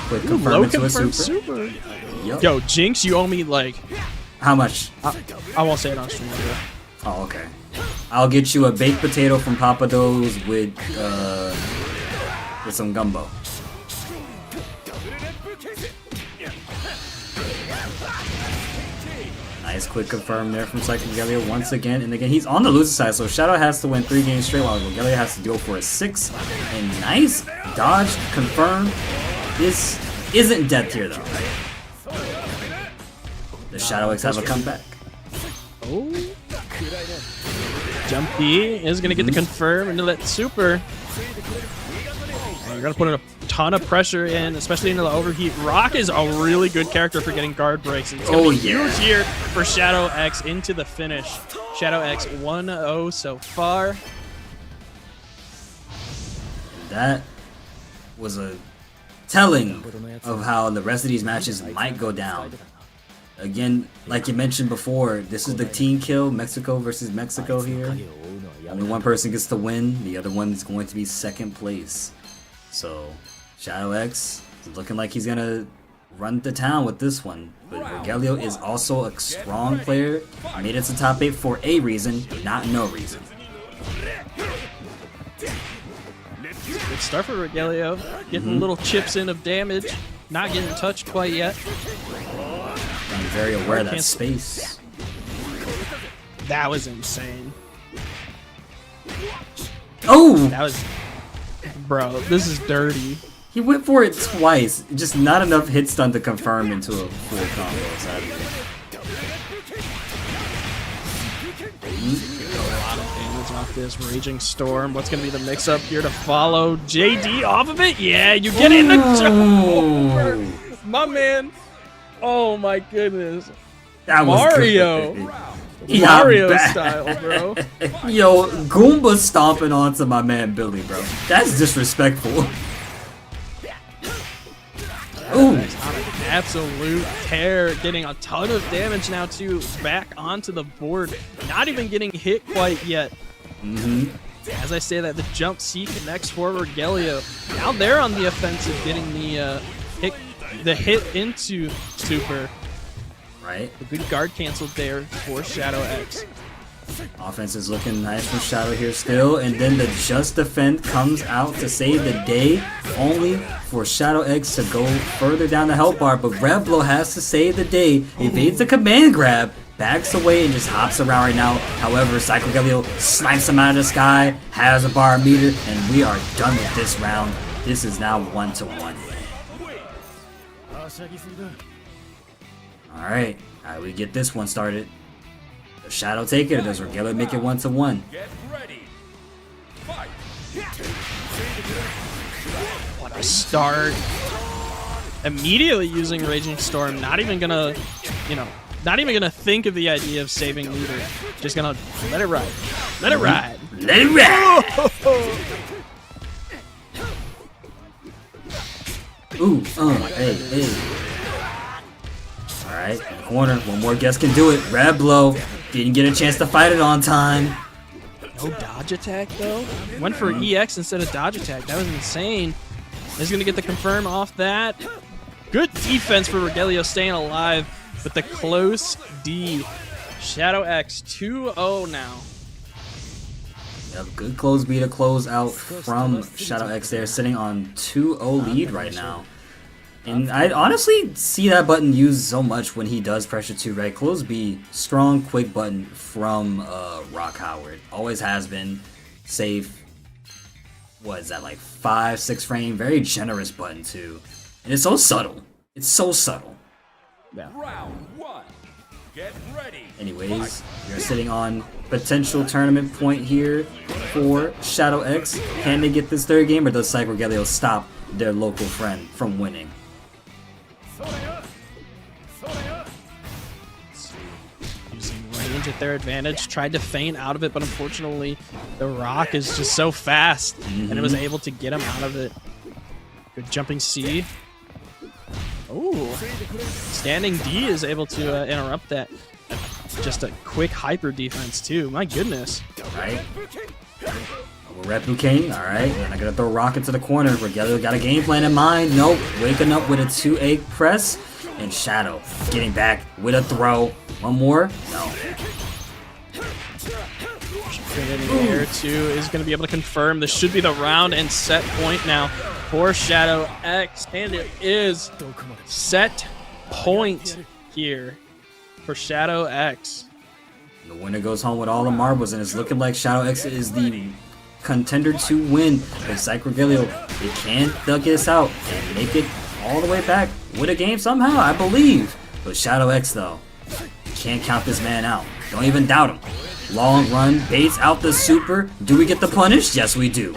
Quick Ooh, confirm low it to a confirmed super. super. Yup. Yo, Jinx, you owe me like How much? I won't say it on stream. Bro. Oh, okay. I'll get you a baked potato from Papa Do's with some gumbo. Nice quick confirm there from Psycho Gelio once again. And again, he's on the loser side, so Shadow has to win 3 games straight while Gelio has to go for a 6. And nice dodge confirm. This isn't death tier though. The Shadow X have a comeback. Oh. Jumpy is gonna get the confirm into that super. And you're gonna put in a ton of pressure in, especially into the overheat. Rock is a really good character for getting guard breaks. And it's going to be huge here for Shadow X into the finish. Shadow X 1-0 so far. That was a telling of how the rest of these matches might go down. Again, like you mentioned before, this is the team kill, Mexico versus Mexico here. Only one person gets to win, the other one is going to be second place. So, Shadow X is looking like he's gonna run to town with this one. But Rogelio is also a strong player, made it to top 8 for a reason, not no reason. Good start for Rogelio, getting little chips in of damage, not getting touched quite yet. I'm very aware of that space. That was insane. Oh! That was... Bro, this is dirty. He went for it twice, just not enough hit stun to confirm into a full combo, sadly. A lot of damage off this Raging Storm. What's going to be the mix-up here to follow? JD off of it? Yeah, you get in the jump. My man. Oh my goodness. That was Mario. Good. Mario style, bro. Yo, Goomba stomping onto my man Billy, bro. That's disrespectful. Ooh. Absolute tear, getting a ton of damage now too. Back onto the board, not even getting hit quite yet. As I say that, the jump C connects for Rogelio. Now they're on the offensive, getting the hit into Super. Right. A good guard canceled there for Shadow X. Offense is looking nice from Shadow here still, and then the Just Defend comes out to save the day, only for Shadow X to go further down the health bar, but Reblo has to save the day, evades the command grab, backs away and just hops around right now. However, Rogelio snipes him out of the sky, has a bar meter, and we are done with this round. This is now 1-1. Alright, we get this one started. Does Shadow take it, or does Rogelio make it 1-1? What a start. Immediately using Raging Storm, not even gonna, not even gonna think of the idea of saving leader. Just gonna let it ride. Let it ride. Let it ride! Ooh, hey. Alright, in the corner, one more guest can do it. Reblo didn't get a chance to fight it on time. No dodge attack though. Went for EX instead of dodge attack. That was insane. He's gonna get the confirm off that. Good defense for Rogelio staying alive with the close D. Shadow X 2-0 now. Yep, good close B to close out from Shadow X there, sitting on 2-0 lead right now. And I honestly see that button used so much when he does pressure 2, right? Close B, strong, quick button from Rock Howard. Always has been. Safe. What is that, like 5-6 frame? Very generous button too. And it's so subtle. It's so subtle. Yeah. Round 1. Get ready. Anyways, we're sitting on potential tournament point here for Shadow X. Can they get this third game, or does Rogelio stop their local friend from winning? Using range at their advantage, tried to feint out of it, but unfortunately the Rock is just so fast and it was able to get him out of it. Good jumping C. Ooh, standing D is able to interrupt that. Just a quick hyper defense too. My goodness. Right. Repu King, alright. They're not gonna throw Rock into the corner. Rogelio got a game plan in mind. Nope. Waking up with a 2-8 press. And Shadow getting back with a throw. One more? No. In the air too is going to be able to confirm this should be the round and set point now for Shadow X, and it is set point here for Shadow X. The winner goes home with all the marbles, and it's looking like Shadow X is the contender to win. But Rogelio, they can duck this out and make it all the way back with a game somehow, I believe. But Shadow X though, can't count this man out. Don't even doubt him. Long run, baits out the super. Do we get the punish? Yes, we do.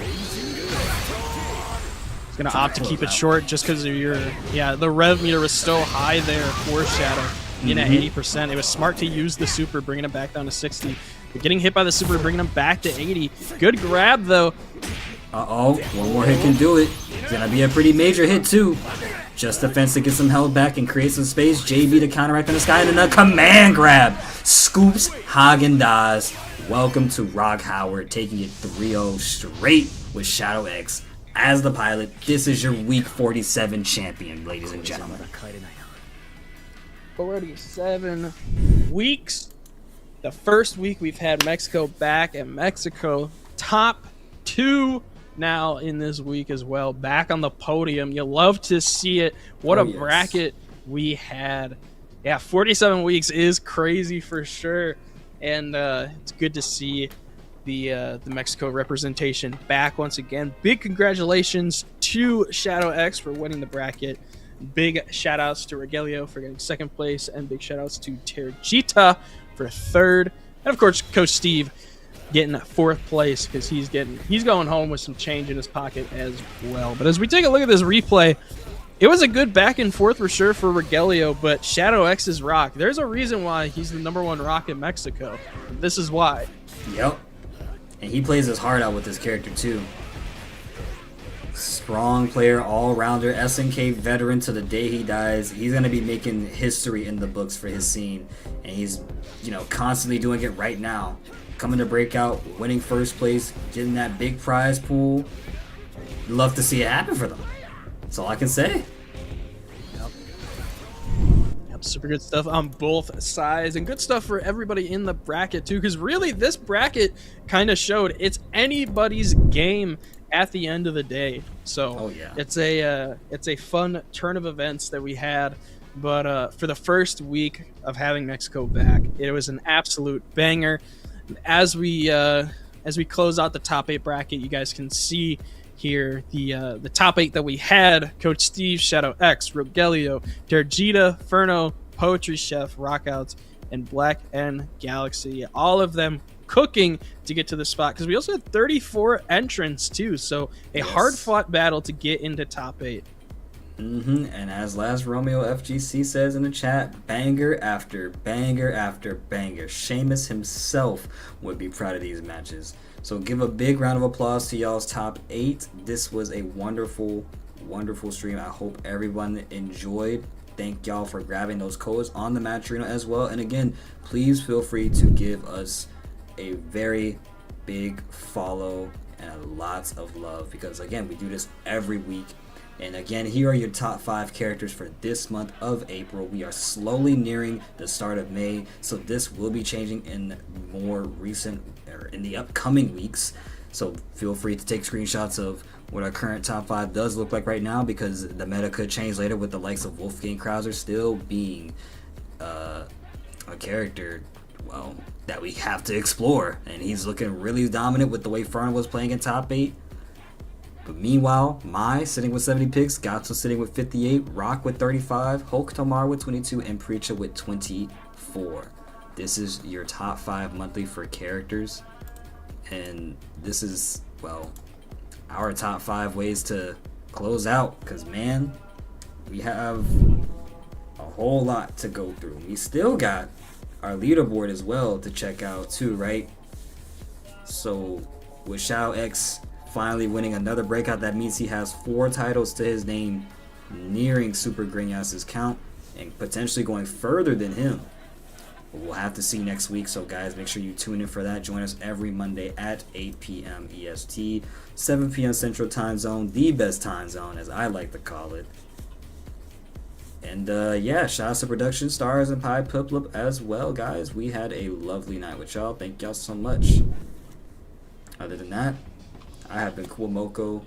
Gonna opt to keep it short just because the rev meter was so high there for Shadow. Being at 80%, it was smart to use the super, bringing him back down to 60. But getting hit by the super, bringing him back to 80. Good grab though. One more hit can do it. It's gonna be a pretty major hit too. Just defense to get some held back and create some space. JB to counteract in the sky, and then a command grab. Scoops Hagen-Dazs. Welcome to Rock Howard, taking it 3-0 straight with Shadow X. As the pilot, this is your week 47 champion, ladies and gentlemen. 47 weeks. The first week we've had Mexico back, and Mexico top 2 now in this week as well. Back on the podium. You love to see it. What a bracket we had. Yeah, 47 weeks is crazy for sure. And it's good to see the Mexico representation back once again. Big congratulations to Shadow X for winning the bracket. Big shout outs to Rogelio for getting second place, and big shout outs to Terjita for third, and of course Coach Steve getting fourth place because he's going home with some change in his pocket as well. But as we take a look at this replay, it was a good back and forth for sure for Rogelio, but Shadow X is rock. There's a reason why he's the #1 rock in Mexico. This is why. Yep. And he plays his heart out with this character too. Strong player, all-rounder, SNK veteran to the day he dies. He's going to be making history in the books for his scene. And he's, constantly doing it right now. Coming to Breakout, winning first place, getting that big prize pool. Love to see it happen for them. That's all I can say. Yep, super good stuff on both sides, and good stuff for everybody in the bracket too, because really this bracket kind of showed it's anybody's game at the end of the day. So it's a fun turn of events that we had. But for the first week of having Mexico back, it was an absolute banger. As we close out the top 8 bracket, you guys can see here the top 8 that we had: Coach Steve, Shadow X, Rogelio, Terjita, Ferno, Poetry Chef, Rockouts, and Black N Galaxy. All of them cooking to get to the spot, because we also had 34 entrants too, so a hard-fought battle to get into top 8. And as Last Romeo FGC says in the chat, banger after banger after banger. Sheamus himself would be proud of these matches. So give a big round of applause to y'all's top 8. This was a wonderful, wonderful stream. I hope everyone enjoyed. Thank y'all for grabbing those codes on the Match Arena as well. And again, please feel free to give us a very big follow and lots of love, because again, we do this every week. And again, here are your top 5 characters for this month of April. We are slowly nearing the start of May, so this will be changing in more recent, or in the upcoming weeks. So feel free to take screenshots of what our current top 5 does look like right now, because the meta could change later with the likes of Wolfgang Krauser still being a character, well, that we have to explore. And he's looking really dominant with the way Fern was playing in top 8. But meanwhile, Mai sitting with 70 picks, Gatsu sitting with 58, Rock with 35, Hulk Tomar with 22, and Preacher with 24. This is your top 5 monthly for characters. And this is, well, our top 5 ways to close out. Because, man, we have a whole lot to go through. We still got our leaderboard as well to check out too, right? So, with Shadow X finally winning another breakout, that means he has 4 titles to his name, nearing Super Grenyas's count and potentially going further than him. But we'll have to see next week. So guys, make sure you tune in for that. Join us every Monday at 8 p.m. EST, 7 p.m. Central Time Zone, the best time zone as I like to call it. And yeah, shout out to Production Stars and Pi Piplup as well, guys. We had a lovely night with y'all. Thank y'all so much. Other than that, I have been Cool Moko,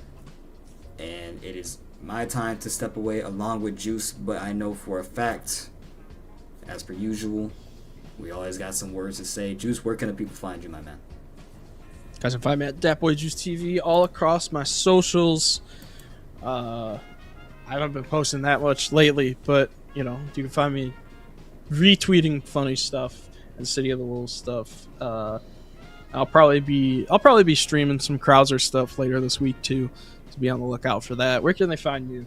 and it is my time to step away along with Juice, but I know for a fact, as per usual, we always got some words to say. Juice, where can the people find you, my man? Guys can find me at DatBoyJuiceTV all across my socials. I haven't been posting that much lately, but you can find me retweeting funny stuff and City of the Wolves stuff. I'll probably be streaming some Krauser stuff later this week too. to be on the lookout for that. Where can they find you?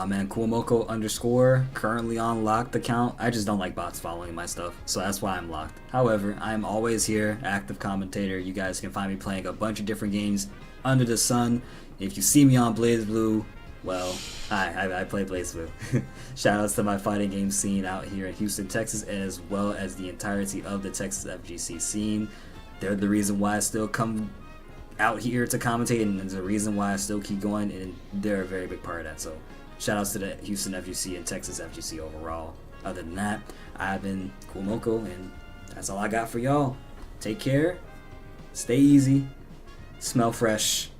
Man, Kuomoko_ currently on locked account. I just don't like bots following my stuff, so that's why I'm locked. However, I'm always here, active commentator. You guys can find me playing a bunch of different games under the sun. If you see me on BlazBlue, well, I play BlazBlue. Shoutouts to my fighting game scene out here in Houston, Texas, as well as the entirety of the Texas FGC scene. They're the reason why I still come out here to commentate, and there's a reason why I still keep going, and they're a very big part of that. So shoutouts to the Houston FGC and Texas FGC overall. Other than that, I've been Kuomoko, and that's all I got for y'all. Take care, stay easy, smell fresh,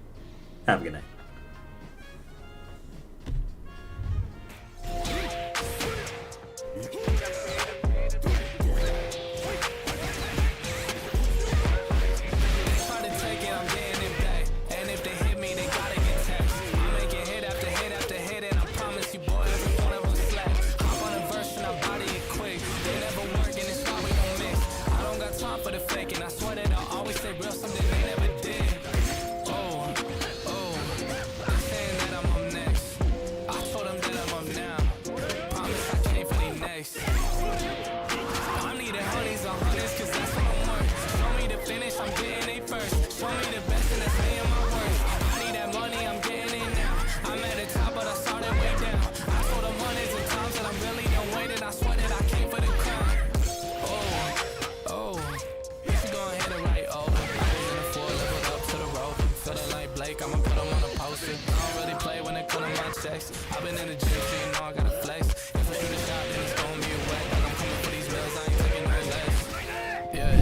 have a good night. I've been in the gym, so you know I gotta flex. If I shoot a shot, then it's gonna be wet. Like I'm coming for these bills, I ain't taking no less. Yeah.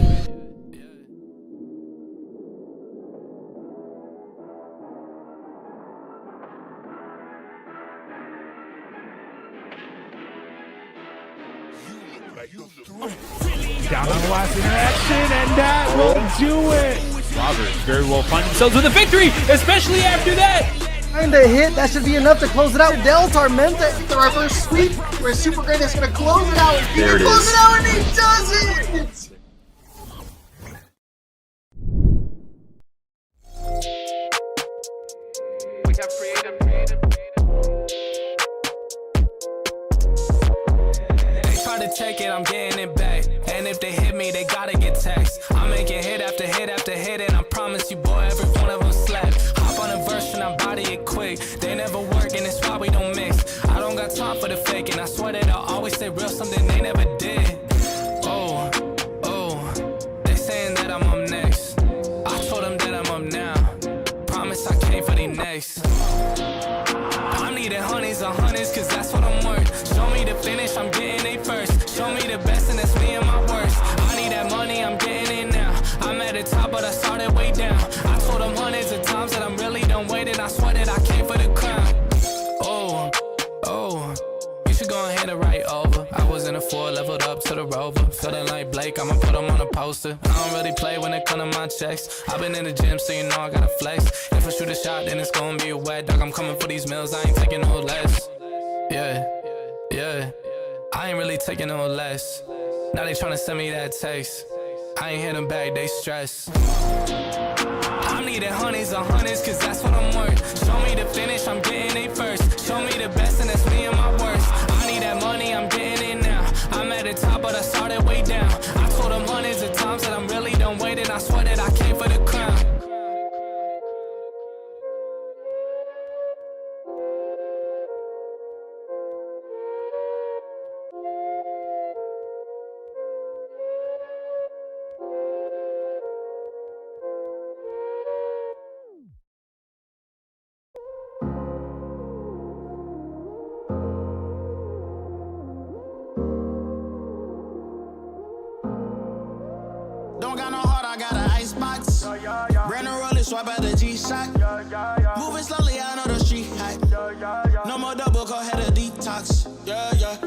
Down on the last interaction, and that will do it. Robbers very well find themselves with a victory, especially after that. Find a hit, that should be enough to close it out. Del Tormenta, the reverse sweep, where Super Great is gonna close it out. He can close it out, and he does it! We have creative. They try to take it, I'm getting it back. And if they hit me, they gotta get taxed. I'm making hit after hit after hit, and I promise you, boy, every one of them slap. Hop on a verse and I body it quick. They never work, and it's why we don't mix. I don't got time for the fake, and I swear that I'll always stay real, something they never did. Oh, they saying that I'm up next. I told them that I'm up now. Promise I came for the next. I'm needing honeys on honeys, cause that's what I'm worth. Show me the finish, I'm getting it first. Show me the best, and that's me and my worst. I need that money, I'm getting it now. I'm at the top, but I started way down. I told them hundreds of times that I'm really done waiting. I swear that I came for the crown. Oh, you should go ahead and write over. I was in a 4, leveled up to the rover. Feeling like Blake, I'ma put him on a poster. I don't really play when it come to my checks. I've been in the gym, so you know I gotta flex. If I shoot a shot, then it's gonna be a wet dog. I'm coming for these meals, I ain't taking no less. Yeah, I ain't really taking no less. Now they tryna send me that text. I ain't hit them back, they stress. I'm needing honeys on honeys, cause that's what I'm worth. Show me the finish, I'm getting it first. Show me the best, and that's me and my worst. I need that money, I'm getting it now. I'm at the top, but I started way down. I told them hundreds of times that I'm really done waiting. I swear that I came for the crown. Don't got no heart, I got an icebox. Brand new roller, swipe at the G-Shock. Moving slowly, I know the street hype. No more double, go ahead a detox. Yeah.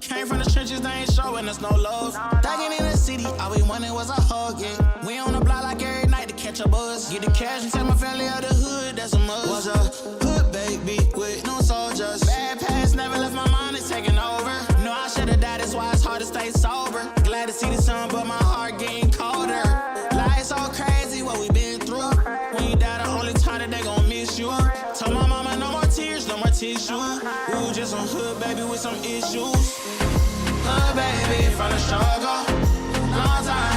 Came from the trenches, they ain't showing us no love. Thugging in the city, all we wanted was a hug, yeah. We on the block like every night to catch a buzz. Get the cash and tell my family out the hood, that's a must. Was a hood baby with no soldiers. Bad past never left my mind, it's taking over. No, I should've died, that's why it's hard to stay sober. Glad to see the sun, but my heart getting colder. Life's so crazy, what we been through. When you die, the only time that they gon' miss you. Told my issue. Ooh, just some hood baby with some issues. Hood baby from the struggle. Long time